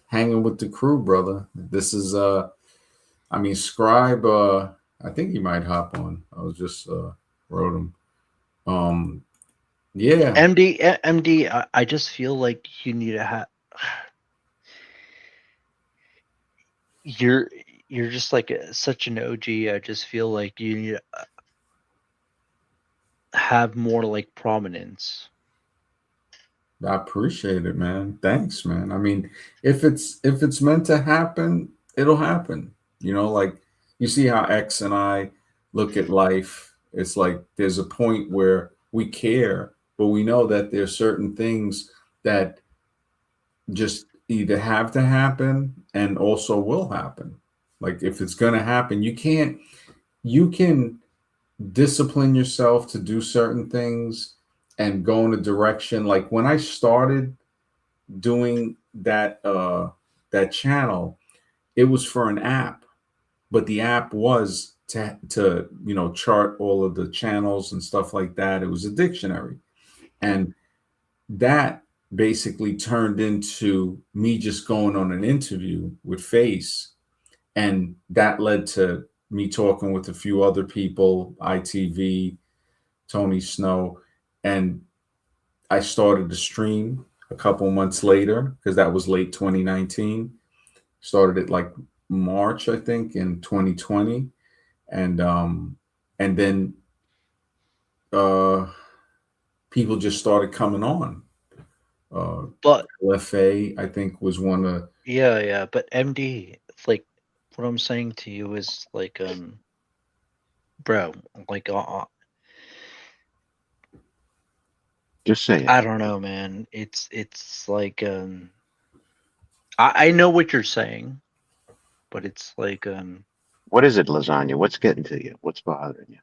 hanging with the crew, brother. This is I mean, Scribe. I think he might hop on. I was just wrote him. Um, yeah, MD. I just feel like you need to have you're you're just like such an OG. I just feel like you need to have more like prominence. I appreciate it, man. Thanks, man. I mean, if it's meant to happen, it'll happen. Like you see how X and I look at life. It's like there's a point where we care, but we know that there's certain things that just either have to happen and also will happen. Like if it's gonna happen, you can discipline yourself to do certain things and go in a direction. Like when I started doing that channel, it was for an app, but the app was to chart all of the channels and stuff like that. It was a dictionary, and that basically turned into me just going on an interview with Face, and that led to me talking with a few other people, ITV, Tony Snow, and I started to stream a couple months later because that was late 2019. Started it like March, I think, in 2020, and then uh, people just started coming on. Uh, But LFA, I think, was one of. yeah, yeah. But MD, like what I'm saying to you is like bro, like Just say it. I don't know, man. It's like I know what you're saying, but it's like What is it, lasagna? What's getting to you? What's bothering you?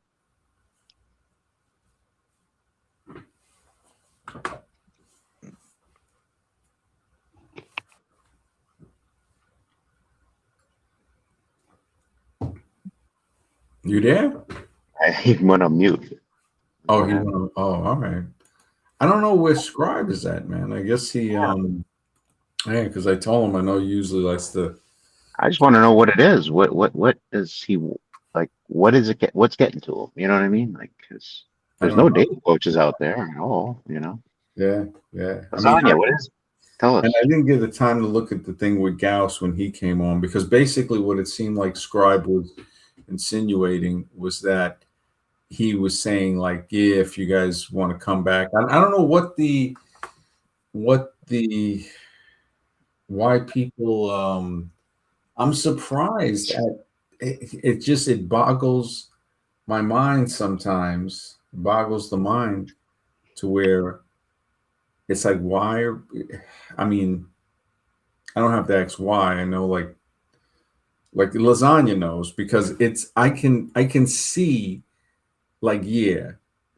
You there? He went on mute. Oh, What he happened? went. Oh, all right. I don't know where Scribe is at, man. I guess he yeah, because I told him I know he usually likes to. I just want to know what it is. What is he like? What is it? What's getting to him? You know what I mean? Like, 'cause I there's don't no know. dating coaches out there at all. You know, Yeah, yeah. I mean, lasagna. What is it? Tell and us. I didn't get the time to look at the thing with Gauss when he came on because basically what it seemed like Scribe was insinuating was that he was saying like, yeah, if you guys want to come back, I don't know what the why people. I'm surprised at it. It boggles my mind sometimes. It boggles the mind to where it's like, why? I mean, I don't have to ask why. I know, like lasagna knows because I can see like yeah,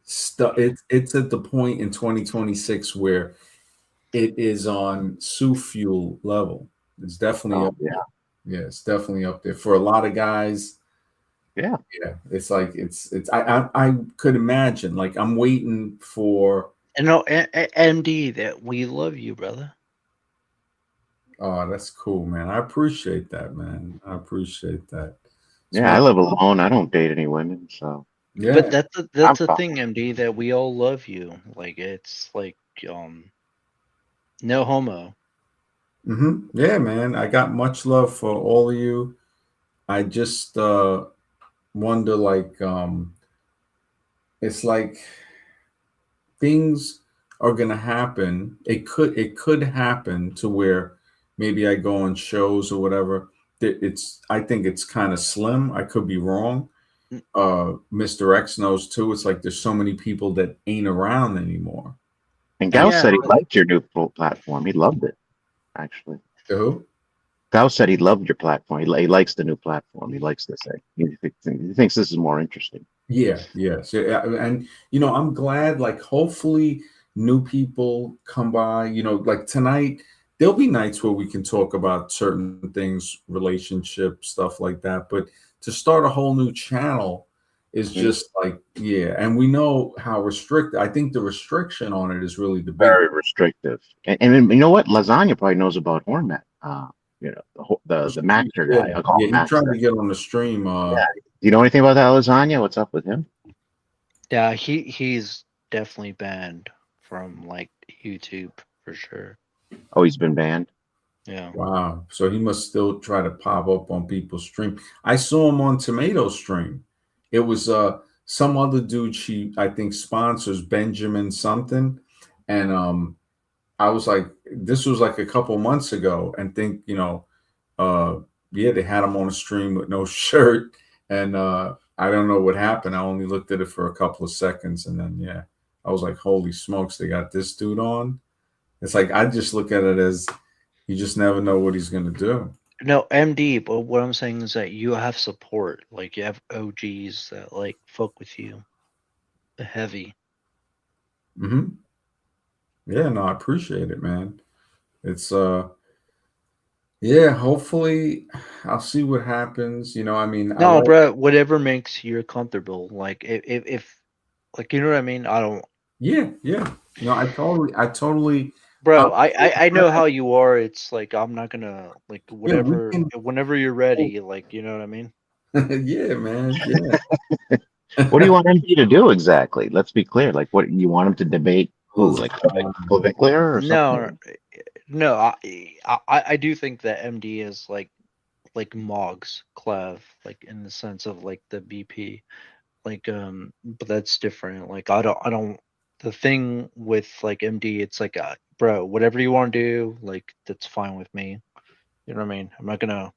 it's at the point in 2026 where it is on Sue fuel level. It's definitely Oh up yeah, there. Yeah, it's definitely up there for a lot of guys. yeah. Yeah, it's like it's I could imagine like I'm waiting for. and no MD that we love you, brother. Oh, that's cool, man. I appreciate that, man. I appreciate that. It's Yeah, one. I live alone. I don't date any women, so But Yeah. I'm that's the fine. thing, MD, that we all love you. Like it's like no homo. Yeah, man. I got much love for all of you. I just wonder like it's like things are gonna happen. It could happen to where maybe I go on shows or whatever. It's I think it's kind of slim. I could be wrong. N- Mr. X knows too. It's like there's so many people that ain't around anymore. And And Gauss Yeah, said he but liked your new platform. He loved it, actually. who? Gauss said he loved your platform. He likes the new platform. He likes this. He thinks this is more interesting. Yeah, yes. Yeah, and I'm glad like hopefully new people come by, like tonight there'll be nights where we can talk about certain things, relationship stuff like that, but to start a whole new channel is Mhm. just like yeah, and we know how restricted. I think the restriction on it is really the big Very restrictive. And you know what? Lasagna probably knows about Hornmet. The Maxter yeah, guy. I'll call yeah, him he tried Maxter. to get on the stream Yeah. Do you know anything about that Lasagna? What's up with him? yeah, he's definitely banned from like YouTube for sure. Oh, he's been banned. Yeah. wow, so he must still try to pop up on people's stream. I saw him on Tomato stream. It was some other dude she I think sponsors, Benjamin something, and I was like, this was like a couple months ago, and think uh yeah, they had him on a stream with no shirt, and I don't know what happened. I only looked at it for a couple of seconds, and then yeah, I was like, holy smokes, they got this dude on. It's like I just look at it as you just never know what he's gonna do. No, MD, but what I'm saying is that you have support. Like you have OGs that like fuck with you heavy. Hmm. Yeah, no, I appreciate it, man. It's yeah, hopefully I'll see what happens. I mean, I No, like bro, whatever makes you comfortable. Like if like you know what I mean? I don't yeah, yeah. No, I totally bro, I'm I know how you are. It's like I'm not gonna like yeah, we whatever can whenever you're ready, like you know what I mean? yeah, man. Yeah. What do you want MD to do exactly? Let's be clear. Like, what you want him to debate? Who? Like Claviculator or No, something? no, I do think that MD is like Mogs Clav, like in the sense of like the BP. Like but that's different. Like I don't the thing with like MD, it's like bro, whatever you want to do, like that's fine with me. You know what I mean? I'm not gonna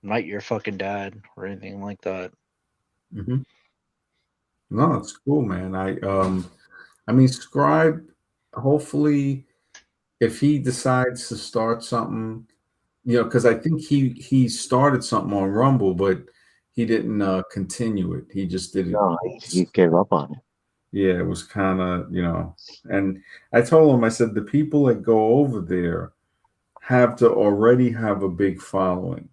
knight your fucking dad or anything like that. Mhm. No, it's cool, man. I mean, Scribe, hopefully if he decides to start something, because I think he started something on Rumble, but he didn't continue it. He just did it. No, he gave up on it. Yeah, it was kind of, and I told him, I said, the people that go over there have to already have a big following.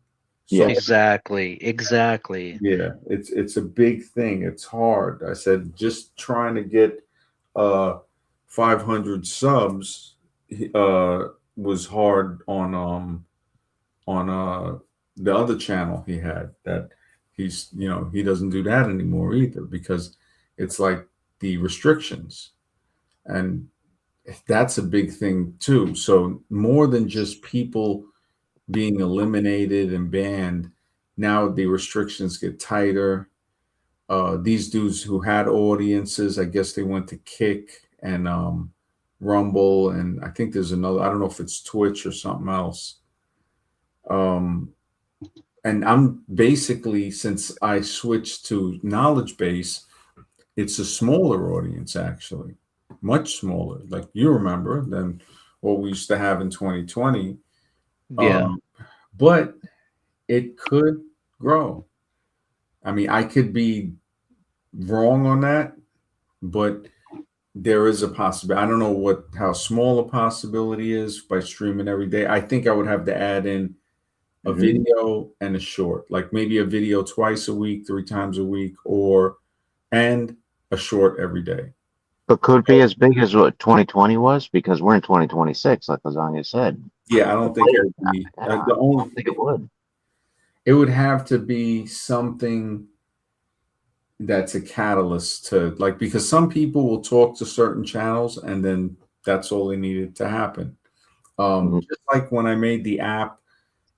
So Yes. Exactly, exactly. yeah, it's a big thing. It's hard. I said just trying to get uh 500 subs was hard on the other channel he had that he doesn't do that anymore either because it's like the restrictions, and that's a big thing too. So more than just people being eliminated and banned, now the restrictions get tighter. These dudes who had audiences, I guess they went to Kick and Rumble, and I think there's another. I don't know if it's Twitch or something else. Um, and I'm basically, since I switched to knowledge base, it's a smaller audience actually, much smaller. Like you remember than what we used to have in 2020. Yeah. Um, but it could grow. I mean, I could be wrong on that, but there is a possibility. I don't know how small a possibility is by streaming every day. I think I would have to add in a Hmm. video and a short, like maybe a video twice a week, 3 times a week, or and a short every day. But could it be as big as what 2020 was? Because we're in 2026, like Lasagna said. Yeah, I The don't think it player, would be yeah, the I only. don't think it would. It would have to be something that's a catalyst to like because some people will talk to certain channels and then that's all they needed to happen. Mhm. Just like when I made the app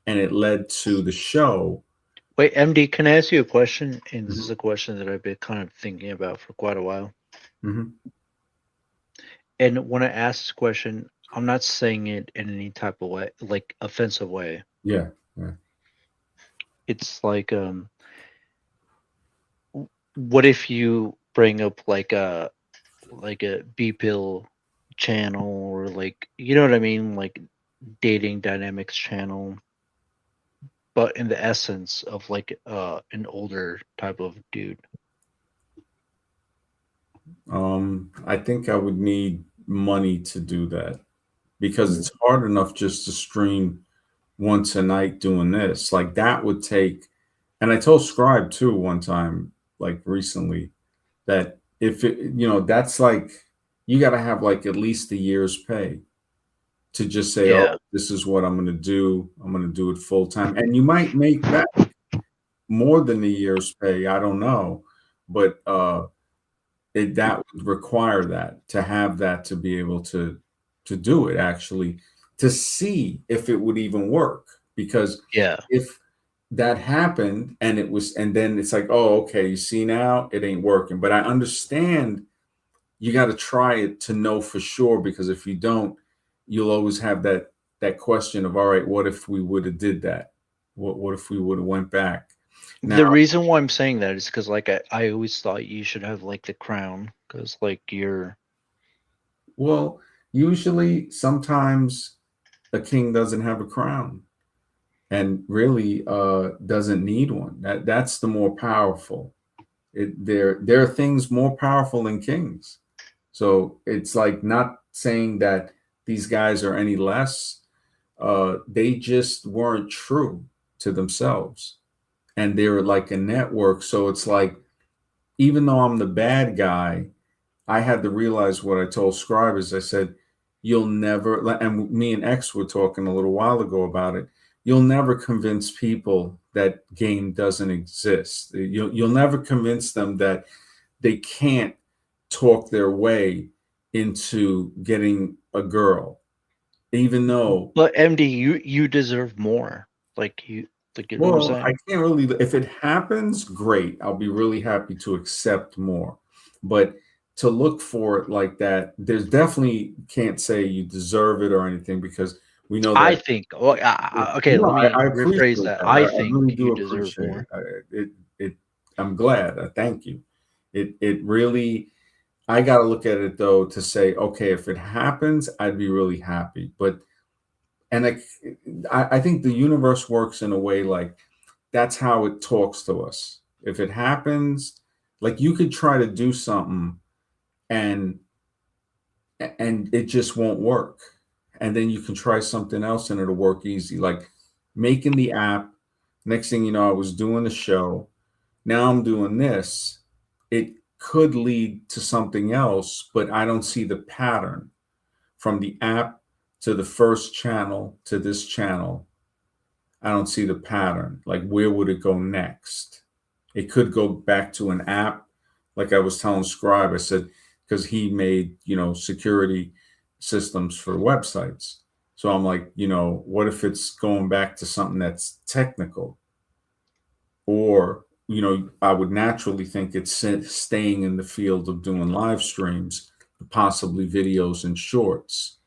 and it led to the show, Wait, MD, can I ask you a question? And this is Mhm. a question that I've been kind of thinking about for quite a while. Mhm. And when I ask this question, I'm not saying it in any type of way, like offensive way. Yeah. Yeah. It's like, what if you bring up like a B pill channel or like you know what I mean, like dating dynamics channel, but in the essence of like an older type of dude. I think I would need money to do that because it's hard enough just to stream once a night doing this. Like that would take, and I told Scribe too one time, like recently, that if it, that's like you got to have like at least a year's pay to just say, oh, Yeah. this is what I'm going to do. I'm going to do it full time. And you might make back more than a year's pay. I don't know. But that would require that to have that to be able to do it actually to see if it would even work because Yeah. if that happened and it was and then it's like oh okay you see now it ain't working but I understand you got to try it to know for sure because if you don't you'll always have that question of all right what if we would have did that what if we would have went back now The reason why I'm saying that is because like I always thought you should have like the crown because like you're well usually sometimes a king doesn't have a crown and really doesn't need one. That's the more powerful. There are things more powerful than kings. So it's like not saying that these guys are any less. They just weren't true to themselves, and they're like a network. So it's like even though I'm the bad guy, I had to realize what I told Scribe is I said, you'll never, and me and X were talking a little while ago about it. You'll never convince people that game doesn't exist. You'll never convince them that they can't talk their way into getting a girl, even though but MD you deserve more. Like you know what I'm well, I saying? can't really. If it happens, great. I'll be really happy to accept more. But to look for it like that, there's definitely can't say you deserve it or anything because we know I that. think well, okay, No, let me I rephrase appreciate that. that. I I think really you do deserve appreciate it. more. It. I'm glad. Thank you. It really. I got to look at it though to say, okay, if it happens, I'd be really happy. But and I think the universe works in a way like that's how it talks to us. If it happens, like you could try to do something and it just won't work. And then you can try something else and it'll work easy. Like making the app. Next thing you know, I was doing the show. Now I'm doing this. It could lead to something else, but I don't see the pattern from the app to the first channel to this channel. I don't see the pattern. Like, where would it go next? It could go back to an app, like I was telling Scribe. I said because he made security systems for websites. So I'm like, what if it's going back to something that's technical? Or I would naturally think it's staying in the field of doing live streams, possibly videos and shorts.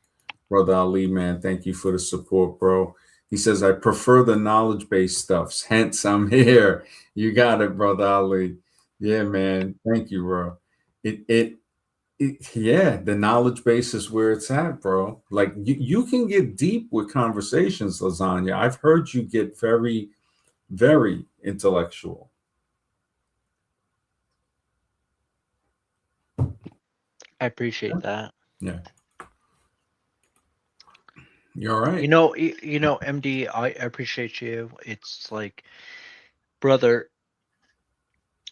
Brother Ali, man, thank you for the support, bro. He says, I prefer the knowledge based stuffs. Hence, I'm here. You got it, Brother Ali. Yeah, man. Thank you, bro. Yeah, the knowledge base is where it's at, bro. Like you can get deep with conversations, Lasagna. I've heard you get very, very intellectual. I appreciate that. Yeah. You're all right. MD, I appreciate you. It's like, brother,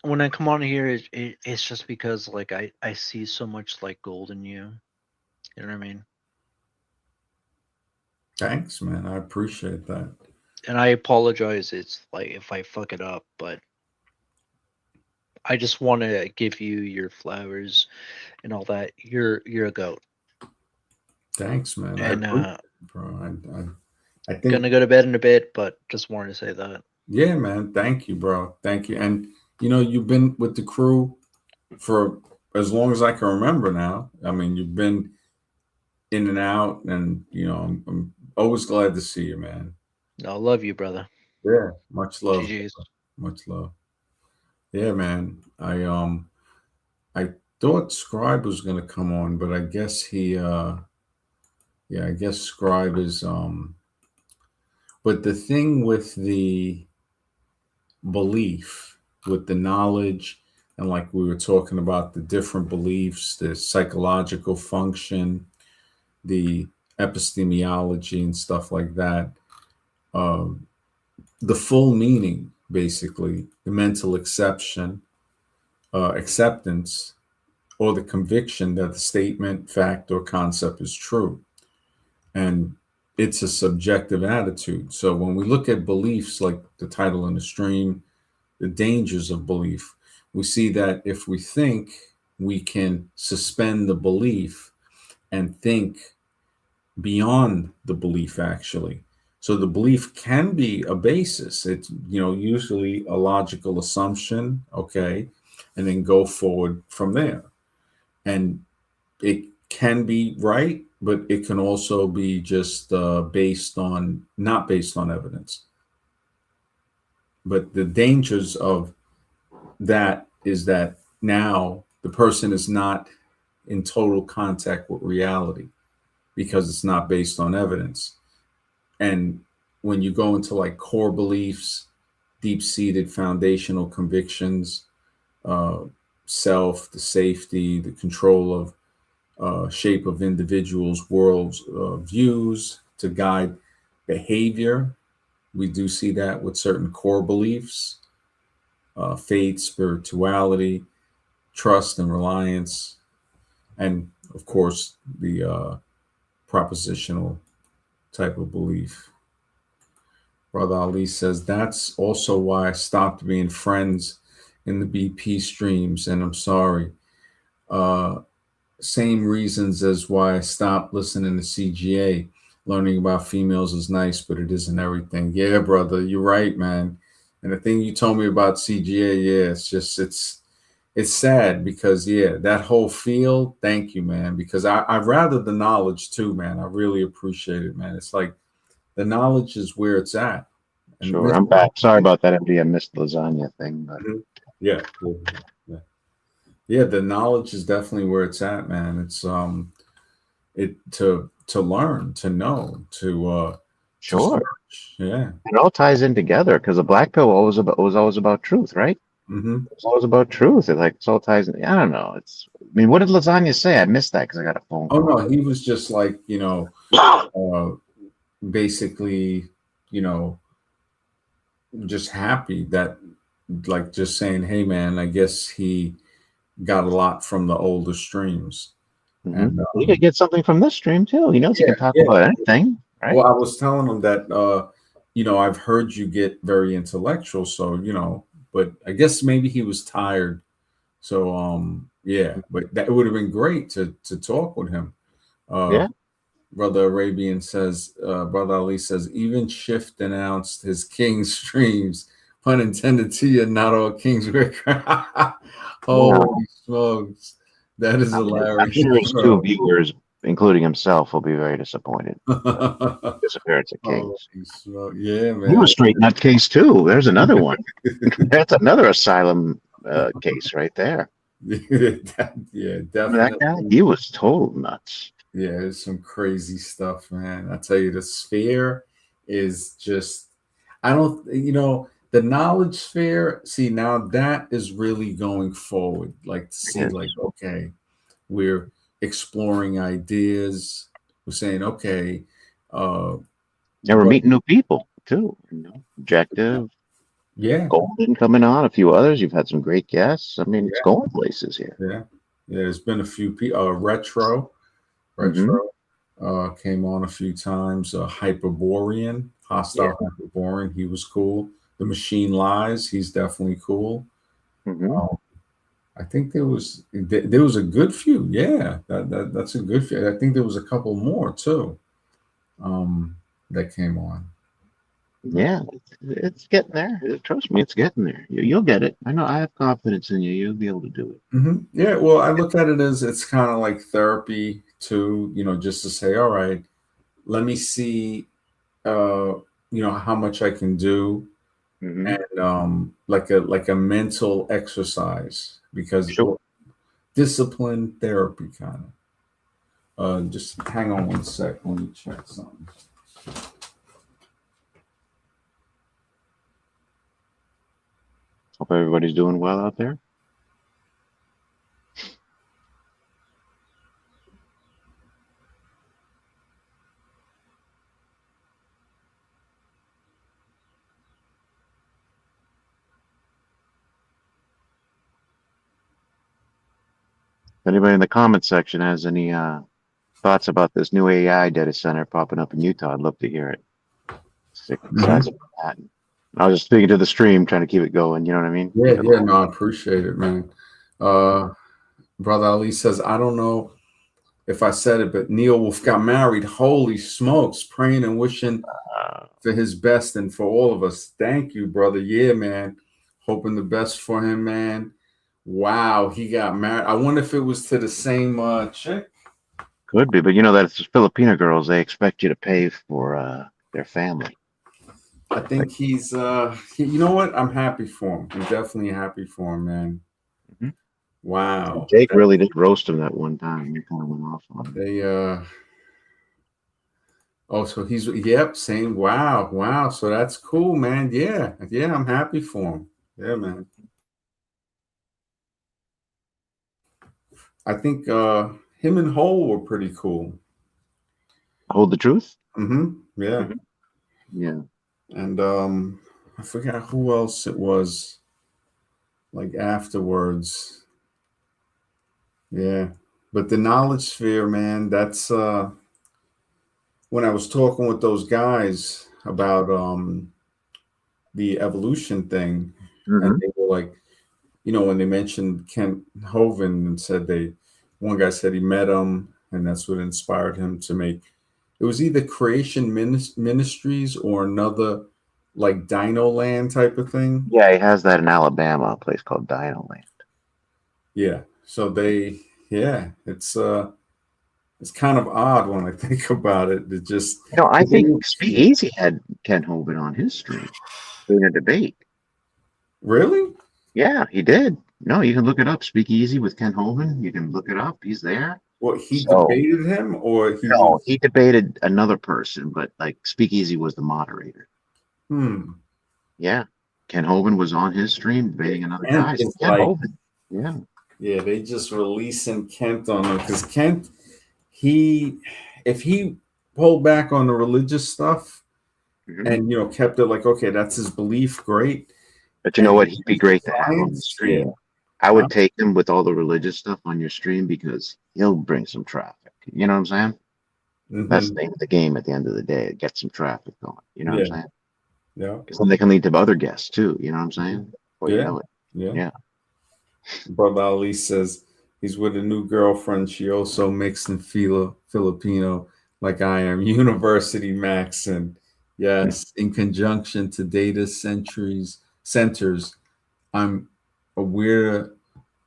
when I come on here, it's just because like I see so much like gold in you. You know what I mean? Thanks, man. I appreciate that. And I apologize. It's like if I fuck it up, but I just want to give you your flowers and all that. You're a goat, Thanks, man. I and appreciate it, bro. I think gonna go to bed in a bit, but just wanted to say that. Yeah, man. Thank you, bro. Thank you. And you've been with the crew for as long as I can remember now. I mean, you've been in and out, and I'm always glad to see you, man. I love you, brother. Yeah, much love, GG's. much love. Yeah, man. I thought Scribe was gonna come on, but I guess I guess Scribe is but the thing with the belief, with the knowledge, and like we were talking about the different beliefs, the psychological function, the epistemology and stuff like that, um, the full meaning, basically, the mental acceptance, or the conviction that the statement, fact, or concept is true. And it's a subjective attitude. So when we look at beliefs, like the title in the stream, the dangers of belief, we see that if we think, we can suspend the belief and think beyond the belief, actually. So the belief can be a basis. It's, usually a logical assumption, okay, and then go forward from there. And it can be right, but it can also be just not based on evidence. But the dangers of that is that now the person is not in total contact with reality because it's not based on evidence. And when you go into like core beliefs, deep seated foundational convictions, uh, self, the safety, the control of shape of individuals' worlds views to guide behavior. We do see that with certain core beliefs, faith, spirituality, trust and reliance, and of course the propositional type of belief. Brother Ali says that's also why I stopped being friends in the BP streams, and I'm sorry. Uh, Same reasons as why I stopped listening to CGA. Learning about females is nice, but it isn't everything. Yeah, brother, you're right, man. And the thing you told me about CGA, yeah, it's sad because that whole field. Thank you, man, because I rather the knowledge too, man. I really appreciate it, man. It's like the knowledge is where it's at, and Sure, I'm back. Sorry about that, MD. I missed the lasagna thing, but yeah, yeah, yeah. The knowledge is definitely where it's at, man. It's it to learn, to know, to sure. search. Yeah. It all ties in together because the black pill was always about truth, right? Mm-hmm. It's always about truth. It's all ties in. I don't know. I mean, what did lasagna say? I missed that because I got a phone Oh call. no, he was just like uh, basically, you know, just happy that, like, just saying, "Hey, man, I guess he got a lot from the older streams." And You could get something from this stream too. He knows he yeah, can talk yeah. about anything, right? Well, I was telling him that, I've heard you get very intellectual, so but I guess maybe he was tired. So, yeah, but that would have been great to talk with him. Uh, Yeah. Brother Ali says, even Shift announced his King streams. Pun intended to you, not all kings wear crown. Wow. Holy smokes. That is I'm hilarious, sure his two bro. viewers, including himself, will be very disappointed with the disappearance of Holy Kings. smoke. Yeah, He man. was straight nutcase too. There's another one. That's another asylum case right there. Yeah, Remember that guy? definitely. He was total nuts. Yeah, it's some crazy stuff, man. I tell you, the sphere is just, I don't, the knowledge sphere, see, now that is really going forward. Like, to see, Yes. like, okay, we're exploring ideas. We're saying, okay, uh, Yeah, we're but meeting new people too. Objective, yeah, Golden coming on, a few others. You've had some great guests. I mean, it's yeah, going places here. yeah, yeah. There's been a few people, Hmm. retro. Came on a few times. Hyperborean, Yeah. hostile Hyperborean. He was cool. The Machine Lies. He's definitely cool. Hmm. I think there was a good few. Yeah, that's a good few. I think there was a couple more too. Um, that came on. Yeah, it's getting there. Trust me, it's getting there. You'll get it. I know. I have confidence in you. You'll be able to do it. Yeah, well, I look at it as it's kind of like therapy too, just to say, all right, let me see, uh, how much I can do, Hmm. and like a mental exercise because Sure. discipline therapy kind of. Just hang on one sec. Let me check something. Hope everybody's doing well out there. If anybody in the comment section has any thoughts about this new AI data center popping up in Utah, I'd love to hear it. Sick size Mhm. of Manhattan. I was just speaking to the stream, trying to keep it going. You know what I mean? Yeah, Keep it yeah, live. no, I appreciate it, man. Uh, Brother Ali says, I don't know if I said it, but Neil Wolf got married. Holy smokes, praying and wishing for his best and for all of us. Thank you, brother. Yeah, man. Hoping the best for him, man. Wow, he got married. I wonder if it was to the same chick. Could be, but you know that it's Filipino girls. They expect you to pay for their family. I Like, think you know what? I'm happy for him. I'm definitely happy for him, man. mhm. Wow. Jake really did roast him that one time. He kind of went off on him. They oh, so yep, same. Wow, wow. So that's cool, man. Yeah, yeah, I'm happy for him. Yeah, man. I think him and Hole were pretty cool. Hold the truth. Yeah. Mhm. Yeah. And I forgot who else it was like afterwards. Yeah. But the knowledge sphere, man, that's when I was talking with those guys about the evolution thing, and Hmm. they were like, when they mentioned Kent Hovind and said one guy said he met him and that's what inspired him to make it was either Creation Ministries or another like Dino Land type of thing. Yeah, he has that in Alabama, a place called Dino Land. Yeah. So yeah, it's kind of odd when I think about it. It just You know, I think Speakeasy had Ken Hovind on his stream doing a debate. really? Yeah, he did. No, you can look it up. Speakeasy with Ken Hovind. You can look it up. He's there. What he So debated him or he no, was he debated another person, but like Speakeasy was the moderator. hmm. Yeah. Ken Hovind was on his stream debating another Kent guy. So is Ken like Hovind. Yeah. yeah, they just releasing Kent on him because Kent he if he pulled back on the religious stuff Hmm. and kept it like okay that's his belief great But you and know he what? He'd be used great to have on the science yeah stream. I huh? would take him with all the religious stuff on your stream because he'll bring some traffic. You know what I'm saying? That's the Hmm name of the game at the end of the day. Get some traffic going. You know what I'm yeah saying? yeah Because then they can lead to other guests too. You know what I'm saying? Before you yeah know it. yeah Yeah. brother Ali says he's with a new girlfriend she also mixed in Filipino like I am University Max and yes in conjunction to data centers I'm aware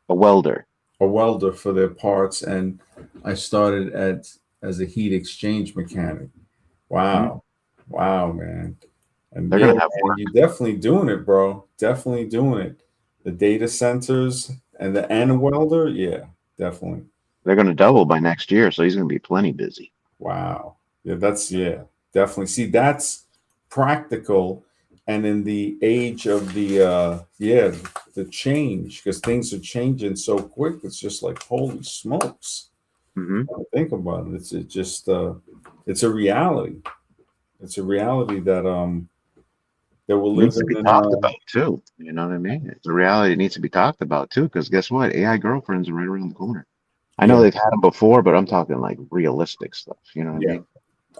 A welder. a welder for their parts, and I started as a heat exchange mechanic. Mhm. Wow, wow, man, and They're yeah, gonna have man, work. you're definitely doing it, bro. Definitely doing it. The data centers and the welder, yeah, definitely. They're gonna double by next year, so he's gonna be plenty busy. Wow, yeah, definitely. See, that's practical, and in the age of the change because things are changing so quick. It's just like holy smokes. Hmm. Think about it. It's a reality. It's a reality that we're It needs to living be in. talked about too. You know what I mean? It's a reality. It needs to be talked about too. Because guess what? AI girlfriends are right around the corner. I know Yeah, they've had them before, but I'm talking like realistic stuff. You know what I yeah. mean?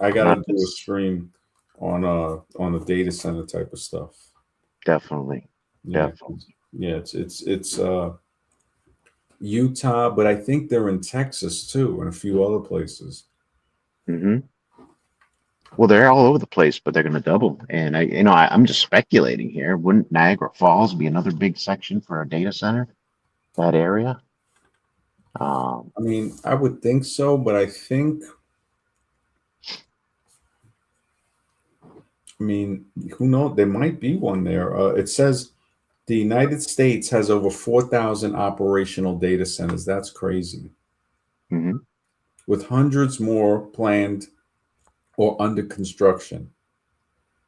I Not gotta do a this. stream on the data center type of stuff. Definitely, Yeah, definitely. yeah. It's Utah, but I think they're in Texas too, and a few other places. Hmm. Well, they're all over the place, but they're going to double. And I'm just speculating here. Wouldn't Niagara Falls be another big section for a data center? That area? Um, I mean, I would think so, but I mean, who knows? There might be one there. It says the United States has over 4,000 operational data centers. That's crazy. mhm. With hundreds more planned or under construction.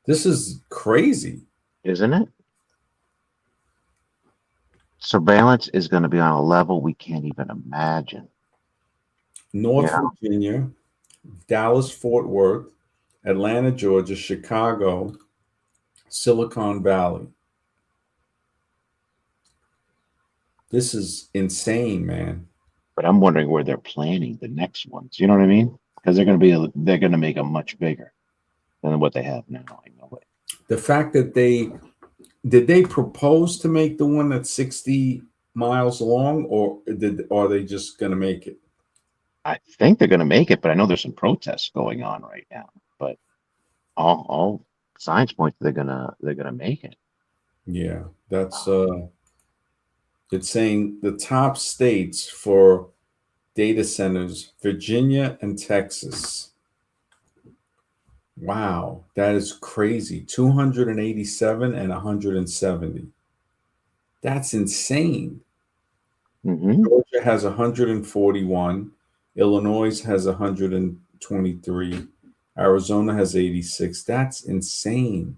This is crazy. Isn't it? Surveillance is going to be on a level we can't even imagine. North Yeah. Virginia, Dallas, Fort Worth, Atlanta, Georgia, Chicago, Silicon Valley. This is insane, man. But I'm wondering where they're planning the next ones. You know what I mean? Because they're going to make them much bigger than what they have now. I know it. The fact that they propose to make the one that's 60 miles long, or are they just going to make it? I think they're going to make it, but I know there's some protests going on right now. But all signs point to they're gonna make it. Yeah, that's it's saying the top states for data centers, Virginia and Texas. Wow, that is crazy. 287 and 170. That's insane. Hmm. Georgia has 141. Illinois has 123. Arizona has 86. That's insane.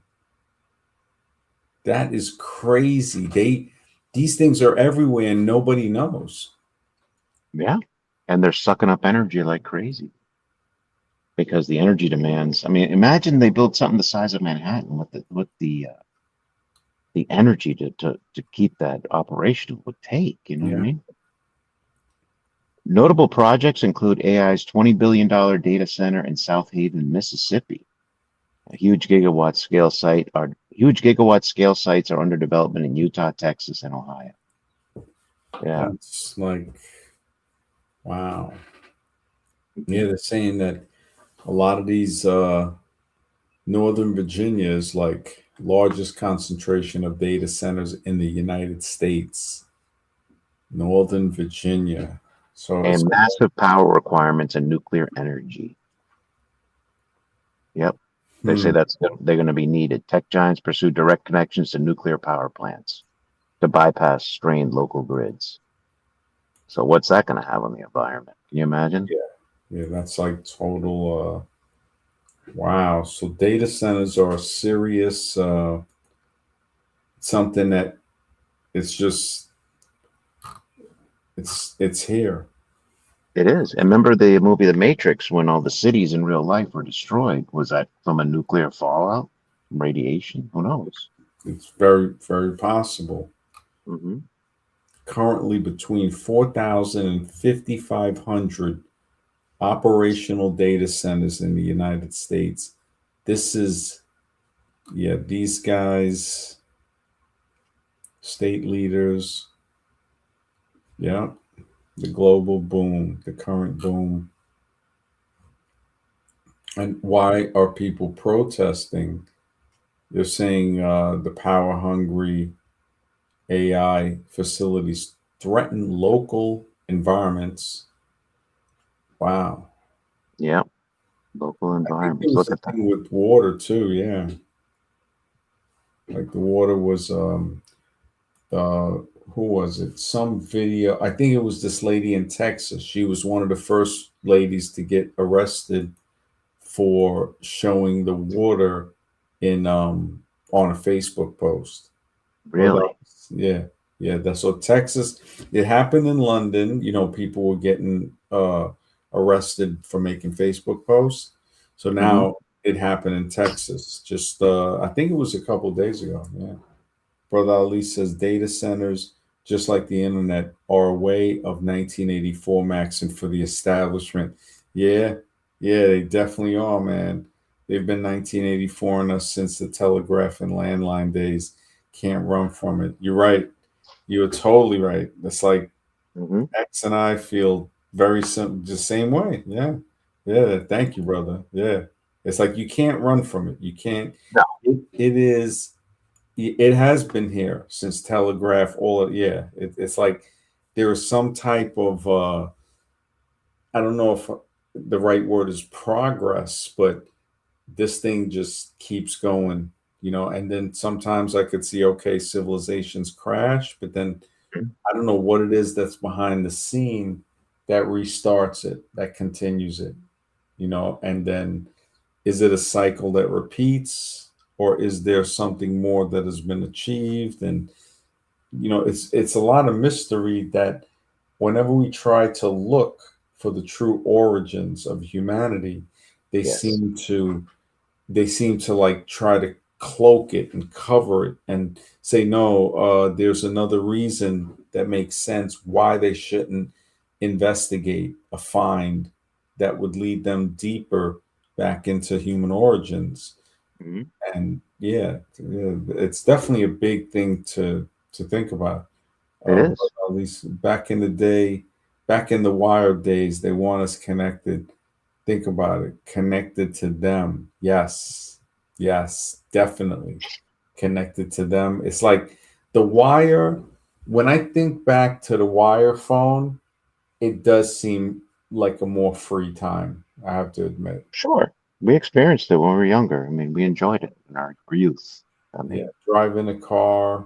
That is crazy. These things are everywhere and nobody knows. Yeah, and they're sucking up energy like crazy because the energy demands. I mean, imagine they build something the size of Manhattan with the energy to keep that operational would take. You know what I Yeah. mean? Notable projects include AI's $20 billion data center in South Haven, Mississippi. Huge gigawatt scale sites are under development in Utah, Texas, and Ohio. Yeah. That's like, wow. Yeah, they're saying that a lot of these Northern Virginia is like largest concentration of data centers in the United States. Northern Virginia. So it's And massive power requirements and nuclear energy. Yep. They say hmm, they're going to be needed. Tech giants pursue direct connections to nuclear power plants to bypass strained local grids. So what's that going to have on the environment? Can you imagine? yeah, yeah, that's like total wow. So data centers are a serious something that it's just it's here. It is. And remember the movie The Matrix when all the cities in real life were destroyed? Was that from a nuclear fallout? Radiation? Who knows? It's very, very possible. Hmm. Currently between 4,000 and 5,500 operational data centers in the United States. This is, yeah, these guys, state leaders, yeah, the global boom, the current boom. And why are people protesting? They're saying the power hungry AI facilities threaten local environments. Wow. Yeah. Local I think there environments. was Look a at that. thing with water too. Yeah. Like the water was, uh, who was it? Some video. I think it was this lady in Texas. She was one of the first ladies to get arrested for showing the water in on a Facebook post. Well, that Really? was, yeah, yeah. That's so Texas. It happened in London. You know, people were getting arrested for making Facebook posts. So Hmm. now it happened in Texas. Just I think it was a couple days ago. Yeah. Brother Ali says data centers, just like the internet, are a way of 1984 maxing for the establishment. Yeah, yeah, they definitely are, man. They've been 1984 on us since the telegraph and landline days. Can't run from it. You're right. You're totally right. It's like Hmm. X and I feel very the same way. Yeah, yeah. Thank you, brother. Yeah, It's like you can't run from it. You can't. No. It is. It has been here since telegraph. Yeah. It's like there is some type of. I don't know if the right word is progress, but this thing just keeps going. And then sometimes I could see, okay, civilizations crash, but then I don't know what it is that's behind the scene that restarts it, that continues it, and then is it a cycle that repeats, or is there something more that has been achieved? And it's a lot of mystery that whenever we try to look for the true origins of humanity, they Yes. seem to like try to cloak it and cover it and say no, there's another reason that makes sense why they shouldn't investigate a find that would lead them deeper back into human origins. Mhm. And yeah, it's definitely a big thing to think about. It But is. at least back in the day, back in the wild days, they want us connected. Think about it. Connected to them. Yes. Yes, definitely. Connected to them. It's like the wire. When I think back to the wire phone, it does seem like a more free time. I have to admit. Sure. We experienced it when we were younger. I mean, we enjoyed it in our youth. I Yeah. mean, Driving a car,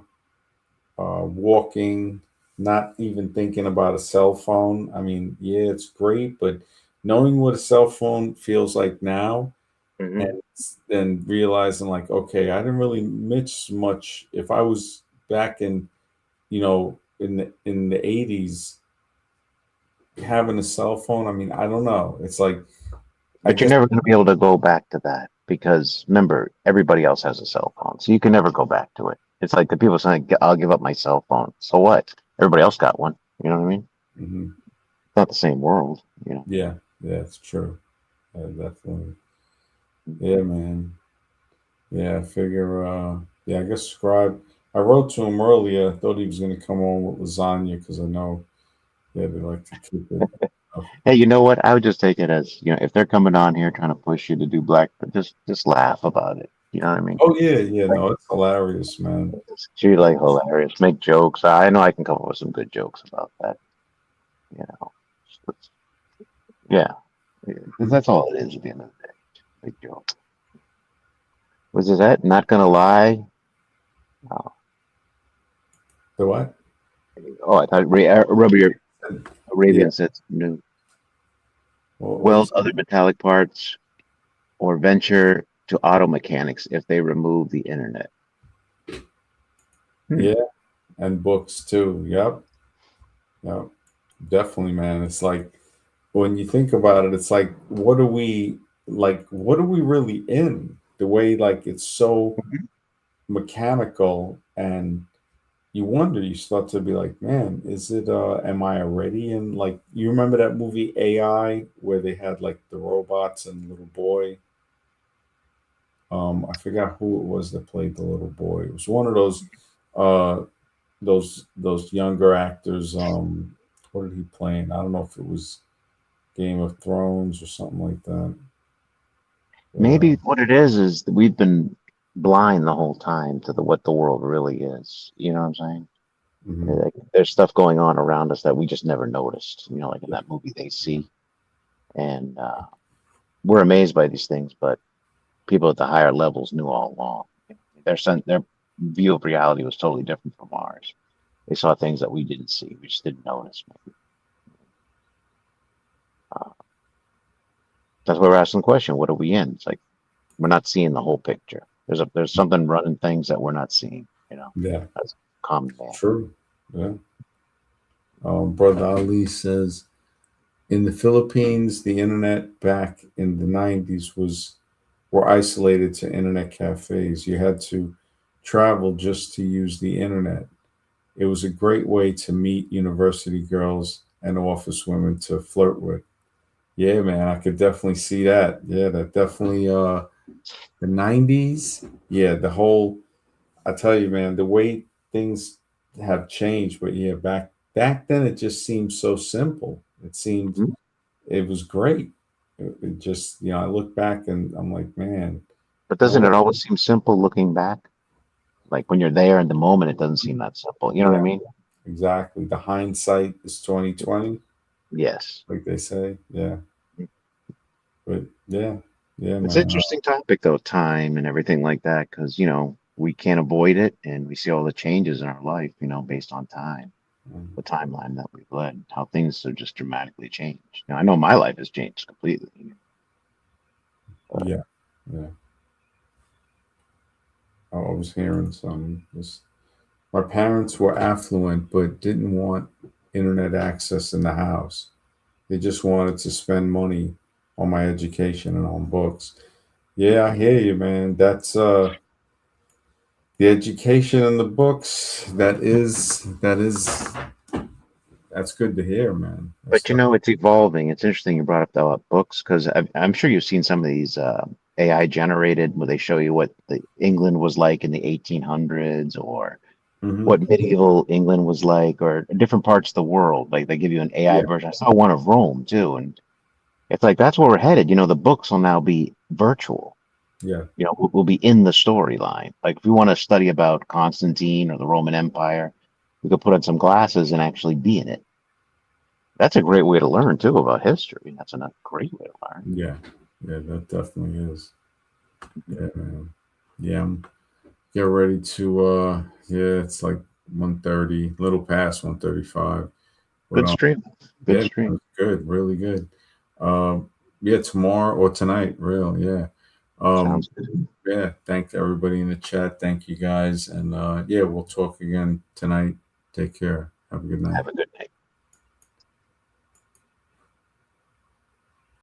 walking, not even thinking about a cell phone. I mean, yeah, it's great, but knowing what a cell phone feels like now, mhm. and then realizing like, okay, I didn't really miss much. If I was back in, in the 80s, having a cell phone, I mean, I don't know. It's like, I But you're guess. never going to be able to go back to that because remember, everybody else has a cell phone, so you can never go back to it. It's like the people saying, "I'll give up my cell phone." So what? Everybody else got one. You know what I mean? Mhm. It's not the same world. You know. Yeah, yeah, it's true. Definitely. Yeah, man. Yeah, I figure. Yeah, I guess Scribe. I wrote to him earlier. I thought he was going to come on with lasagna because I know, yeah, they like to keep it. Hey, you know what? I would just take it as if they're coming on here trying to push you to do black, just laugh about it. You know what I mean? Oh yeah, yeah. Like, No, it's hilarious, man. it's treat like hilarious. Make jokes. I know I can come up with some good jokes about that. You know. Just- Yeah, because that's all it is at the end of the day. Big joke. Was it that? Not gonna lie. Oh, The what? oh I thought Rubber Yeah. Arabian said new. What Weld was? other metallic parts or venture to auto mechanics if they remove the internet. Hmm. Yeah, and books too. Yep. Yep. Definitely, man. It's like when you think about it, it's like what are we really in? The way like it's so mechanical, and you start to be like, man, is it am I already in, like, you remember that movie AI where they had like the robots and the little boy? I forgot who it was that played the little boy. It was one of uh those younger actors. What did he play in? I don't know if it was Game of Thrones or something like that. But, Maybe what it is that we've been blind the whole time to what the world really is. You know what I'm saying? mhm. Like, there's stuff going on around us that we just never noticed. Like in that movie, They See, and we're amazed by these things, but people at the higher levels knew all along. Their view of reality was totally different from ours. They saw things that we didn't see. We just didn't notice. Maybe. Uh, that's why we're asking the question: what are we in? It's like we're not seeing the whole picture. There's something running things that we're not seeing. Yeah, That's common man. true. Yeah. Brother Ali says in the Philippines, the internet back in the 90s were isolated to internet cafes. You had to travel just to use the internet. It was a great way to meet university girls and office women to flirt with. Yeah, man, I could definitely see that. Yeah, that definitely the 90s. Yeah, the whole I tell you, man, the way things have changed, but yeah, back then it just seemed so simple. It seemed Mhm. it was great. it just, I look back and I'm like, man, But doesn't it always seem simple looking back? Like when you're there in the moment, it doesn't seem that simple. You know what I yeah, mean? exactly. The hindsight is 2020, Yes. like they say. Yeah, but yeah, It's an man. interesting topic though, time and everything like that, because we can't avoid it, and we see all the changes in our life, based on time, the timeline that we've led, how things have just dramatically changed. I know my life has changed completely. Yeah, yeah. I was hearing some. My parents were affluent, but didn't want internet access in the house. They just wanted to spend money on my education and on books. Yeah, I hear you, man. That's the education and the books. That's good to hear, man. That's But it's evolving. It's interesting you brought up the books because I'm sure you've seen some of these AI generated where they show you what the England was like in the 1800s or hmm what medieval England was like or different parts of the world. Like they give you an AI yeah, version. I saw one of Rome too, and it's like that's where we're headed. The books will now be virtual. yeah, We'll be in the storyline. Like if we want to study about Constantine or the Roman Empire, we could put on some glasses and actually be in it. That's a great way to learn too about history. That's a great way to learn. yeah, yeah. That definitely is. Yeah, man. Yeah, I'm get ready to. Yeah, it's like 1:30, little past 1:35. But Good stream. Good yeah, stream. good, really good. Um, yeah, tomorrow or tonight, real, yeah. Um, Sounds good. yeah, thank everybody in the chat. Thank you guys. And yeah, we'll talk again tonight. Take care. Have a good night. Have a good night.